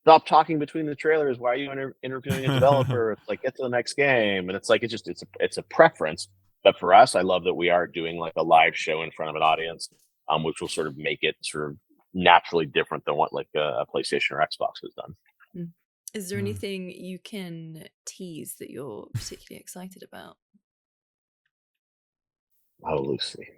stop talking between the trailers. Why are you interviewing a developer? It's like, get to the next game. And it's like, it's a preference. But for us, I love that we are doing like a live show in front of an audience. which will sort of make it sort of naturally different than what like a PlayStation or Xbox has done. Is there anything you can tease that you're particularly excited about? Oh, Lucy.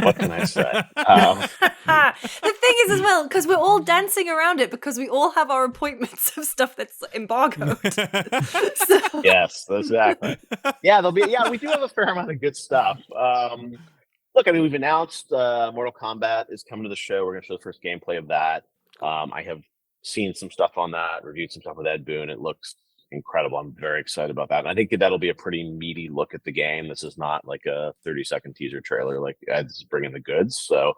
What can I say? The thing is as well, because we're all dancing around it because we all have our appointments of stuff that's embargoed. So... Yes, exactly. Yeah, we do have a fair amount of good stuff. Look, I mean, we've announced Mortal Kombat is coming to the show. We're going to show the first gameplay of that. I have seen some stuff on that, reviewed some stuff with Ed Boon. It looks incredible. I'm very excited about that. And I think that'll be a pretty meaty look at the game. This is not like a 30-second teaser trailer. Like, Ed's bringing the goods. So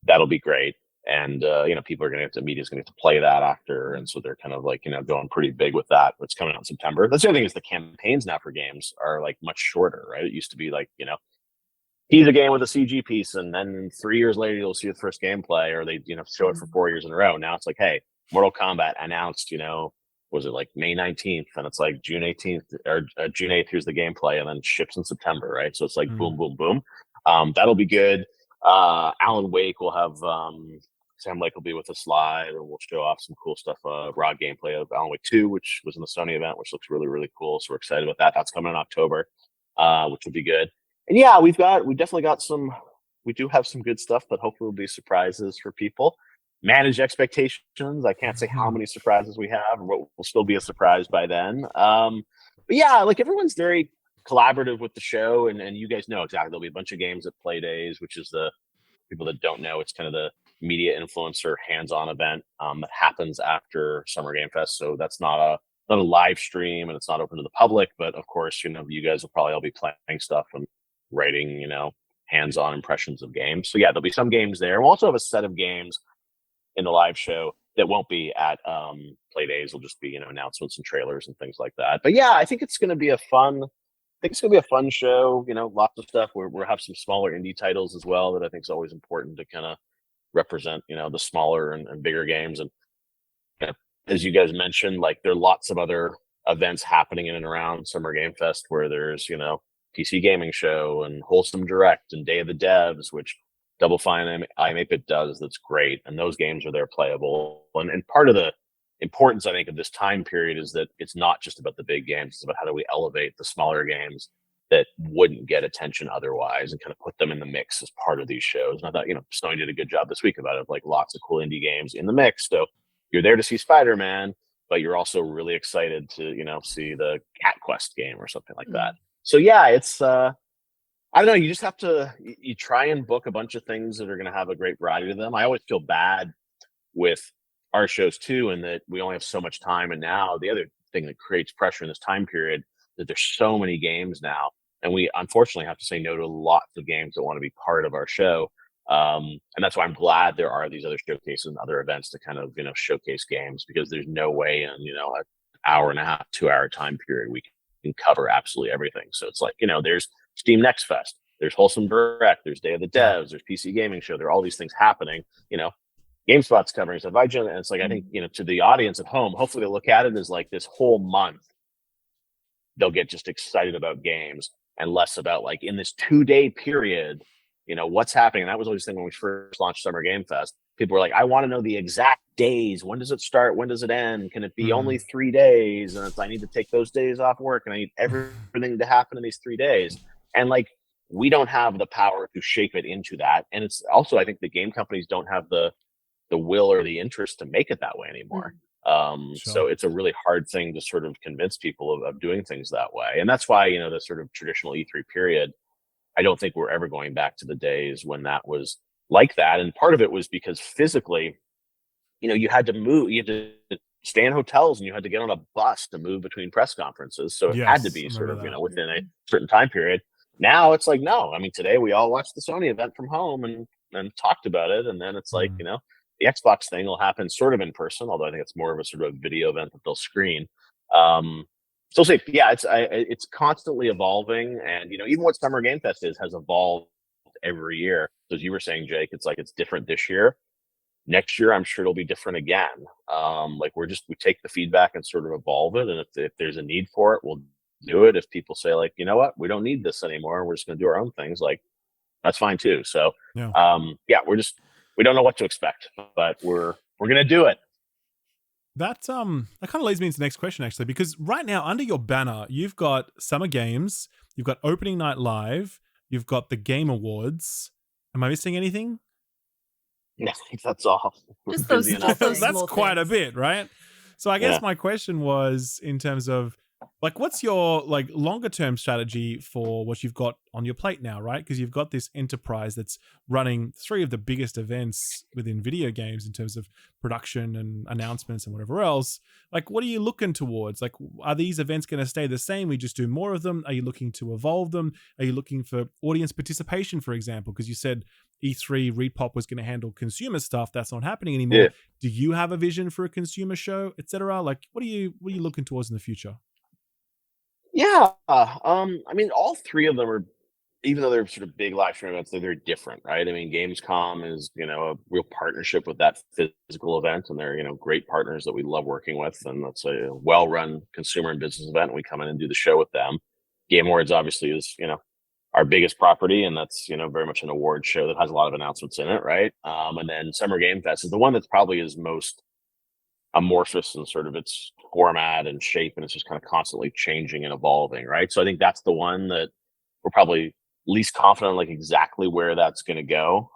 that'll be great. And, people are going to have to, media's going to have to play that after. And so they're kind of like, going pretty big with that. It's coming out in September. That's the other thing is the campaigns now for games are like much shorter, right? It used to be like, tease a game with a CG piece, and then 3 years later you'll see the first gameplay, or they show it for 4 years in a row. Now it's like, hey, Mortal Kombat announced, was it like May 19th, and it's like June 18th or June 8th. Here's the gameplay, and then ships in September, right? So it's like boom, boom, boom. That'll be good. Alan Wake will have Sam Lake will be with us live, and we'll show off some cool stuff. Raw gameplay of Alan Wake 2, which was in the Sony event, which looks really, really cool. So we're excited about that. That's coming in October, which will be good. And yeah, we definitely got we do have some good stuff that hopefully will be surprises for people. Manage expectations. I can't say how many surprises we have, or what will still be a surprise by then. But yeah, like everyone's very collaborative with the show, and you guys know exactly. There'll be a bunch of games at Play Days, which is the people that don't know, it's kind of the media influencer hands-on event that happens after Summer Game Fest. So that's not a live stream, and it's not open to the public. But of course, you guys will probably all be playing stuff and writing, hands-on impressions of games. So yeah, there'll be some games there. We'll also have a set of games in the live show that won't be at Play Days. Will just be, announcements and trailers and things like that. But yeah, I think it's going to be a fun show. Lots of stuff. We'll have some smaller indie titles as well that I think is always important to kind of represent, the smaller and bigger games. And as you guys mentioned, like there are lots of other events happening in and around Summer Game Fest where there's, PC Gaming Show and Wholesome Direct and Day of the Devs, which Double Fine and iMakeIt does. That's great. And those games are there playable. And part of the importance, I think, of this time period is that it's not just about the big games. It's about how do we elevate the smaller games that wouldn't get attention otherwise and kind of put them in the mix as part of these shows. And I thought, Sony did a good job this week about it, like lots of cool indie games in the mix. So you're there to see Spider-Man, but you're also really excited to, see the Cat Quest game or something like that. So yeah, it's I don't know. You just have to you try and book a bunch of things that are going to have a great variety to them. I always feel bad with our shows too, and that we only have so much time. And now the other thing that creates pressure in this time period that there's so many games now, and we unfortunately have to say no to lots of games that want to be part of our show. And that's why I'm glad there are these other showcases and other events to kind of showcase games, because there's no way in an hour and a half, 2 hour time period we can cover absolutely everything. So it's like, there's Steam Next Fest, there's Wholesome Direct, there's Day of the Devs, there's PC Gaming Show. There are all these things happening. GameSpot's covering stuff. And it's like, I think, to the audience at home, hopefully they look at it as like this whole month, they'll get just excited about games and less about like in this 2-day period, what's happening. And that was always the thing when we first launched Summer Game Fest. People were like, I want to know the exact days. When does it start? When does it end? Can it be only 3 days? And I need to take those days off work, and I need everything to happen in these 3 days. And like, we don't have the power to shape it into that. And it's also, I think the game companies don't have the will or the interest to make it that way anymore. So it's a really hard thing to sort of convince people of doing things that way. And that's why, the sort of traditional E3 period, I don't think we're ever going back to the days when that was like that. And part of it was because physically, you had to move, you had to stay in hotels, and you had to get on a bus to move between press conferences. So it had to be sort of, within a certain time period. Now it's like, no, I mean, today we all watched the Sony event from home and talked about it. And then it's like, the Xbox thing will happen sort of in person, although I think it's more of a sort of video event that they'll screen. So say, yeah, it's constantly evolving. And, even what Summer Game Fest has evolved every year. So as you were saying, Jake, it's like, it's different this year. Next year, I'm sure it'll be different again. Like we take the feedback and sort of evolve it. And if there's a need for it, we'll do it. If people say like, you know what, we don't need this anymore, we're just going to do our own things, like, that's fine too. So Yeah. we don't know what to expect, but we're gonna do it. That kind of leads me into the next question, actually, because right now under your banner, you've got Summer Games, you've got Opening Night Live, you've got the Game Awards. Am I missing anything? I think that's all. We're Just those- busy just enough. those That's small quite a things. bit, right? So I guess Yeah. my question was in terms of like, what's your like longer term strategy for what you've got on your plate now, right? Because you've got this enterprise that's running 3 of the biggest events within video games in terms of production and announcements and whatever else. Like, what are you looking towards? Like, are these events going to stay the same? We just do more of them? Are you looking to evolve them? Are you looking for audience participation, for example? Because you said E3 Repop was going to handle consumer stuff. That's not happening anymore. Yeah. Do you have a vision for a consumer show, etc.? Like, what are you looking towards in the future? Yeah. I mean, all 3 of them are, even though they're sort of big live stream events, they're very different, right? I mean, Gamescom is, a real partnership with that physical event, and they're, great partners that we love working with. And that's a well-run consumer and business event. And we come in and do the show with them. Game Awards obviously is, our biggest property, and that's, very much an award show that has a lot of announcements in it, right? And then Summer Game Fest is the one that's probably is most amorphous in sort of its format and shape, and it's just kind of constantly changing and evolving, right? So I think that's the one that we're probably least confident like exactly where that's going to go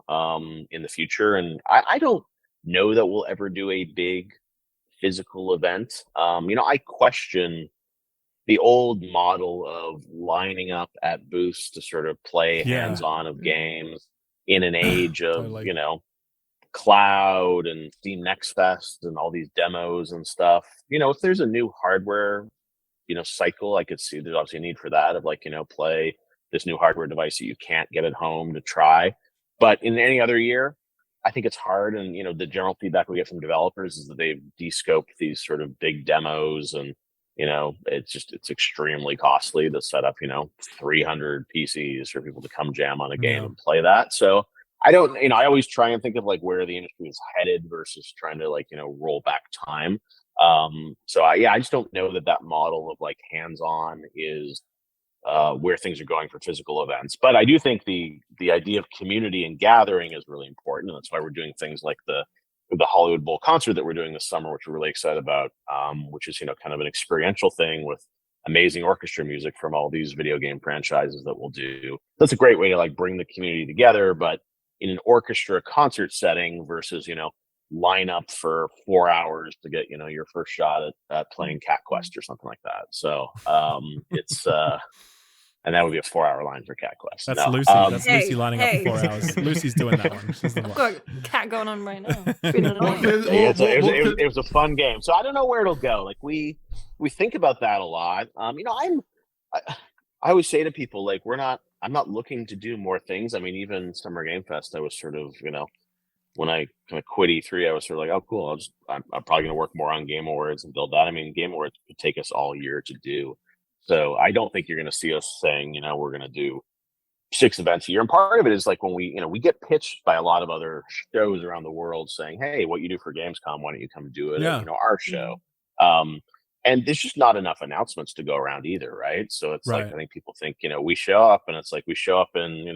in the future. And I don't know that we'll ever do a big physical event. I question the old model of lining up at booths to sort of play Yeah. hands-on of games in an age of Totally. cloud and Steam Next Fest and all these demos and stuff. If there's a new hardware cycle, I could see there's obviously a need for that, of play this new hardware device that you can't get at home to try. But in any other year, I think it's hard. And the general feedback we get from developers is that they've de-scoped these sort of big demos, and it's extremely costly to set up 300 PCs for people to come jam on a game Yeah. and play that. So I don't, I always try and think of like where the industry is headed versus trying to roll back time. So I just don't know that model of like hands-on is where things are going for physical events. But I do think the idea of community and gathering is really important, and that's why we're doing things like the Hollywood Bowl concert that we're doing this summer, which we're really excited about, which is kind of an experiential thing with amazing orchestra music from all these video game franchises that we'll do. That's a great way to like bring the community together, but in an orchestra concert setting versus line up for 4 hours to get your first shot at playing Cat Quest or something like that. So it's and that would be a 4-hour line for Cat Quest. That's No, Lucy. That's Hey, Lucy lining up hey. for 4 hours. Lucy's doing that one. She's the one. I've got a cat going on right now. Feeling Well, annoying. yeah, it was a fun game. So I don't know where it'll go. Like we think about that a lot. I always say to people, like, I'm not looking to do more things. I mean, even Summer Game Fest, I was sort of, when I kind of quit E3, I was sort of like, oh, cool. I'm probably going to work more on Game Awards and build that. I mean, Game Awards could take us all year to do. So I don't think you're going to see us saying, we're going to do 6 events a year. And part of it is like when we get pitched by a lot of other shows around the world saying, hey, what you do for Gamescom, why don't you come do it at, our show? And there's just not enough announcements to go around either, right? So it's like, Right. I think people think, we show up and it's like we show up in,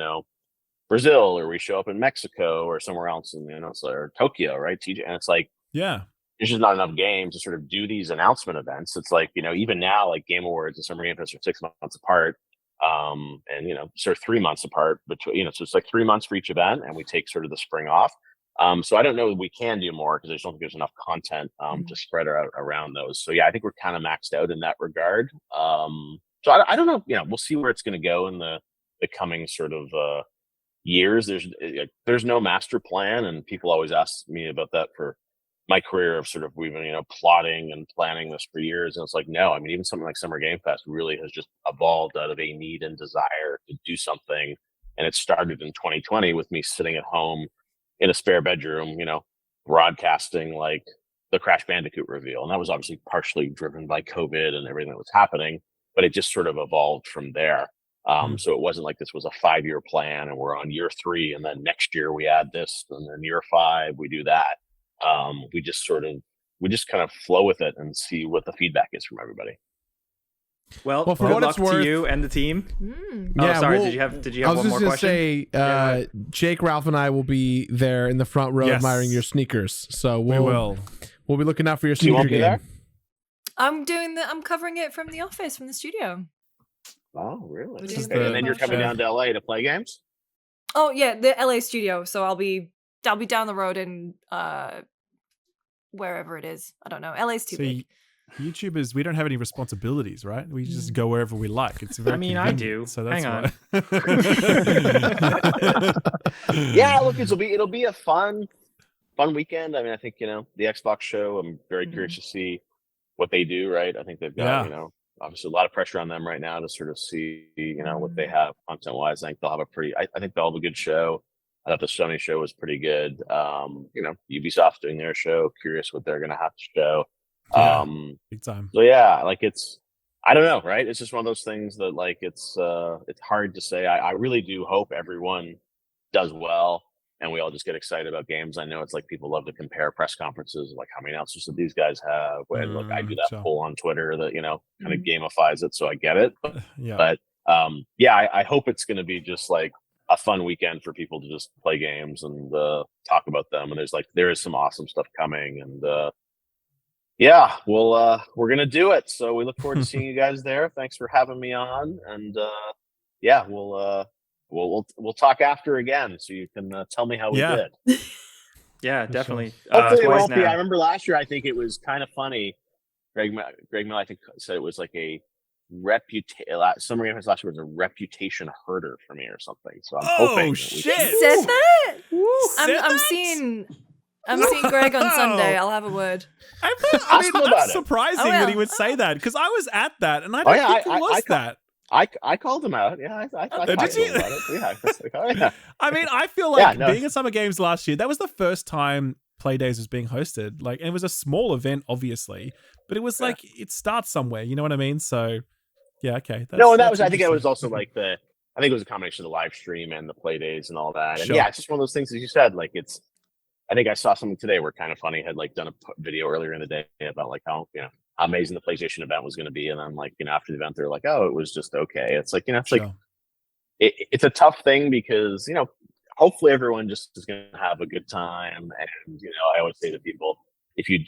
Brazil, or we show up in Mexico or somewhere else, and it's like, or Tokyo, right? TJ, and it's like Yeah. there's just not enough games to sort of do these announcement events. It's like even now, like Game Awards and Summer Game Fest are 6 months apart, and sort of 3 months apart between. So it's like 3 months for each event, and we take sort of the spring off. So I don't know that we can do more because I just don't think there's enough content to spread around those. So yeah, I think we're kind of maxed out in that regard. So I don't know. We'll see where it's going to go in the coming sort of years. There's no master plan, and people always ask me about that for my career of sort of we've been plotting and planning this for years, and it's like no. I mean, even something like Summer Game Fest really has just evolved out of a need and desire to do something, and it started in 2020 with me sitting at home in a spare bedroom, broadcasting like the Crash Bandicoot reveal, and that was obviously partially driven by COVID and everything that was happening, but it just sort of evolved from there. So it wasn't like this was a 5-year plan and we're on year 3 and then next year we add this and then year 5 we do that. We just kind of flow with it and see what the feedback is from everybody. Well, Well, for good what luck it's worth- to you and the team. Yeah, sorry. we'll- Did you have I was one just more gonna question? say, Yeah, Jake, Ralph, and I will be there in the front row Yes. admiring your sneakers. So We will. We'll be looking out for your You sneaker won't be game. there? I'm covering it from the office, from the studio. Oh, really? We're doing Okay. the And then you're coming show. down to LA to play games? Oh yeah, the LA studio. So I'll be down the road in wherever it is. I don't know. LA's too big. See, YouTubers, we don't have any responsibilities, right? We just go wherever we like. It's very I mean, I convenient, do. So that's Hang why. Yeah, look, it'll be a fun weekend. I mean, I think, the Xbox show, I'm very curious to see what they do, right? I think they've got, Yeah. obviously a lot of pressure on them right now to sort of see, what they have content wise. I think they'll have I think they'll have a good show. I thought the Sony show was pretty good. Ubisoft's doing their show. Curious what they're gonna have to show. Yeah. Big time. So yeah, like I don't know, right? It's just one of those things that like it's hard to say. I really do hope everyone does well and we all just get excited about games. I know it's like people love to compare press conferences, like how many announcers did these guys have? And look, I do that sure. poll on Twitter that kind of gamifies it, so I get it. Yeah. But I hope it's going to be just like a fun weekend for people to just play games and talk about them. And there is some awesome stuff coming, and we're gonna do it. So we look forward to seeing you guys there. Thanks for having me on, and we'll talk after again, so you can tell me how we Yeah. did. Yeah, definitely. Hopefully it Twice won't be. I now. remember last year. I think it was kind of funny. Greg Mill, I think, said it was like a Summer Game Fest last year was a reputation herder for me or something. So I'm hoping. Oh that we shit! can- Said that? Said I'm that? seeing Greg on Sunday. I'll have a word. I mean, him about that's it. surprising I will. that he would say that, because I was at that and I Oh, don't yeah, think it I- was I ca- that. I called him out. Yeah, I Did talked to you? him about it. Yeah, it's like, oh, yeah. I mean, I feel Yeah, like no. being at Summer Games last year, that was the first time Playdays was being hosted. Like, and it was a small event, obviously, but it was Yeah. like it starts somewhere. You know what I mean? So, yeah, okay. No, and that that's was. I think it was interesting. also like I think it was a combination of the live stream and the play days and all that. And Sure. yeah, it's just one of those things, as you said. Like I think I saw something today where Kind of Funny had like done a video earlier in the day about like how how amazing the PlayStation event was going to be, and then like after the event they're like, oh, it was just okay. It's like it's like Sure. it's a tough thing because hopefully everyone just is going to have a good time, and I always say to people, if you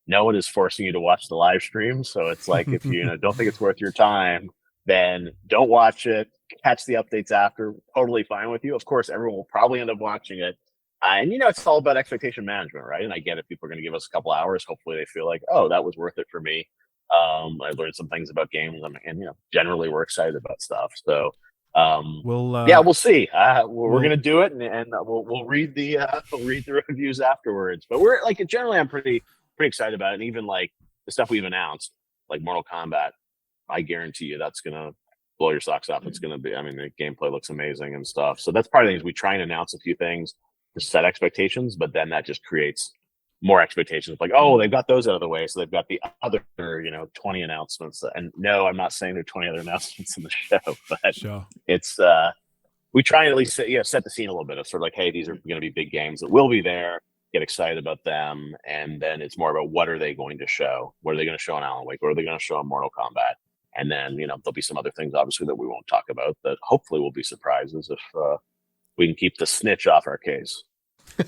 no one is forcing you to watch the live stream, so it's like if you don't think it's worth your time, then don't watch it. Catch the updates after. Totally fine with you. Of course, everyone will probably end up watching it. And it's all about expectation management, right? And I get it. People are going to give us a couple hours. Hopefully they feel like, oh, that was worth it for me. I learned some things about games, and generally we're excited about stuff. So we'll see. We're going to do it, and we'll read the reviews afterwards. But we're like, generally I'm pretty excited about it. And even like the stuff we've announced, like Mortal Kombat, I guarantee you that's going to blow your socks off. It's going to be, I mean, the gameplay looks amazing and stuff. So that's part of the things we try and announce a few things to set expectations, but then that just creates more expectations. Like, oh, they've got those out of the way, so they've got the other 20 announcements. And no, I'm not saying there are 20 other announcements in the show, but Sure. it's we try and at least set the scene a little bit of sort of like, hey, these are going to be big games that will be there. Get excited about them, and then it's more about what are they going to show? What are they going to show on Alan Wake? What are they going to show on Mortal Kombat? And then there'll be some other things obviously that we won't talk about that hopefully will be surprises if we can keep the snitch off our case.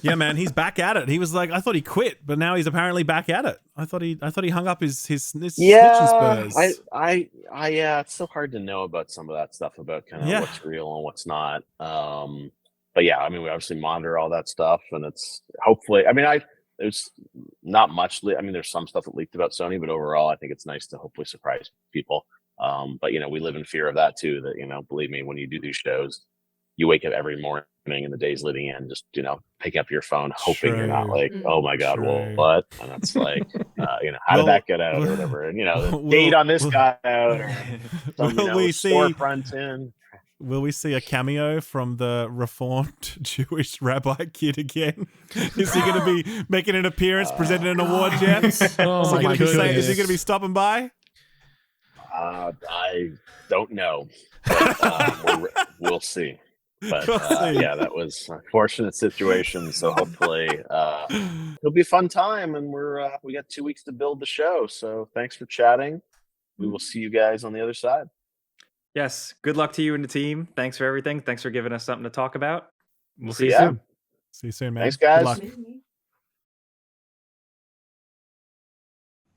Yeah, man, he's back at it. He was like, I thought he quit, but now he's apparently back at it. I thought he hung up his snitching spurs. It's so hard to know about some of that stuff about kind of what's real and what's not. But yeah, I mean, we obviously monitor all that stuff, and it's hopefully. I mean, there's not much. I mean, there's some stuff that leaked about Sony, but overall, I think it's nice to hopefully surprise people. But we live in fear of that too. That believe me, when you do these shows, you wake up every morning in the days leading in, just pick up your phone, hoping you're not like, oh my god, well, what? And it's like, how did that get out or whatever? And the date on this got out, or some, will we see storefront in. Will we see a cameo from the reformed Jewish rabbi kid again? Is he going to be making an appearance, presenting an award, Jeff? Is he going to be stopping by? I don't know. But, we'll see. But yeah, that was a fortunate situation. So hopefully it'll be a fun time, and we got 2 weeks to build the show. So thanks for chatting. we will see you guys on the other side. Yes. Good luck to you and the team. Thanks for everything. Thanks for giving us something to talk about. We'll see you Yeah. soon. See you soon, man. Thanks, Good guys. luck.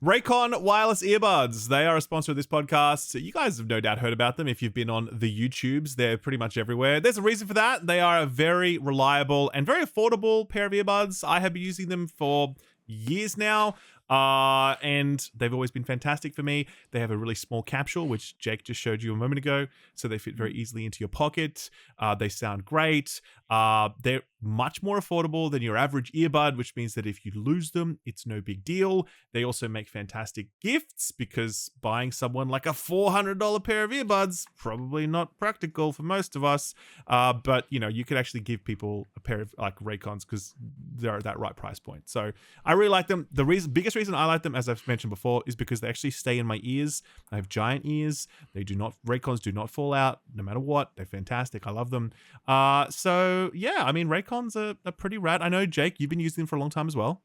Raycon wireless earbuds. They are a sponsor of this podcast. You guys have no doubt heard about them if you've been on the YouTubes. They're pretty much everywhere. There's a reason for that. They are a very reliable and very affordable pair of earbuds. I have been using them for years now. And they've always been fantastic for me. They have a really small capsule, which Jake just showed you a moment ago, so they fit very easily into your pocket. They sound great. They're much more affordable than your average earbud, which means that if you lose them, it's no big deal. They also make fantastic gifts because buying someone like a $400 pair of earbuds, probably not practical for most of us. But you could actually give people a pair of like Raycons because they're at that right price point. So I really like them. The biggest reason I like them, as I've mentioned before, is because they actually stay in my ears. I have giant ears. Raycons do not fall out no matter what. They're fantastic. I love them. So yeah, I mean, Raycons are pretty rad. I know, Jake, you've been using them for a long time as well.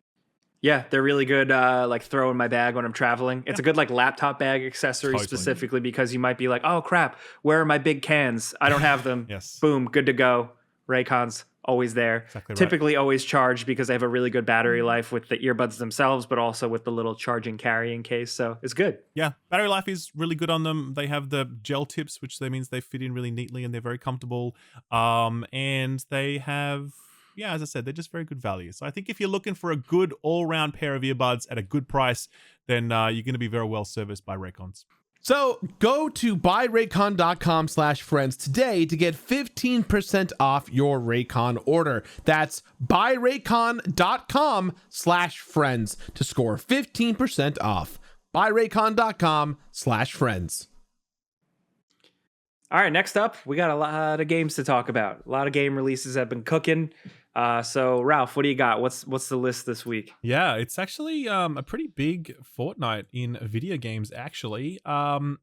Yeah, they're really good. Like throw in my bag when I'm traveling. It's a good like laptop bag accessory Totally. specifically because you might be like, oh crap, where are my big cans? I don't have them. Yes. Boom, good to go. Raycons always there. Exactly right. Typically always charged because they have a really good battery life with the earbuds themselves, but also with the little charging carrying case. So it's good. Yeah, battery life is really good on them. They have the gel tips, which means they fit in really neatly and they're very comfortable. And they have, yeah, as I said, they're just very good value. So I think if you're looking for a good all-round pair of earbuds at a good price, then you're going to be very well serviced by Raycons. So go to buyraycon.com/friends today to get 15% off your Raycon order. That's buyraycon.com/friends to score 15% off. buyraycon.com/friends. All right, next up, we got a lot of games to talk about. A lot of game releases have been cooking. So Ralph, what do you got? What's the list this week? Yeah, it's actually a pretty big fortnight in video games, actually.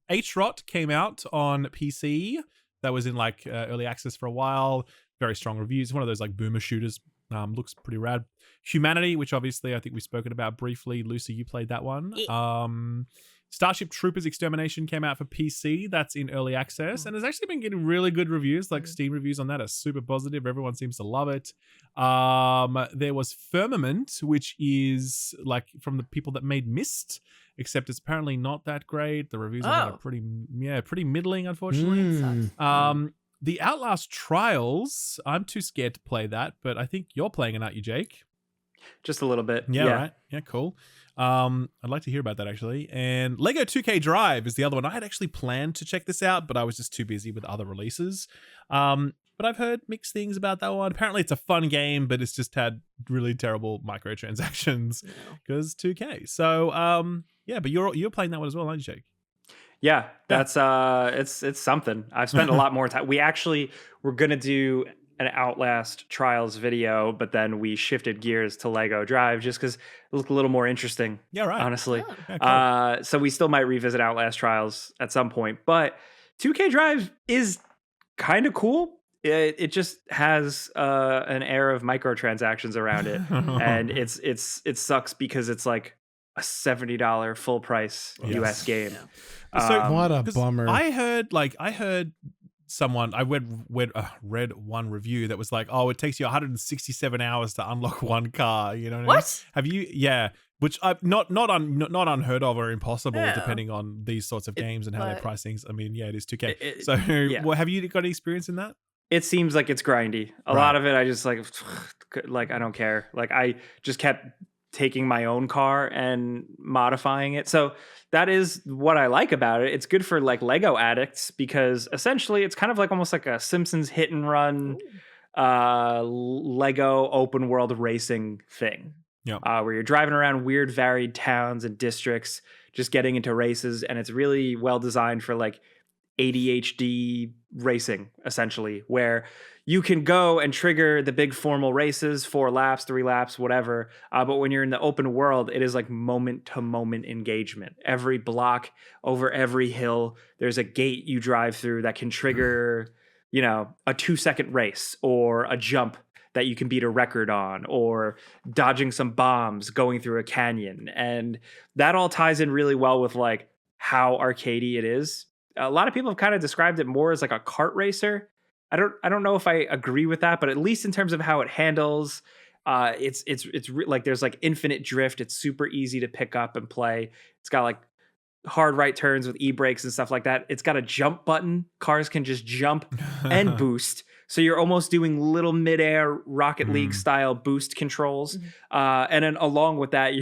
H-Rot came out on PC. That was in like early access for a while. Very strong reviews. One of those like boomer shooters. Looks pretty rad. Humanity, which obviously I think we've spoken about briefly. Lucy, you played that one. Starship Troopers Extermination came out for PC. That's in early access and has actually been getting really good reviews. Like Steam reviews on that are super positive. Everyone seems to love it. There was Firmament, which is like from the people that made Myst, except it's apparently not that great. The reviews on that are pretty middling, unfortunately. The Outlast Trials, I'm too scared to play that, but I think you're playing it, aren't you, Jake? Just a little bit. Yeah, right. Yeah, cool. I'd like to hear about that actually. And Lego 2K Drive is the other one. I had actually planned to check this out, but I was just too busy with other releases. But I've heard mixed things about that one. Apparently it's a fun game, but it's just had really terrible microtransactions because 2K. So yeah, but you're playing that one as well, aren't you, Jake? Yeah, that's it's something. I've spent a lot more time. We actually were gonna do an Outlast Trials video, but then we shifted gears to Lego Drive just because it looked a little more interesting. Yeah, right. Honestly. Oh. Yeah, cool. So we still might revisit Outlast Trials at some point, but 2K Drive is kind of cool. It just has an air of microtransactions around it, and it sucks because it's like a $70 full price US game. So, What a 'cause bummer. I heard someone, I read one review that was like, oh, it takes you 167 hours to unlock one car. You know what I mean? What? Have you? Yeah. Which not unheard of or impossible, Yeah. depending on these sorts of games and how they but- price things. I mean, yeah, it is 2K. It- So, yeah. well, have you got any experience in that? It seems like it's grindy. A Right. lot of it, I just like I don't care. Like I just kept taking my own car and modifying it. So that is what I like about it. It's good for like Lego addicts because essentially it's kind of like almost like a Simpsons hit and run Lego open world racing thing. Yeah. Where you're driving around weird varied towns and districts, just getting into races, and it's really well designed for like ADHD racing, essentially, where you can go and trigger the big formal races, 4 laps, 3 laps, whatever. But when you're in the open world, it is like moment to moment engagement. Every block over every hill, there's a gate you drive through that can trigger, a 2-second race or a jump that you can beat a record on, or dodging some bombs going through a canyon. And that all ties in really well with like how arcadey it is. A lot of people have kind of described it more as like a kart racer. I don't know if I agree with that, but at least in terms of how it handles, like there's like infinite drift. It's super easy to pick up and play. It's got like hard right turns with e-brakes and stuff like that. It's got a jump button. Cars can just jump and boost. So you're almost doing little midair Rocket League style boost controls. And then along with that,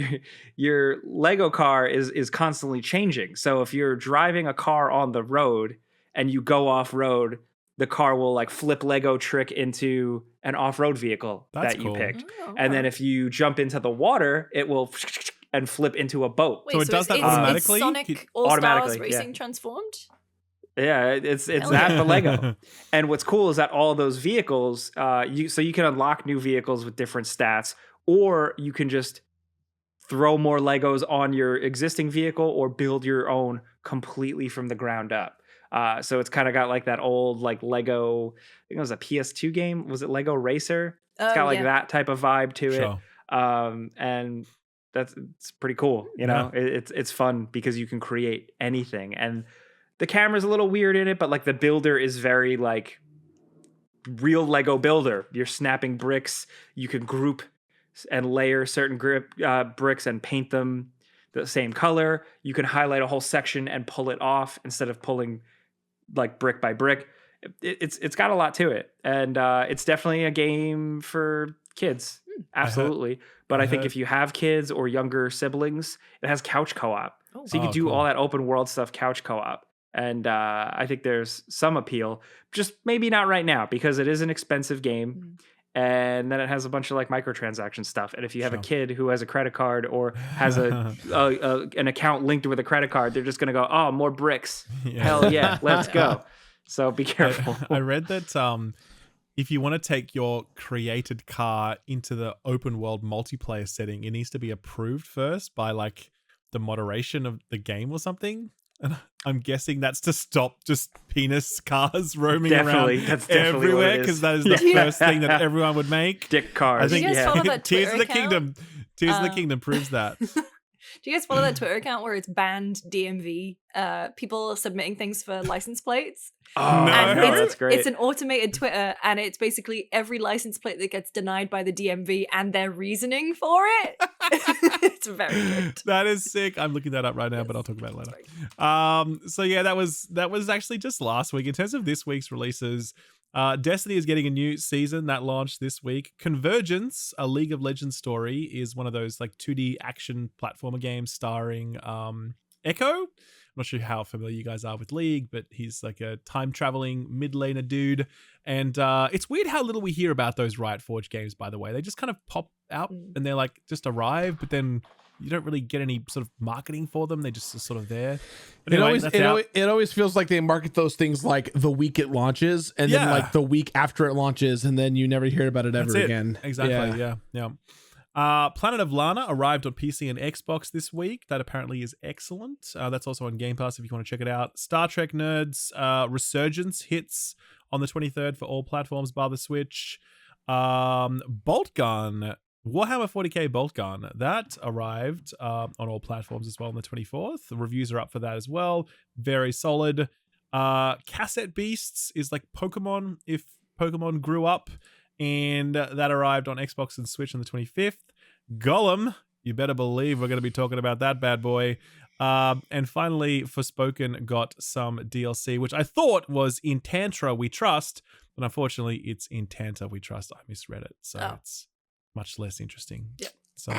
your Lego car is constantly changing. So if you're driving a car on the road and you go off road, the car will like flip Lego trick into an off-road vehicle that you picked. Oh, and then if you jump into the water, it will and flip into a boat. Wait, So it does that automatically? It's Sonic All Automatically, Stars Racing transformed? Yeah, it's Hell that yeah. for Lego. And what's cool is that all those vehicles, you can unlock new vehicles with different stats, or you can just throw more Legos on your existing vehicle or build your own completely from the ground up. So it's kind of got like that old like Lego, I think it was a PS2 game. Was it Lego Racer? It's got like that type of vibe to it. And it's pretty cool. You know, it's fun because you can create anything, and the camera's a little weird in it, but like the builder is very like real Lego builder. You're snapping bricks. You can group and layer certain bricks and paint them the same color. You can highlight a whole section and pull it off instead of pulling like brick by brick. It's got a lot to it, and it's definitely a game for kids. Absolutely. But I think if you have kids or younger siblings, it has couch co-op. So you can do all that open world stuff couch co-op. And I think there's some appeal, just maybe not right now because it is an expensive game. And then it has a bunch of like microtransaction stuff. And if you have a kid who has a credit card or has an account linked with a credit card, they're just going to go, oh, more bricks. Hell yeah, let's go. So be careful. I read that if you want to take your created car into the open world multiplayer setting, it needs to be approved first by like the moderation of the game or something. And I'm guessing that's to stop just penis cars roaming around everywhere, because that is the first thing that everyone would make. Dick cars. I think Do you guys follow that Tears Twitter of the Kingdom. Tears of the Kingdom proves that. Do you guys follow that Twitter account where it's banned DMV? People submitting things for license plates. Oh, no, that's great. It's an automated Twitter, and it's basically every license plate that gets denied by the DMV and their reasoning for it. It's very good. That is sick. I'm looking that up right now, but I'll talk about it later. So yeah, that was actually just last week. In terms of this week's releases, Destiny is getting a new season that launched this week. Convergence, a League of Legends story, is one of those like 2D action platformer games starring Echo. I'm not sure how familiar you guys are with League, but he's like a time-traveling mid-laner dude. And it's weird how little we hear about those Riot Forge games, by the way. They just kind of pop out and they're like just arrive, but then you don't really get any sort of marketing for them. They just are sort of there. But anyway, it always feels like they market those things like the week it launches and then like the week after it launches, and then you never hear about it ever again. Exactly. Yeah. Planet of Lana arrived on PC and Xbox this week. That apparently is excellent. That's also on Game Pass if you want to check it out. Star Trek Nerds Resurgence hits on the 23rd for all platforms bar the Switch. Bolt Gun, Warhammer 40k Bolt Gun, that arrived on all platforms as well on the 24th. The reviews are up for that as well. Very solid. Cassette Beasts is like Pokemon if Pokemon grew up, and that arrived on Xbox and Switch on the 25th. Golem, you better believe we're going to be talking about that bad boy. And finally, Forspoken got some DLC, which I thought was In Tantra We Trust, but unfortunately it's In Tanta We Trust. I misread it, so it's much less interesting. Yep. So,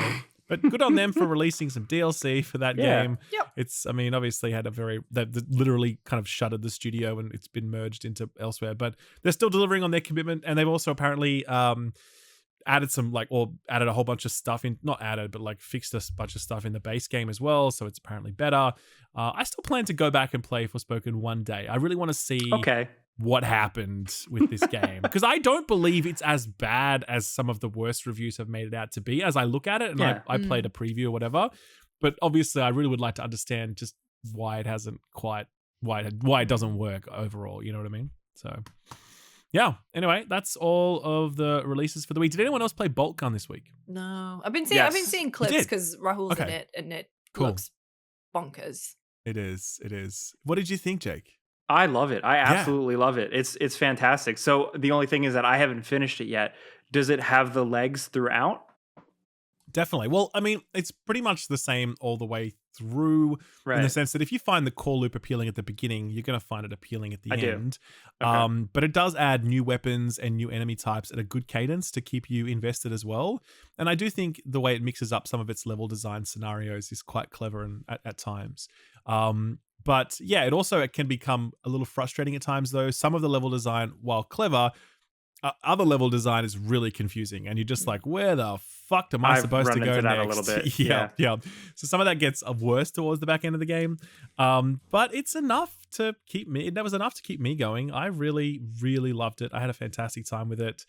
but good on them for releasing some DLC for that game. Yep. It's, I mean, obviously had that literally kind of shuttered the studio and it's been merged into elsewhere, but they're still delivering on their commitment. And they've also apparently added a whole bunch of stuff in, not added, but like fixed a bunch of stuff in the base game as well. So it's apparently better. I still plan to go back and play Forspoken one day. I really want to see what happened with this game, because I don't believe it's as bad as some of the worst reviews have made it out to be as I look at it. And I played a preview or whatever, but obviously I really would like to understand just why it hasn't quite, why it doesn't work overall. You know what I mean? So yeah. Anyway, that's all of the releases for the week. Did anyone else play Bolt Gun this week? No, I've been seeing clips because Rahul's in it, and it Cool. looks bonkers. It is. It is. What did you think, Jake? I love it. I absolutely love it. It's fantastic. So the only thing is that I haven't finished it yet. Does it have the legs throughout? Definitely. Well, I mean, it's pretty much the same all the way through in the sense that if you find the core loop appealing at the beginning, you're going to find it appealing at the end. Okay. But it does add new weapons and new enemy types at a good cadence to keep you invested as well. And I do think the way it mixes up some of its level design scenarios is quite clever and at times. But yeah, it can become a little frustrating at times though. Some of the level design, while clever, other level design is really confusing, and you're just like, where the fuck am I supposed to go into next? that a little bit. Yeah. So some of that gets worse towards the back end of the game, but it's enough to keep me. That was enough to keep me going. I really, really loved it. I had a fantastic time with it.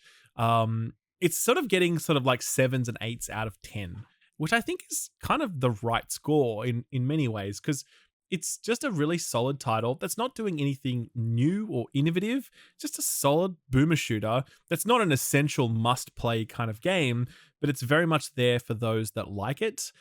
It's sort of getting sort of like 7s and 8s out of 10, which I think is kind of the right score in many ways, because it's just a really solid title that's not doing anything new or innovative, just a solid boomer shooter that's not an essential must-play kind of game, but it's very much there for those that like it.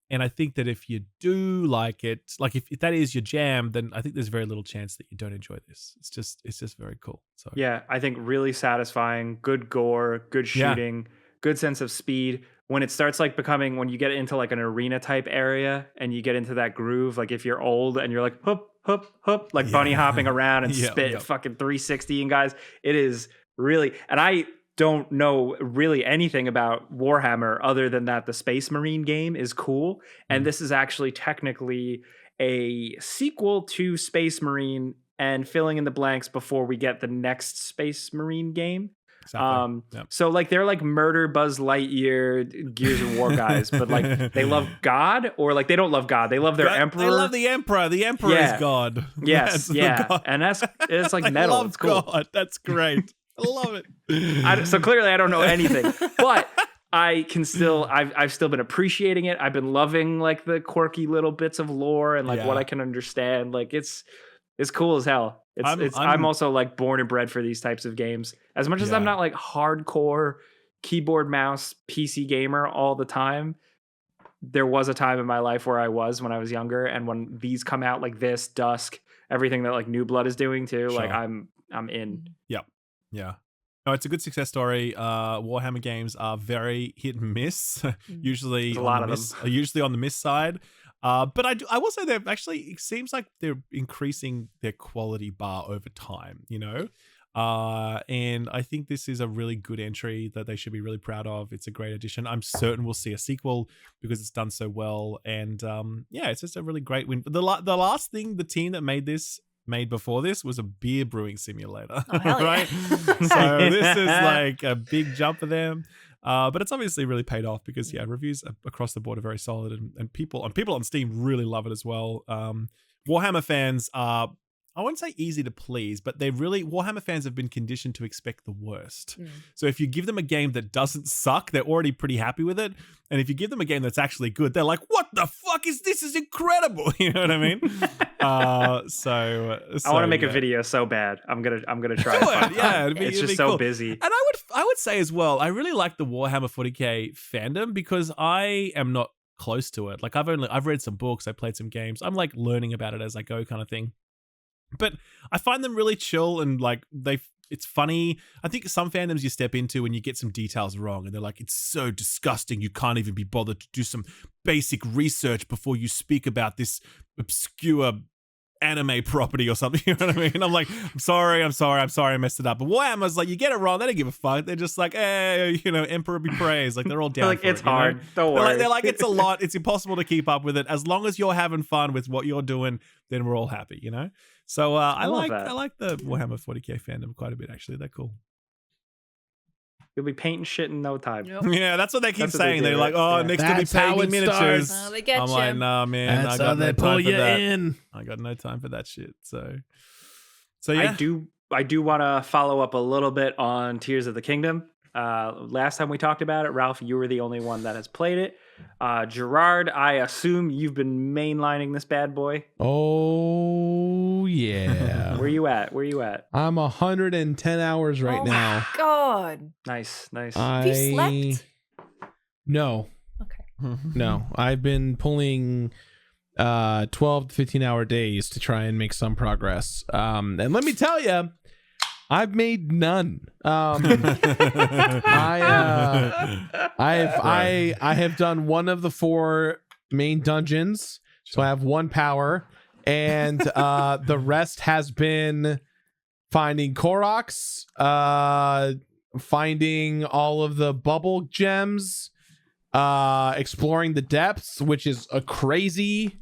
And I think that if you do like it, like if that is your jam, then I think there's very little chance that you don't enjoy this. It's just very cool. So yeah, I think really satisfying, good gore, good shooting, good sense of speed. When it starts like becoming, when you get into like an arena type area and you get into that groove, like if you're old and you're like, hoop, hoop, hoop, like bunny hopping around and spit fucking 360 and guys, it is really, and I don't know really anything about Warhammer other than that the Space Marine game is cool. And this is actually technically a sequel to Space Marine and filling in the blanks before we get the next Space Marine game. Exactly. So like they're like murder Buzz Lightyear Gears of War guys, but like they love God, or like they don't love God, they love their emperor. They love the emperor. The emperor is God. Yes, God. And it's like metal. Love it's cool. God. That's great. I love it. So clearly I don't know anything, but I can still, I've still been appreciating it. I've been loving like the quirky little bits of lore and like what I can understand. Like it's cool as hell. I'm also like born and bred for these types of games. As much as I'm not like hardcore keyboard mouse PC gamer all the time, there was a time in my life where I was when I was younger, and when these come out like this, Dusk, everything that like New Blood is doing too, like I'm in. Yep. Yeah. No, it's a good success story. Warhammer games are very hit and miss. Usually a lot of them. Usually on the miss side. But I will say they've actually, it seems like they're increasing their quality bar over time, you know? And I think this is a really good entry that they should be really proud of. It's a great addition. I'm certain we'll see a sequel because it's done so well. And it's just a really great win. But the last thing the team that made before this was a beer brewing simulator, right? So this is like a big jump for them. But it's obviously really paid off because reviews across the board are very solid, and people on Steam really love it as well. Warhammer fans are, I wouldn't say easy to please, but Warhammer fans have been conditioned to expect the worst. So if you give them a game that doesn't suck, they're already pretty happy with it. And if you give them a game that's actually good, they're like, what the fuck is this? Is incredible. You know what I mean? So I want to make a video so bad. I'm gonna try it. Yeah, it's just so busy. And I would say as well, I really like the Warhammer 40k fandom because I am not close to it. Like I've read some books, I played some games. I'm like learning about it as I go kind of thing. But I find them really chill and like it's funny. I think some fandoms you step into and you get some details wrong and they're like, it's so disgusting. You can't even be bothered to do some basic research before you speak about this obscure anime property or something. You know what I mean? I'm like, I'm sorry, I messed it up. But Warhammer's like, you get it wrong, they don't give a fuck. They're just like, hey, Emperor be praised. Like they're all down like, for it's it, hard. You know? Don't worry. They're like, it's a lot. It's impossible to keep up with it. As long as you're having fun with what you're doing, then we're all happy, you know? So I like the Warhammer 40k fandom quite a bit, actually. They're cool. You'll be painting shit in no time. Yep. Yeah, that's what they keep saying. They're like, next to be That's how painting it miniatures. starts. They get I'm you. like, nah, man, That's I how got they no pull time for you that. in. I got no time for that shit. So yeah. I do want to follow up a little bit on Tears of the Kingdom. Last time we talked about it, Ralph, you were the only one that has played it. Gerard, I assume you've been mainlining this bad boy. Oh yeah. Where you at? I'm 110 hours right now. God. Nice. Have you slept? No. Okay. No. I've been pulling 12 to 15 hour days to try and make some progress. And let me tell you, I've made none. I have done one of the 4 main dungeons, so I have 1 power, and the rest has been finding Koroks, finding all of the bubble gems, exploring the depths, which is a crazy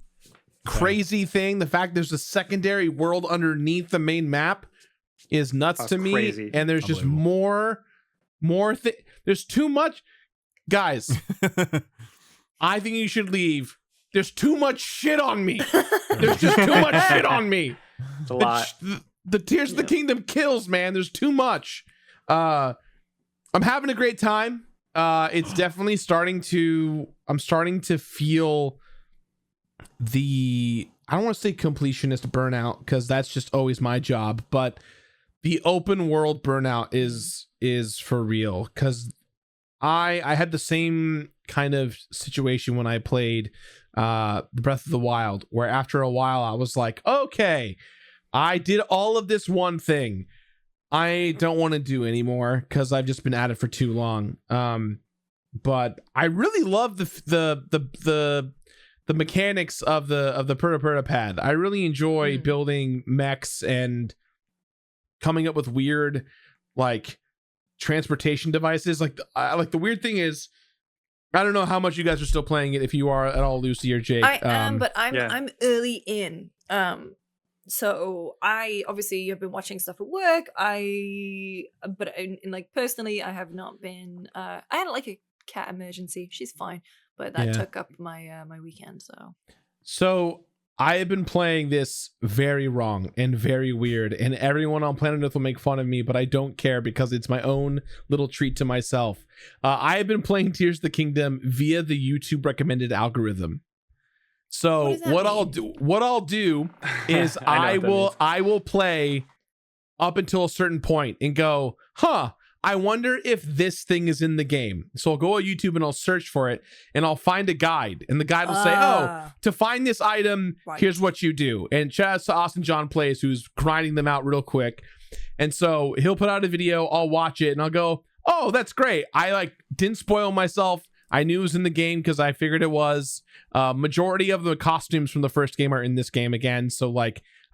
thing. The fact there's a secondary world underneath the main map is nuts to me. Crazy. And there's just more there's too much, guys. I think you should leave. There's too much shit on me. There's just too much shit on me. It's a lot. The Tears of the Kingdom kills, man. There's too much. I'm having a great time. It's definitely I'm starting to feel I don't want to say completionist burnout, because that's just always my job, but the open world burnout is for real, because I had the same kind of situation when I played Breath of the Wild, where after a while I was like, okay, I did all of this one thing I don't want to do anymore because I've just been at it for too long. But I really love the mechanics of the Perta pad. I really enjoy building mechs and coming up with weird like transportation devices. Like the weird thing is, I don't know how much you guys are still playing it, if you are at all, Lucy or Jake. I am, but I'm early in. So I obviously have been watching stuff at work. But in like personally, I have not been. I had like a cat emergency. She's fine, but that took up my my weekend. So I have been playing this very wrong and very weird, and everyone on planet Earth will make fun of me, but I don't care because it's my own little treat to myself. I have been playing Tears of the Kingdom via the YouTube recommended algorithm. So what I'll do is I will play up until a certain point and go, I wonder if this thing is in the game. So I'll go on YouTube and I'll search for it, and I'll find a guide, and the guide will say, to find this item, here's what you do. And shout out to Austin John Plays, who's grinding them out real quick. And so he'll put out a video, I'll watch it, and I'll go, oh, that's great. I didn't spoil myself. I knew it was in the game because I figured it was. Majority of the costumes from the first game are in this game again, so I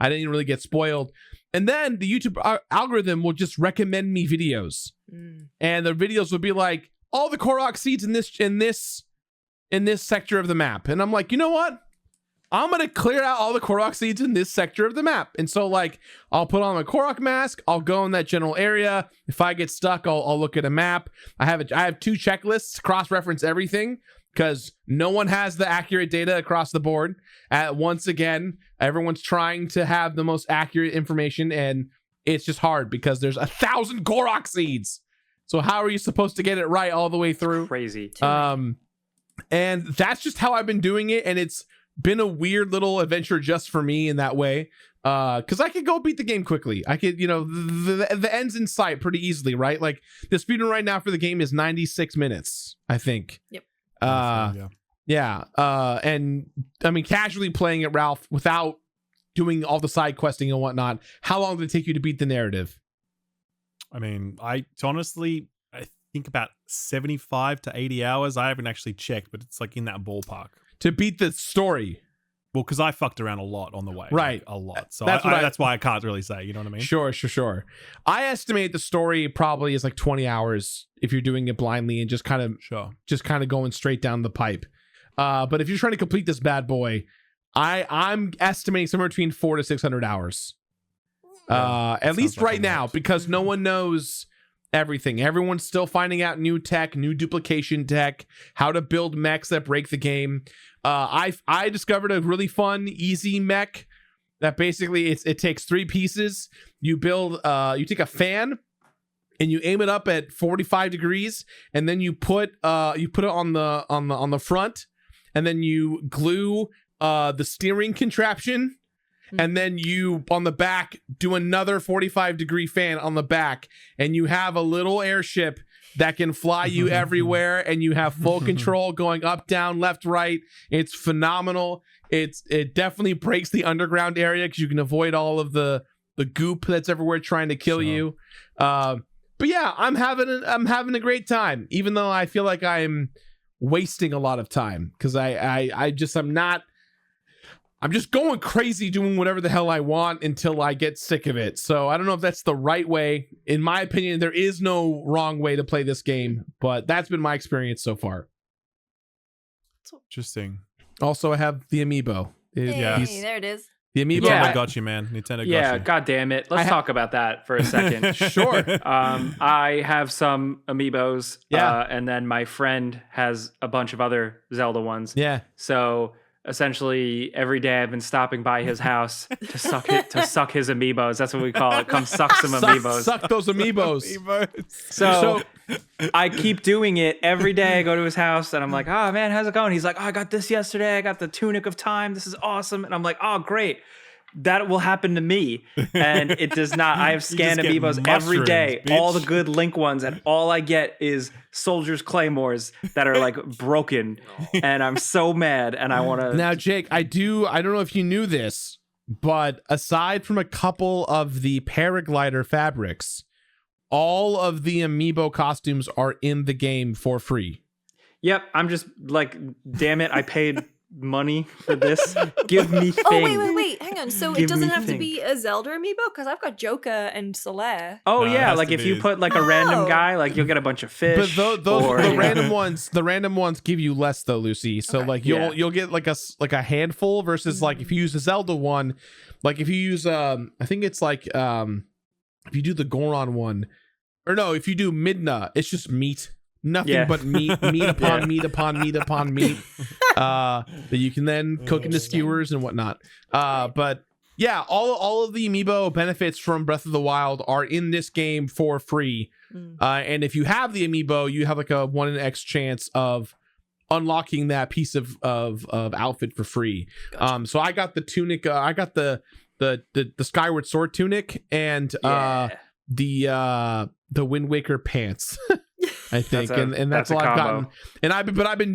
didn't really get spoiled. And then the YouTube algorithm will just recommend me videos, and the videos will be like all the Korok seeds in this sector of the map, and I'm like, you know what? I'm gonna clear out all the Korok seeds in this sector of the map. And so I'll put on my Korok mask, I'll go in that general area. If I get stuck, I'll look at a map. I have 2 checklists, cross-reference everything, because no one has the accurate data across the board. Once again, everyone's trying to have the most accurate information, and it's just hard because there's 1,000 Korok seeds. So how are you supposed to get it right all the way through? Crazy. And that's just how I've been doing it, and it's been a weird little adventure just for me in that way, because I could go beat the game quickly. I could, the end's in sight pretty easily, right? Like the speedrun right now for the game is 96 minutes, I think. Yep. And I mean, casually playing it, Ralph, without doing all the side questing and whatnot, how long did it take you to beat the narrative? I mean, I think about 75 to 80 hours. I haven't actually checked, but it's in that ballpark. To beat the story. Well, because I fucked around a lot on the way. Right. A lot. So that's why I can't really say, you know what I mean? Sure. I estimate the story probably is 20 hours if you're doing it blindly and just kind of going straight down the pipe. But if you're trying to complete this bad boy, I'm estimating somewhere between 400 to 600 hours. At least right now, because no one knows everything. Everyone's still finding out new tech, new duplication tech, how to build mechs that break the game. I discovered a really fun, easy mech that basically it takes 3 pieces. You take a fan and you aim it up at 45 degrees, and then you put it on the front, and then you glue the steering contraption. And then you, on the back, do another 45-degree fan on the back, and you have a little airship that can fly you everywhere, and you have full control going up, down, left, right. It's phenomenal. it definitely breaks the underground area because you can avoid all of the goop that's everywhere trying to kill you. But yeah, I'm having a great time, even though I feel like I'm wasting a lot of time because I'm just going crazy doing whatever the hell I want until I get sick of it. So I don't know if that's the right way. In my opinion, there is no wrong way to play this game, but that's been my experience so far. Interesting. Also, I have the amiibo. Hey, there it is. The amiibo. Nintendo got you, man. Nintendo got you. Yeah, god damn it. Let's talk about that for a second. Sure. I have some amiibos. Yeah. And then my friend has a bunch of other Zelda ones. Yeah. So essentially every day I've been stopping by his house to suck his amiibos. That's what we call it. Come suck some amiibos. Suck those amiibos. So I keep doing it every day. I go to his house and I'm like, oh man, how's it going? He's like, oh, I got this yesterday. I got the Tunic of Time. This is awesome. And I'm like, oh, great. That will happen to me. And it does not. I have scanned amiibos every day, bitch. all the good Link ones. And all I get is Soldier's Claymores that are like broken. And I'm so mad. And I want to. Now, Jake, I don't know if you knew this, but aside from a couple of the paraglider fabrics, all of the amiibo costumes are in the game for free. Yep. I'm just like, damn it. I paid money for this. Give me thing. Oh, wait. Hang on. So Give it doesn't me have to thing. be a Zelda amiibo? Because I've got Joker and Solaire. Oh No, it yeah, has like to if be. you put like a random Oh. guy, like you'll get a bunch of fish. But those or, the you know. random ones give you less though, Lucy. So Okay. like Yeah. you'll get like a handful versus like if you use a Zelda one, like if you use I think it's like if you do the Goron one, or no, if you do Midna, it's just meat. Nothing Yeah. but meat upon meat upon meat upon meat that you can then cook into skewers and whatnot. But yeah, all of the amiibo benefits from Breath of the Wild are in this game for free. And if you have the amiibo, you have like a 1 in X chance of unlocking that piece of outfit for free. Gotcha. So I got the tunic, I got the Skyward Sword tunic and the Wind Waker pants. I think, and that's all a I've combo. gotten. And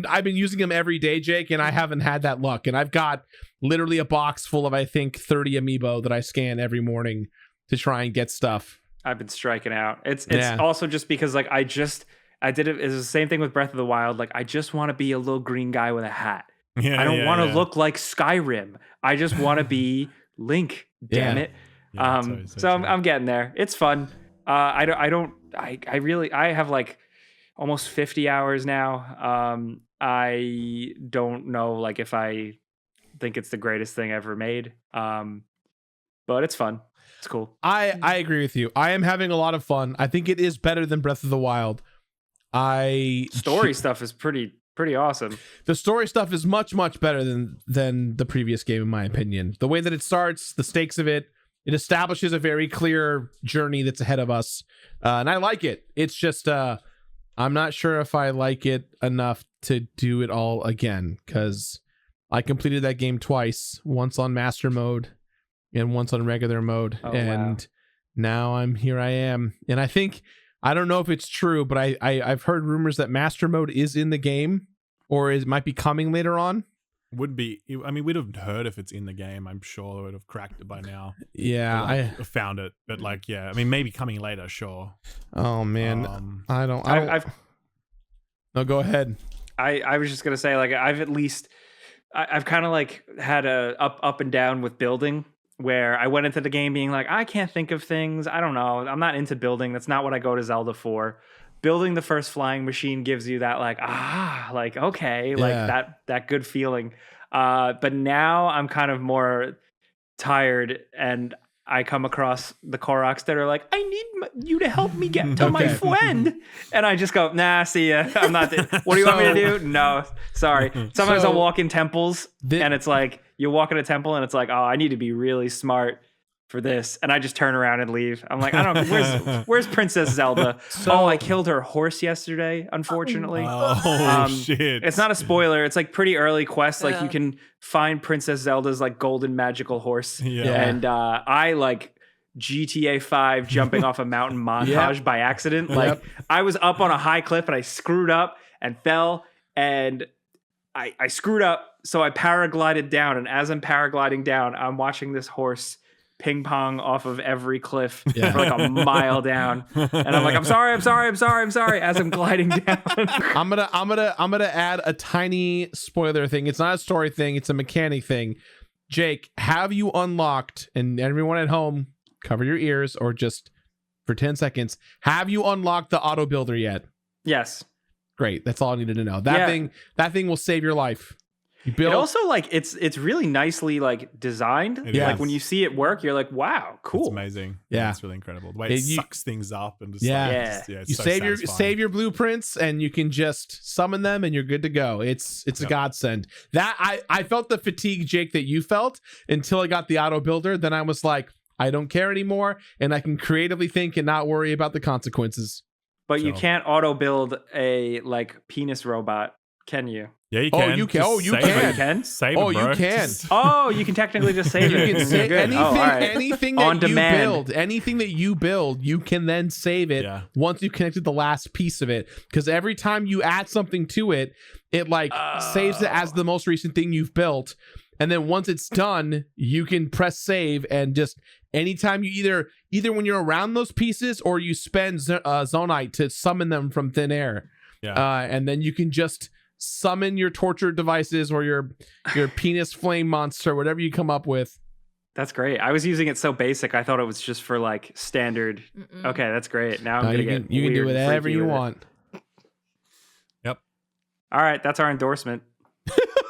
I've been using them every day, Jake, and I haven't had that luck. And I've got literally a box full of I think 30 amiibo that I scan every morning to try and get stuff. I've been striking out. It's Yeah. also just because like I did it. It's the same thing with Breath of the Wild. Like I just want to be a little green guy with a hat. Yeah, I don't yeah, want to yeah. look like Skyrim. I just want to be Link. Damn Yeah. it. Yeah, So I'm getting there. It's fun. I have like almost 50 hours now. I don't know like if I think it's the greatest thing ever made. But it's fun. It's cool. I agree with you. I am having a lot of fun. I think it is better than Breath of the Wild. Story stuff is pretty awesome. The story stuff is much better than the previous game in my opinion. The way that it starts, the stakes of it establishes a very clear journey that's ahead of us. And I like it. It's just I'm not sure if I like it enough to do it all again cuz I completed that game twice, once on master mode and once on regular mode. Oh, and now I am. And I think I don't know if it's true, but I've heard rumors that master mode is in the game or it might be coming later on. Would be. I mean, we'd have heard if it's in the game. I'm sure they would have cracked it by now. Yeah, Or, like, found it. But like, yeah, I mean, maybe coming later. Sure. oh man, I don't. No, go ahead. I was just gonna say like I've kind of like had a up and down with building where I went into the game being like I can't think of things. I don't know. I'm not into building. That's not what I go to Zelda for. Building the first flying machine gives you that like okay, like Yeah. that good feeling. But now I'm kind of more tired and I come across the Koroks that are like, I need you to help me get to my Okay. friend. And I just go, nah, see ya. I'm not, what do you want me to do? No, sorry. Sometimes So- I'll walk in temples and it's like, you walk in a temple and it's like, oh, I need to be really smart for this. And I just turn around and leave. I'm like, I don't, where's Princess Zelda? So- I killed her horse yesterday, unfortunately. Oh shit! It's not a spoiler. It's like pretty early quest. Like Yeah. you can find Princess Zelda's like golden magical horse. Yeah. And I like GTA 5 jumping off a mountain montage by accident. Like I was up on a high cliff and I screwed up and fell and I screwed up, so I paraglided down, and as I'm paragliding down, I'm watching this horse ping pong off of every cliff for like a mile down, and I'm like, I'm sorry, as I'm gliding down. I'm gonna add a tiny spoiler thing. It's not a story thing, it's a mechanic thing. Jake, have you unlocked, and everyone at home, cover your ears or just for 10 seconds, have you unlocked the auto builder yet? Yes. Great. That's all I needed to know. That thing will save your life. You build. It also like it's really nicely like designed. Yeah. Like when you see it work, you're like, wow, cool. It's amazing. Yeah. It's really incredible. The way it You- sucks things up and just Yeah. it's You so save satisfying. your blueprints and you can just summon them and you're good to go. It's a godsend. That I felt the fatigue, Jake, that you felt until I got the auto builder. Then I was like, I don't care anymore, and I can creatively think and not worry about the consequences. But you So- can't auto build a like penis robot, can you? Yeah, you Oh, can. you can. Just Oh, you save can. it. You can? Save Oh, it, you bro. can. Just- Oh, you can technically just save You it. can save Good. anything, Oh, all right. anything On that you demand. build, anything that you build, you can then save it Yeah. once you've connected the last piece of it. Because every time you add something to it, it like saves it as the most recent thing you've built. And then once it's done, you can press save and just anytime you either when you're around those pieces or you spend Zonite to summon them from thin air. Yeah. And then you can just summon your torture devices or your penis flame monster, whatever you come up with. That's great. I was using it so basic. I thought it was just for like standard. Mm-mm. Okay, that's great. Now I'm No, gonna you get can do weird and whatever freaky you with it. want. All right, that's our endorsement.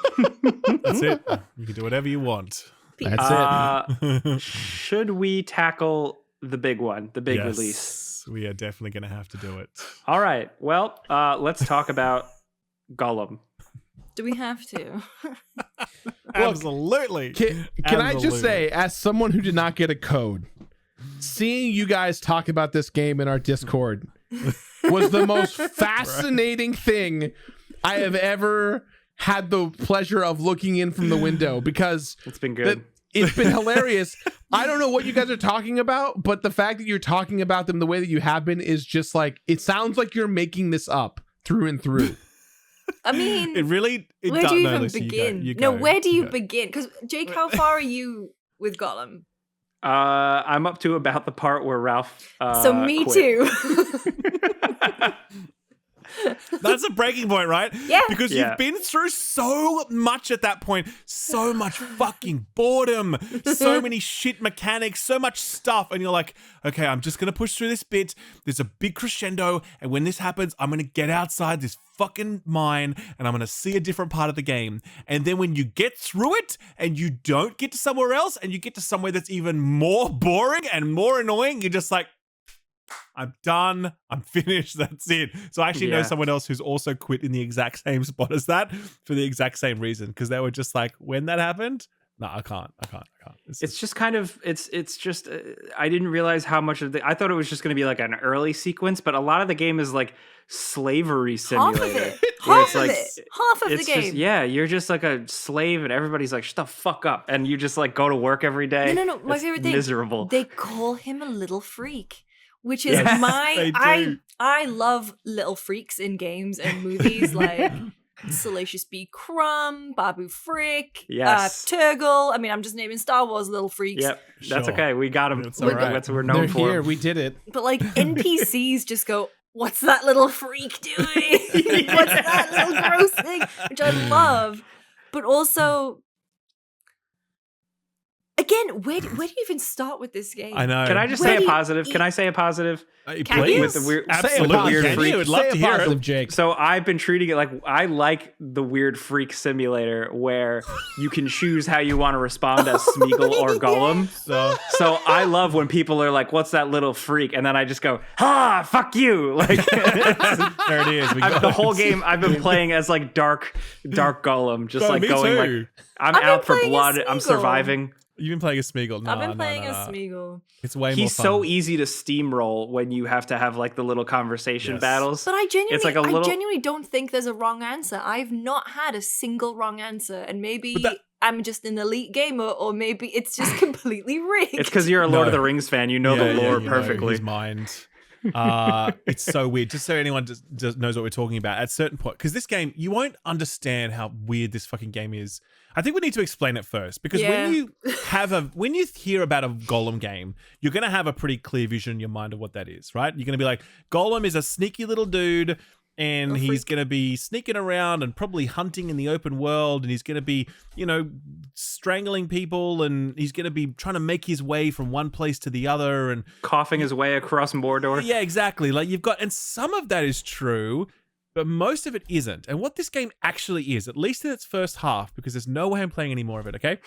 That's it. You can do whatever you want. That's it. Should we tackle the big one, the big Yes, release? We are definitely going to have to do it. All right. Well, let's talk about Gollum. Do we have to? Absolutely. Can I just say, as someone who did not get a code, seeing you guys talk about this game in our Discord was the most fascinating thing I have ever had the pleasure of looking in from the window, because It's been good. it's been hilarious. I don't know what you guys are talking about, but the fact that you're talking about them the way that you have been is just like, it sounds like you're making this up through and through. I mean, It really. It where do you no, even listen, begin? You No, go, where do you go. begin? Because Jake, how far are you with Gollum? I'm up to about the part where Ralph. So me quit. too. That's a breaking point, right? Yeah. Because Yeah. you've been through so much at that point. So much fucking boredom. So many shit mechanics. So much stuff. And you're like, okay, I'm just going to push through this bit. There's a big crescendo. And when this happens, I'm going to get outside this fucking mine and I'm going to see a different part of the game. And then when you get through it and you don't get to somewhere else and you get to somewhere that's even more boring and more annoying, you're just like, I'm done. I'm finished. That's it. So I actually know Yeah. someone else who's also quit in the exact same spot as that for the exact same reason. Because they were just like, when that happened, no, I can't. It's just kind of it's just I didn't realize how much of the I thought it was just going to be like an early sequence, but a lot of the game is like slavery Half simulator. of it. where Half it's of like- it. Half of the It's game. just yeah, you're just like a slave, and everybody's like, "Shut the fuck up!" And you just like go to work every day. No. My It's favorite thing. miserable. They call him a little freak, which is Yes, they my do. I love little freaks in games and movies like Salacious B. Crumb, Babu Frick, Yes. Turgle. I mean, I'm just naming Star Wars little freaks. Yep, that's Sure. okay. We got them. It's That's all right. what we're known They're for. here. We did it. But like NPCs just go, "What's that little freak doing? What's that little gross thing?" Which I love. But also, again, where do you even start with this game? I know. Can I just Where say do a you positive? Can eat- I say a positive? Can Please. you? With the weird- Absolutely. with the weird Can freak. you? Would love Say to a hear positive, it. Jake. So I've been treating it like I like the weird freak simulator where you can choose how you want to respond as Smeagol or Gollum. So I love when people are like, "What's that little freak?" And then I just go, "Ha, fuck you!" Like There it is. We got the it. whole game I've been playing as like dark Gollum, just No, like me going too. like I'm I've been out for playing as blood. I'm Smeagol. surviving. You've been playing as Smeagol. No, I've been playing no. as Smeagol. It's way more He's fun. so easy to steamroll when you have to have like the little conversation Yes. battles. But I genuinely, like a little- I genuinely don't think there's a wrong answer. I've not had a single wrong answer, and maybe But that- I'm just an elite gamer, or maybe it's just completely rigged. It's because you're a Lord of No. the Rings fan. You know the lore you know perfectly. his mind. It's so weird. Just so anyone just knows what we're talking about, at a certain point, because this game, you won't understand how weird this fucking game is. I think we need to explain it first, because when you hear about a Golem game, you're gonna have a pretty clear vision in your mind of what that is, right? You're gonna be like, Golem is a sneaky little dude, and he's going to be sneaking around and probably hunting in the open world, and he's going to be, strangling people, and he's going to be trying to make his way from one place to the other, and coughing his way across Mordor. Yeah, exactly. Like and some of that is true, but most of it isn't. And what this game actually is, at least in its first half, because there's no way I'm playing any more of it, okay,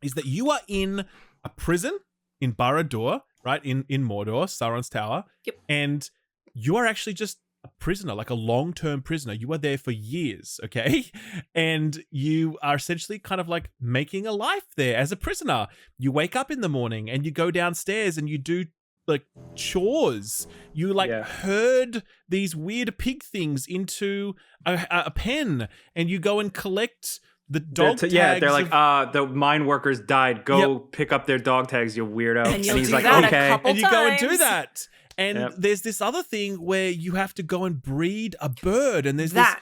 is that you are in a prison in Barad-dûr, right, in Mordor, Sauron's tower, and you are actually just a prisoner, like a long-term prisoner. You are there for years, okay? And you are essentially kind of like making a life there as a prisoner. You wake up in the morning and you go downstairs and you do like chores. You herd these weird pig things into a pen, and you go and collect the dog tags. Yeah, they're like, the mine workers died. Go pick up their dog tags, you weirdo. And he's like, okay. And you go and do that. And there's this other thing where you have to go and breed a bird, and there's that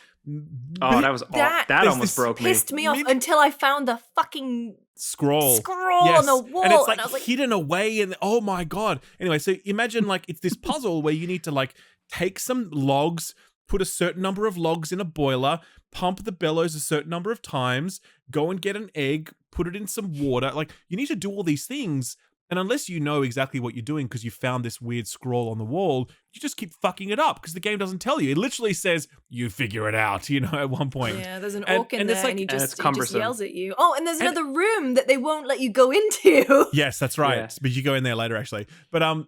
almost broke me. Pissed me off until I found the fucking scroll on the wall, and it's like, and I was like hidden away, and oh my god. Anyway, so imagine like it's this puzzle where you need to like take some logs, put a certain number of logs in a boiler, pump the bellows a certain number of times, go and get an egg, put it in some water. Like, you need to do all these things. And unless you know exactly what you're doing because you found this weird scroll on the wall, you just keep fucking it up because the game doesn't tell you. It literally says, you figure it out, at one point. Yeah, there's an orc in there, and he just yells at you. Oh, and there's another room that they won't let you go into. Yes, that's right. Yeah. But you go in there later, actually. But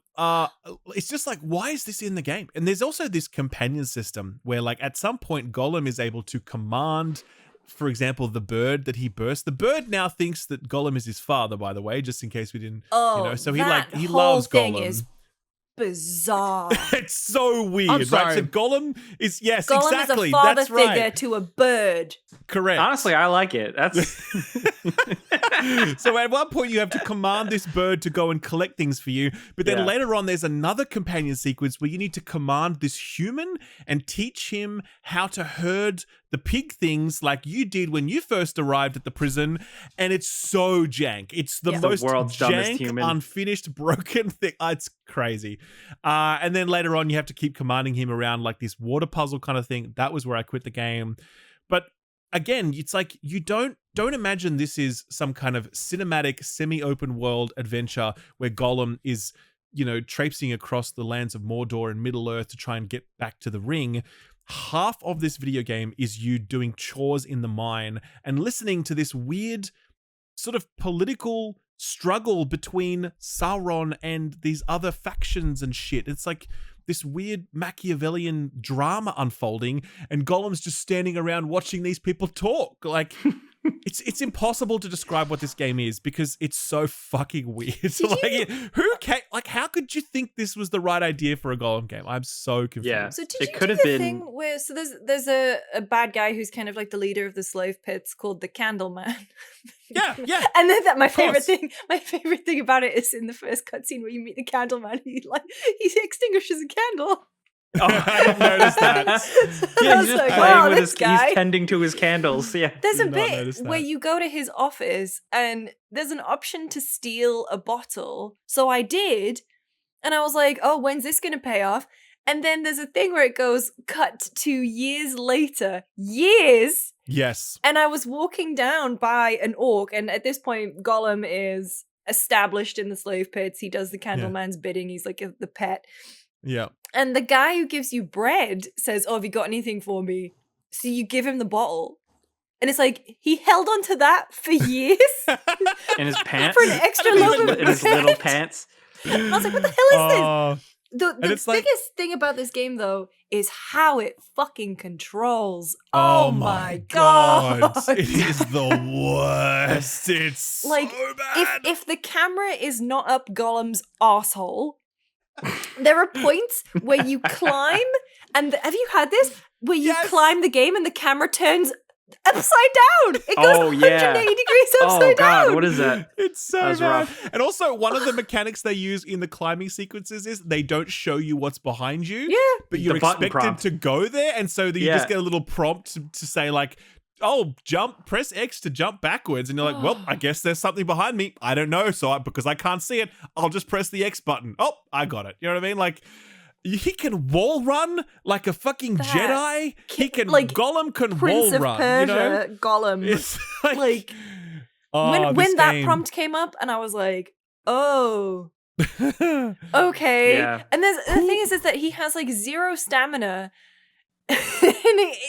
it's just like, why is this in the game? And there's also this companion system where, like, at some point, Golem is able to command, for example, the bird that he bursts. The bird now thinks that Golem is his father, by the way, just in case we didn't, so he loves Golem. Is bizarre. It's so weird, I'm sorry. right? So Golem is, Golem exactly. is a father That's figure right. to a bird. Correct. Honestly, I like it. That's So at one point you have to command this bird to go and collect things for you, but then later on there's another companion sequence where you need to command this human and teach him how to herd the pig things like you did when you first arrived at the prison, and it's so jank. It's the most world's dumbest jank, human. unfinished, broken thing. It's crazy. And then later on you have to keep commanding him around like this water puzzle kind of thing. That was where I quit the game. But again, it's like you don't imagine this is some kind of cinematic, semi-open world adventure where Golem is, traipsing across the lands of Mordor and Middle-earth to try and get back to the ring. Half of this video game is you doing chores in the mine and listening to this weird sort of political struggle between Sauron and these other factions and shit. It's like this weird Machiavellian drama unfolding, and Golem's just standing around watching these people talk. Like, it's impossible to describe what this game is because it's so fucking weird. How could you think this was the right idea for a Golem game? I'm so confused. Yeah. So did you do the thing where there's a bad guy who's kind of like the leader of the slave pits called the Candle Man? Yeah. And then my favorite thing about it is in the first cutscene where you meet the Candle Man, he extinguishes a candle. Oh, I didn't notice that. Yeah, he's just playing with he's tending to his candles. Yeah. There's a bit where you go to his office and there's an option to steal a bottle. So I did. And I was like, oh, when's this going to pay off? And then there's a thing where it goes cut to years later. Years? Yes. And I was walking down by an orc, and at this point, Golem is established in the slave pits. He does the Candleman's bidding. He's like the pet. Yeah. And the guy who gives you bread says, oh, have you got anything for me? So you give him the bottle. And it's like, he held on to that for years. In his pants? For an extra loaf of bread. In his little pants. I was like, what the hell is this? The biggest thing about this game, though, is how it fucking controls. Oh my god. It is the worst. It's like, so bad. If the camera is not up Golem's arsehole, there are points where you climb, and have you had this? Where you climb the game and the camera turns upside down. It goes 180 degrees upside down. What is that? It's so That's bad. rough. And also, one of the mechanics they use in the climbing sequences is they don't show you what's behind you. Yeah. But you're The button expected prompt. to go there. And so that you Yeah. just get a little prompt to say, like, oh, press X to jump backwards. And you're like, well, I guess there's something behind me. I don't know. So because I can't see it, I'll just press the X button. Oh, I got it. You know what I mean? Like, he can wall run like a fucking Jedi. He can, like, Gollum can Prince wall of run. Persia, You know? Gollum. It's Like, oh, when that game. prompt came up, and I was like, oh, okay. Yeah. And the thing is that he has like 0 stamina.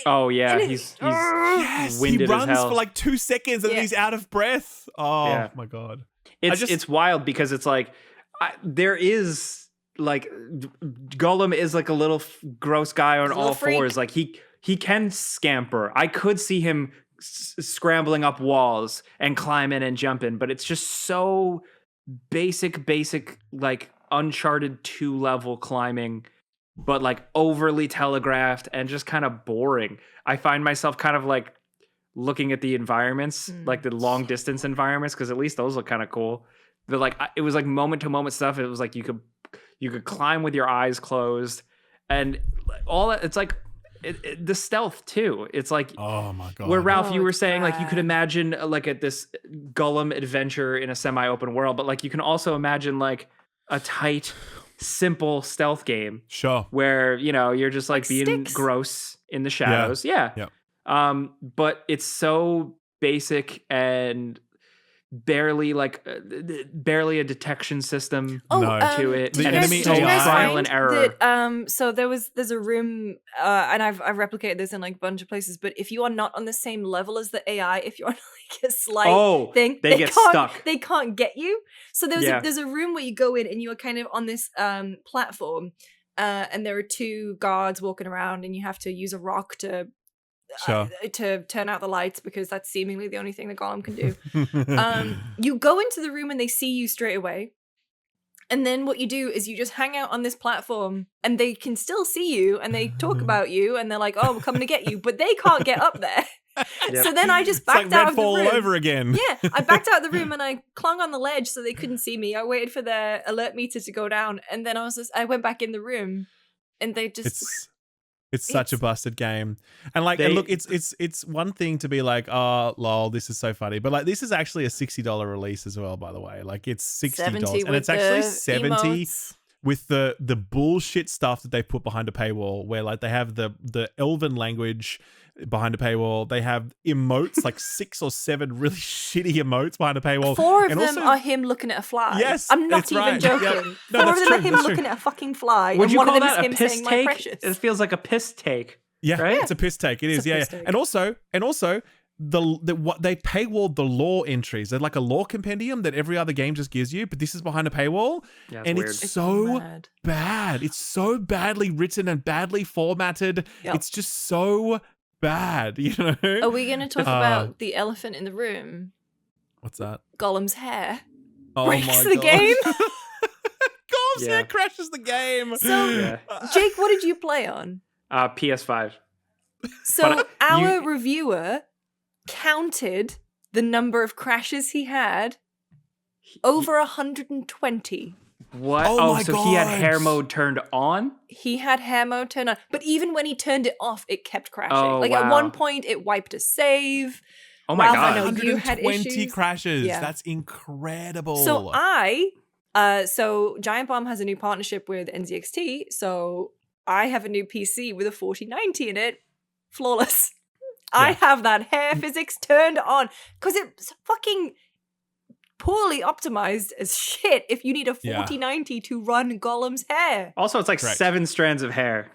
Oh yeah, and he's Yes, he winded as runs hell. for like 2 seconds and then Yeah. he's out of breath. Oh Yeah. my god. It's wild because it's like there is like Gollum is like a little gross guy on He's a all little freak. fours. Like he can scamper. I could see him scrambling up walls and climbing and jumping, but it's just so basic like Uncharted 2 level climbing, but like overly telegraphed and just kind of boring. I find myself kind of like looking at the environments, like the long distance environments, because at least those look kind of cool. They're like, it was like moment to moment stuff. It was like you could climb with your eyes closed, and all that. It's like the stealth too. It's like Oh my god. where Ralph, you Oh, were it's saying like you could bad. imagine like at this Gollum adventure in a semi-open world, but like you can also imagine like a tight, simple stealth game Sure. where you're just like being Sticks. gross in the shadows. Yeah. But it's so basic and barely a detection system Oh, No. to it. The and enemy it's so AI. trial and error. That, so there's a room, and I've replicated this in like a bunch of places. But if you are not on the same level as the AI, if you're on like a slight thing, they get can't, stuck. They can't get you. So Yeah. there's a room where you go in and you are kind of on this platform, and there are 2 guards walking around, and you have to use a rock to turn out the lights because that's seemingly the only thing the Golem can do. You go into the room and they see you straight away. And then what you do is you just hang out on this platform and they can still see you and they talk about you and they're like, oh, we're coming to get you, but they can't get up there. Yep. So then I just It's like backed out of the Redfall room. all over again. Yeah, I backed out of the room and I clung on the ledge so they couldn't see me. I waited for their alert meter to go down, and then I went back in the room, and they just It's such a busted game. And like, They- and look, it's one thing to be like, oh, lol, this is so funny. But like, this is actually a $60 release as well, by the way. Like, it's $60. 70 And it's with actually the 70 emotes. with the bullshit stuff that they put behind a paywall, where like they have the Elven language behind a paywall. They have emotes, like 6 or 7 really shitty emotes behind a paywall. 4 of And them also- are him looking at a fly. Yes, I'm not that's even right. joking. Yep. 4 No, of that's them true, are him that's true. looking at a fucking fly. Would and you one call of them that is a him piss saying, "My take? precious." It feels like a piss take. Yeah, Right? it's a piss take. It It's is, a yeah. piss take. And also, what they paywalled the lore entries. They're like a lore compendium that every other game just gives you, but this is behind a paywall, Yeah, and weird. it's so mad. bad. It's so badly written and badly formatted. Yep. It's just so bad, you know. Are we going to talk about the elephant in the room? What's that? Gollum's hair. Oh Breaks my the god! game. Gollum's Yeah. hair crashes the game. So, Yeah. Jake, what did you play on? PS5. So But, our reviewer counted the number of crashes he had. Over 120. What? Oh my So he had God. hair mode turned on? He had hair mode turned on, but even when he turned it off, it kept crashing. Oh, At wow. one point, it wiped a save. Oh my Ralph, god. I know you had 120 issues. crashes. Yeah. That's incredible. So so Giant Bomb has a new partnership with NZXT, so I have a new PC with a 4090 in it. Flawless. I Yeah. have that hair physics turned on because it's fucking poorly optimized as shit if you need a Yeah. 4090 to run Gollum's hair. Also, it's like Correct. 7 strands of hair.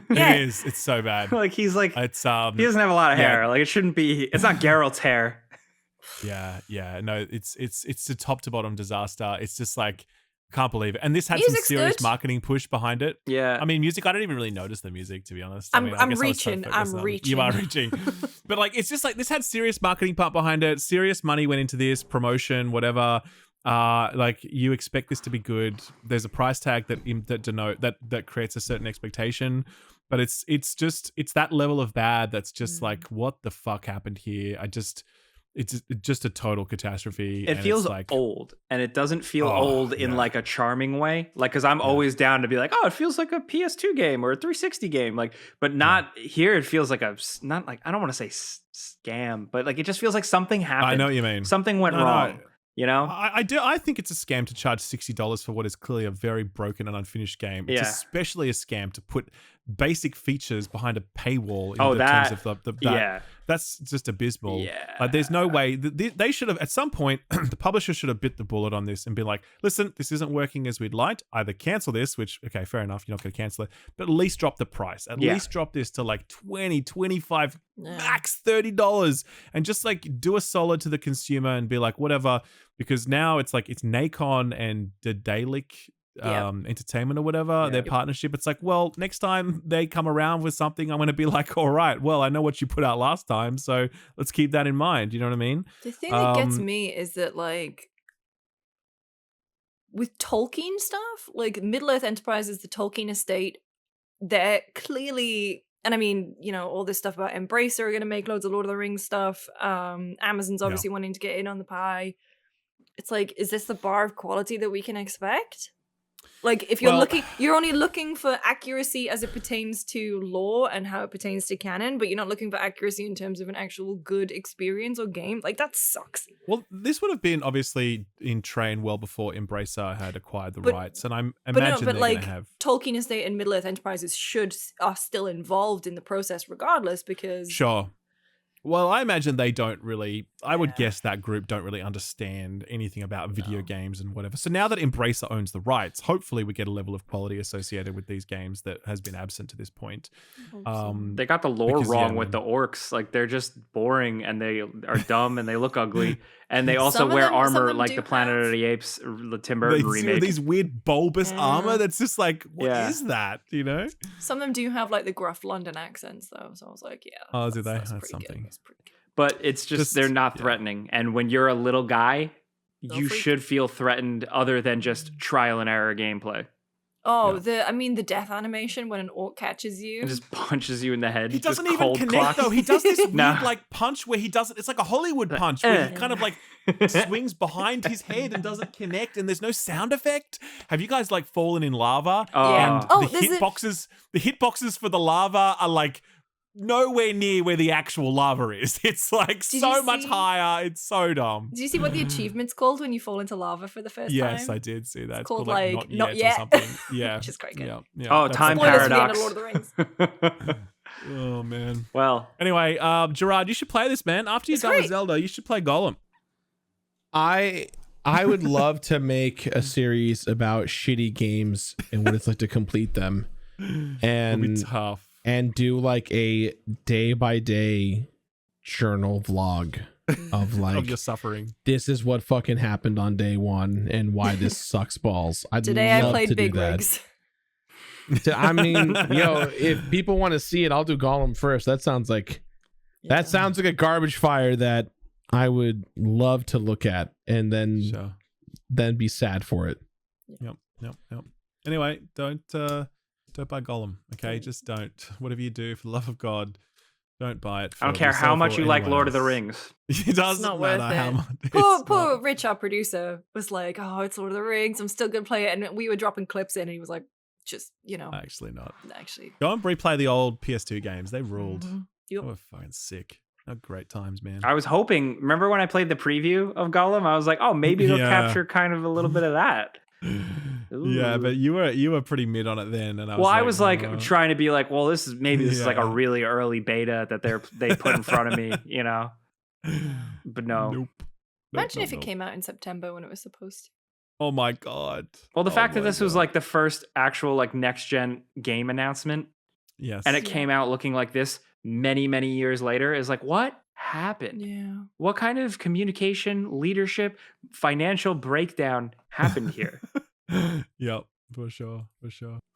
Yeah. It is. It's so bad. Like he's like It's he doesn't have a lot of yeah. hair. Like it shouldn't be. It's not Geralt's hair. Yeah. No, it's a top to bottom disaster. It's just like, can't believe it. And this had Music's some serious good. marketing push behind it. Yeah. I mean, music, I don't even really notice the music, to be honest. I'm I guess I was so reaching, focused I'm on- reaching. You are reaching. But like, it's just like, this had serious marketing part behind it. Serious money went into this, promotion, whatever. Like, you expect this to be good. There's a price tag that creates a certain expectation. But it's that level of bad that's just like, what the fuck happened here? It's just a total catastrophe. It feels like old, and it doesn't feel old in like a charming way. Like, because I'm always down to be like, oh, it feels like a PS2 game or a 360 game. Like, but not here. It feels like not like, I don't want to say scam, but like it just feels like something happened. I know what you mean. Something went wrong. You know, I do. I think it's a scam to charge $60 for what is clearly a very broken and unfinished game. It's especially a scam to put basic features behind a paywall. In terms of that. That's just abysmal. Yeah. Like, there's no way. They should have, at some point, the publisher should have bit the bullet on this and been like, listen, this isn't working as we'd liked. Either cancel this, which, okay, fair enough, you're not going to cancel it, but at least drop the price. At least drop this to like 20, 25, max $30, and just like do a solid to the consumer and be like, whatever. Because now it's like, it's Nacon and the Dailic Entertainment or whatever, their partnership. It's like, well, next time they come around with something, I'm going to be like, all right, well, I know what you put out last time, so let's keep that in mind. You know what I mean? The thing that gets me is that, like, with Tolkien stuff, like Middle-earth Enterprises, the Tolkien estate, they're clearly, and I mean, you know, all this stuff about Embracer are going to make loads of Lord of the Rings stuff. Amazon's obviously wanting to get in on the pie. It's like, is this the bar of quality that we can expect? Like, if you're you're only looking for accuracy as it pertains to lore and how it pertains to canon, but you're not looking for accuracy in terms of an actual good experience or game. Like, that sucks. Well, this would have been obviously in train well before Embracer had acquired the rights, and I'm imagine they're going to have Tolkien Estate and Middle-earth Enterprises are still involved in the process regardless, because sure. Well, I imagine they don't really, I would guess that group don't really understand anything about video games and whatever. So now that Embracer owns the rights, hopefully we get a level of quality associated with these games that has been absent to this point. They got the lore wrong with the orcs. Like, they're just boring and they are dumb and they look ugly. And they also wear armor like the Planet of the Apes, the Tim Burton remake. These weird bulbous armor that's just like, what is that, you know? Some of them do have like the gruff London accents though. So I was like, oh, do they? That's something. But it's just they're not threatening. And when you're a little guy, you should feel threatened other than just trial and error gameplay. Oh, the death animation when an orc catches you and just punches you in the head. He doesn't even connect though. He does this weird like punch where he doesn't. It's like a Hollywood punch where he kind of like swings behind his head and doesn't connect, and there's no sound effect. Have you guys like fallen in lava? And the hitboxes for the lava are like nowhere near where the actual lava is. It's like so much higher. It's so dumb. Did you see what the achievement's called when you fall into lava for the first time? Yes, I did see that. It's called like not yet. Or something. Yeah. Which is quite good. Yeah. Oh, time paradox. Lord of the Rings. Oh man. Well, anyway, Gerard, you should play this, man. After you're done with Zelda, you should play Gollum. I would love to make a series about shitty games and what it's like to complete them. And it'll be tough. And do like a day-by-day journal vlog of like of your suffering. This is what fucking happened on day one and why this sucks balls. Today I played Big Rigs. I mean, if people want to see it, I'll do Gollum first. That sounds like a garbage fire that I would love to look at and then be sad for it. Yep. Anyway, don't buy Gollum, okay? Just don't. Whatever you do, for the love of God, don't buy it. I don't care how much you like Lord of the Rings. It doesn't matter how much. Poor Rich, our producer, was like, "Oh, it's Lord of the Rings. I'm still gonna play it." And we were dropping clips in, and he was like, "Just actually not. Actually, go and replay the old PS2 games. They ruled. Mm-hmm. Yep. They were fucking sick. How great times, man. I was hoping. Remember when I played the preview of Gollum? I was like, "Oh, maybe they'll capture kind of a little bit of that." Yeah, but you were pretty mid on it then, and I was like trying to be like, well, this is like a really early beta that they put in front of me, But no. Nope. Imagine if it came out in September when it was supposed to. Oh my god. Well, the fact that this was like the first actual like next gen game announcement, yes, and it came out looking like this many years later is like, what happened? Yeah. What kind of communication, leadership, financial breakdown happened here? Yep, for sure.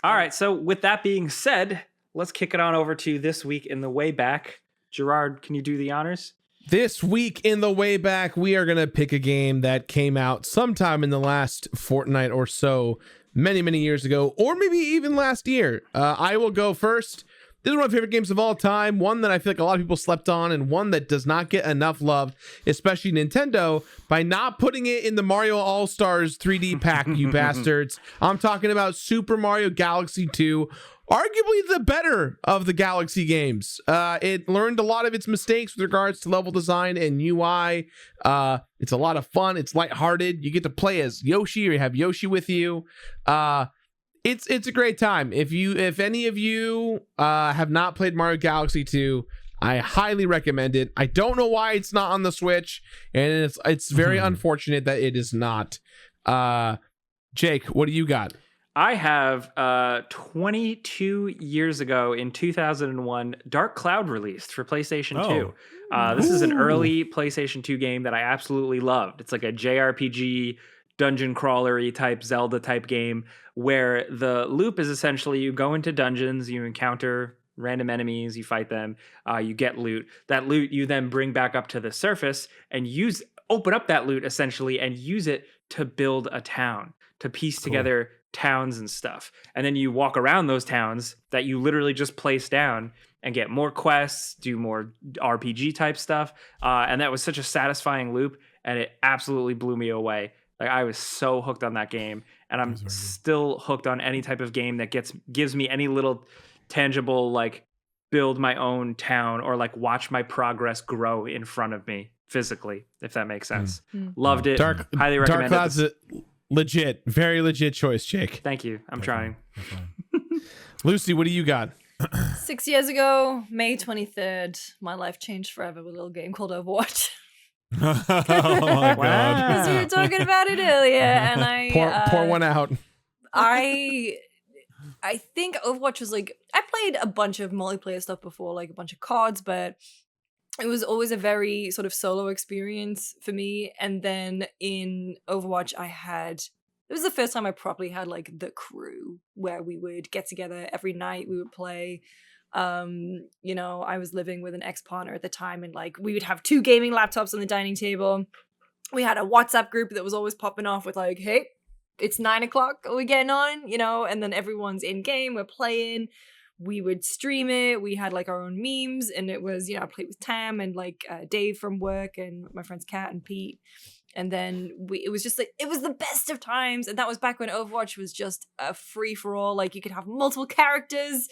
All right, so with that being said, let's kick it on over to This Week in the Way Back. Gerard, can you do the honors? This week in the way back, we are going to pick a game that came out sometime in the last fortnight or so, many years ago, or maybe even last year. I will go first. This is one of my favorite games of all time. One that I feel like a lot of people slept on, and one that does not get enough love, especially Nintendo, by not putting it in the Mario All-Stars 3D pack, you bastards. I'm talking about Super Mario Galaxy 2. Arguably the better of the Galaxy games. It learned a lot of its mistakes with regards to level design and UI. It's a lot of fun. It's lighthearted. You get to play as Yoshi, or you have Yoshi with you. It's a great time. If any of you have not played Mario Galaxy 2, I highly recommend it. I don't know why it's not on the Switch, and it's very unfortunate that it is not. Jake, what do you got? I have 22 years ago in 2001, Dark Cloud released for PlayStation 2. This is an early PlayStation 2 game that I absolutely loved. It's like a JRPG, dungeon crawlery type, Zelda type game, where the loop is essentially you go into dungeons, you encounter random enemies, you fight them, you get loot. That loot you then bring back up to the surface and open up that loot essentially and use it to build a town, to piece together towns and stuff. And then you walk around those towns that you literally just place down and get more quests, do more RPG type stuff. And that was such a satisfying loop, and it absolutely blew me away. Like, I was so hooked on that game, and I'm still hooked on any type of game that gives me any little tangible, like, build my own town or like watch my progress grow in front of me physically, if that makes sense. Loved it. Highly recommend Dark Cloud's it. Legit, very legit choice, Jake. Thank you. I'm trying. Lucy, what do you got? 6 years ago, May 23rd, my life changed forever with a little game called Overwatch. Oh my god! Because we were talking about it earlier, and I pour one out. I think Overwatch was like, I played a bunch of multiplayer stuff before, like a bunch of cards, but it was always a very sort of solo experience for me. And then in Overwatch, it was the first time I properly had like the crew where we would get together every night, we would play. You know, I was living with an ex-partner at the time, and like we would have 2 gaming laptops on the dining table. We had a WhatsApp group that was always popping off with like, hey, it's 9:00, are we getting on? You know, and then everyone's in game, we're playing. We would stream it. We had like our own memes, and it was, you know, I played with Tam and like Dave from work and my friends Kat and Pete. And then it was just like, it was the best of times. And that was back when Overwatch was just a free for all. Like you could have multiple characters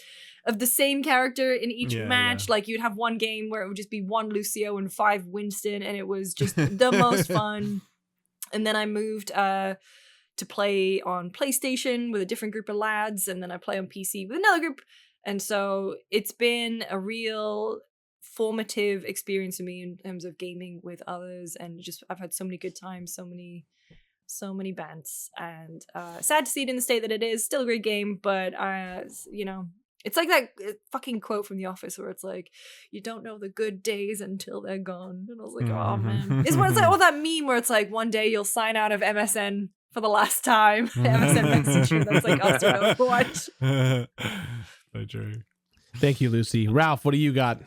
of the same character in each match. Like you'd have one game where it would just be 1 Lucio and 5 Winston, and it was just the most fun. And then I moved to play on PlayStation with a different group of lads, and then I play on PC with another group. And so it's been a real formative experience for me in terms of gaming with others, and just I've had so many good times, so many bands, and sad to see it in the state that it is. Still a great game, but you know, it's like that fucking quote from The Office where it's like, you don't know the good days until they're gone. And I was like, oh man, it's like all that meme where it's like one day you'll sign out of MSN for the last time. MSN message you, that's like us doing Overwatch. So true. Thank you, Lucy. Ralph, what do you got?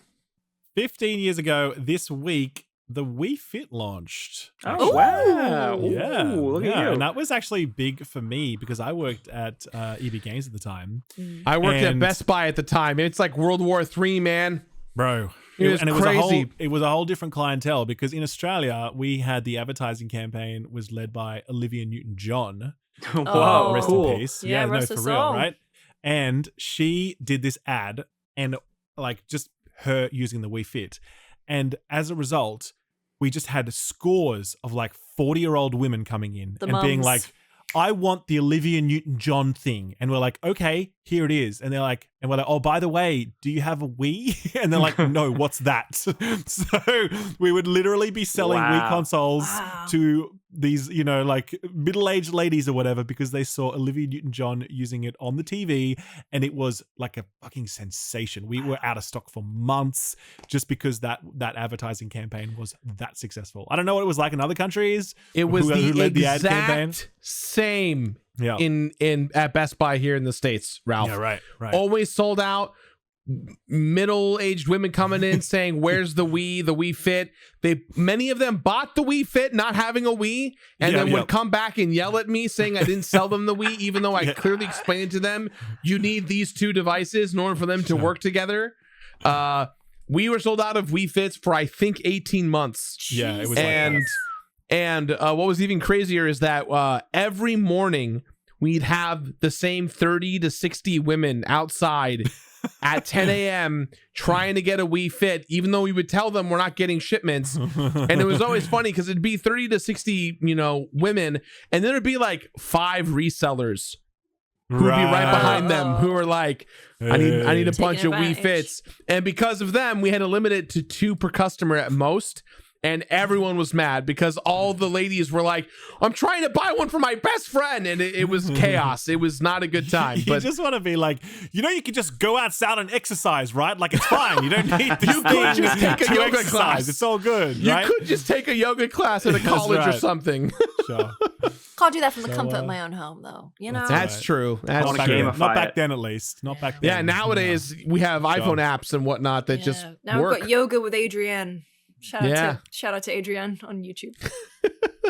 15 years ago this week, the Wii Fit launched. Oh, wow. Yeah. Ooh, look at you. And that was actually big for me because I worked at EB Games at the time. I worked at Best Buy at the time. It's like World War III, man. Bro. It was crazy. It was a whole different clientele because in Australia, we had the advertising campaign was led by Olivia Newton-John. Wow, rest cool. in peace. Yeah, no, rest for her real, soul. right? And she did this ad, and like just her using the Wii Fit. And as a result, we just had scores of like 40-year-old women coming in being like, I want the Olivia Newton-John thing. And we're like, okay, here it is. And they're like, and we're like, oh, by the way, do you have a Wii? And they're like, no, what's that? So we would literally be selling Wii consoles to these, you know, like middle-aged ladies or whatever, because they saw Olivia Newton-John using it on the TV, and it was like a fucking sensation. We were out of stock for months just because that advertising campaign was that successful. I don't know what it was like in other countries. It was who led the ad campaign. exact same Yeah. in at Best Buy here in the States, Ralph. Yeah, right. Always sold out. middle-aged women coming in saying, "Where's the Wii Fit?" Many of them bought the Wii Fit, not having a Wii, and then would come back and yell at me saying I didn't sell them the Wii, even though I clearly explained to them you need these two devices in order for them to work together. We were sold out of Wii Fits for I think 18 months. Yeah, it was and what was even crazier is that every morning we'd have the same 30 to 60 women outside at 10 a.m. trying to get a Wii Fit, even though we would tell them we're not getting shipments. And it was always funny because it'd be 30 to 60, women, and then it'd be like 5 resellers who'd be right behind them who were like, I need a bunch of Wii Fits. And because of them, we had to limit it to 2 per customer at most. And everyone was mad because all the ladies were like, I'm trying to buy one for my best friend. And it was chaos. It was not a good time. You just want to be like, you can just go outside and exercise, right? Like, it's fine. You don't need this You could just take a yoga class. It's all good, You right? could just take a yoga class at a college or something. Sure. Can't do that from the comfort of my own home, though. That's true. That's true. Not back then, at least. Not back then. Yeah, nowadays we have iPhone apps and whatnot that just now work. we've got yoga with Adrienne. Shout out to Adrienne on YouTube.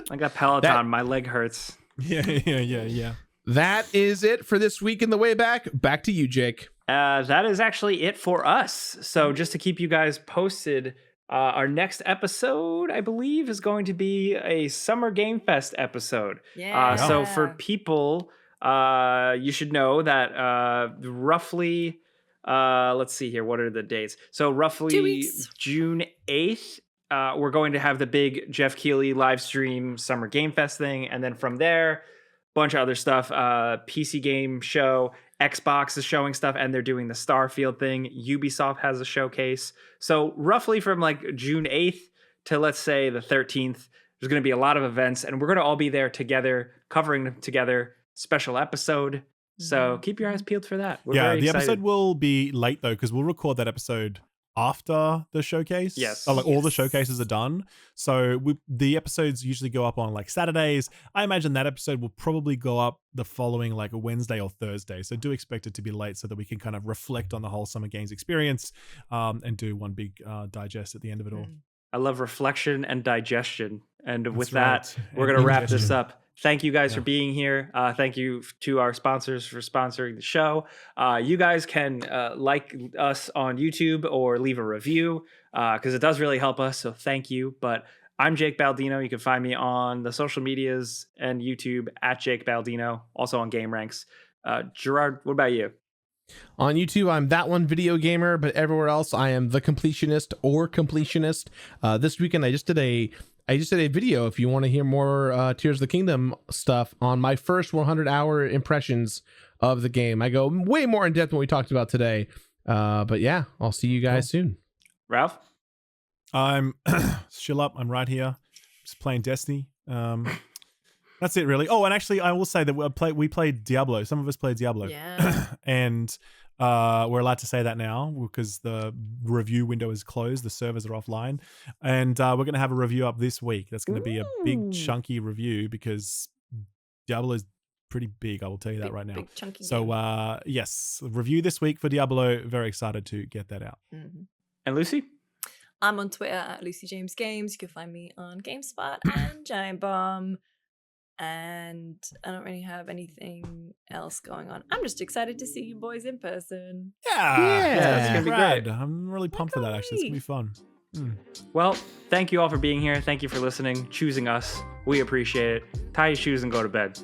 I got Peloton. My leg hurts. Yeah. That is it for this week in the way back. Back to you, Jake. That is actually it for us. So just to keep you guys posted, our next episode, I believe, is going to be a Summer Game Fest episode. Yeah. So for people, you should know that roughly... let's see here. What are the dates? So roughly 2 weeks. June 8th, we're going to have the big Geoff Keighley live stream Summer Game Fest thing. And then from there, bunch of other stuff. PC game show, Xbox is showing stuff, and they're doing the Starfield thing. Ubisoft has a showcase. So roughly from like June 8th to, let's say, the 13th, there's going to be a lot of events, and we're going to all be there together, covering them together. Special episode. So keep your eyes peeled for that. We're very excited. Episode will be late though, because we'll record that episode after the showcase. Yes. Like all the showcases are done. So the episodes usually go up on like Saturdays. I imagine that episode will probably go up the following like a Wednesday or Thursday. So do expect it to be late so that we can kind of reflect on the whole Summer Games experience and do one big digest at the end of it all. I love reflection and digestion. And with That's that, right. we're And going to wrap this indigestion. up. Thank you guys for being here. Thank you to our sponsors for sponsoring the show. You guys can like us on YouTube or leave a review because it does really help us. So thank you. But I'm Jake Baldino. You can find me on the social medias and YouTube at Jake Baldino, also on Game Ranks. Gerard, what about you? On YouTube, I'm That One Video Gamer, but everywhere else, I am The Completionist or Completionist. This weekend, I just did a video, if you want to hear more Tears of the Kingdom stuff, on my first 100-hour impressions of the game. I go way more in depth than we talked about today. But yeah, I'll see you guys soon. Ralph? I'm chill up. I'm right here, just playing Destiny. That's it, really. Oh, and actually, I will say that we played Diablo. Some of us played Diablo. Yeah. And we're allowed to say that now because the review window is closed. The servers are offline. And we're going to have a review up this week. That's going to be a big, chunky review because Diablo is pretty big. I will tell you that right now. Big chunky So, game. yes, review this week for Diablo. Very excited to get that out. And Lucy? I'm on Twitter at Lucy James Games. You can find me on Gamespot and Giant Bomb. And I don't really have anything else going on. I'm just excited to see you boys in person. That's gonna be Rad. great. I'm really pumped for that, actually. It's going to be fun. Well, thank you all for being here. Thank you for listening, choosing us. We appreciate it. Tie your shoes and go to bed.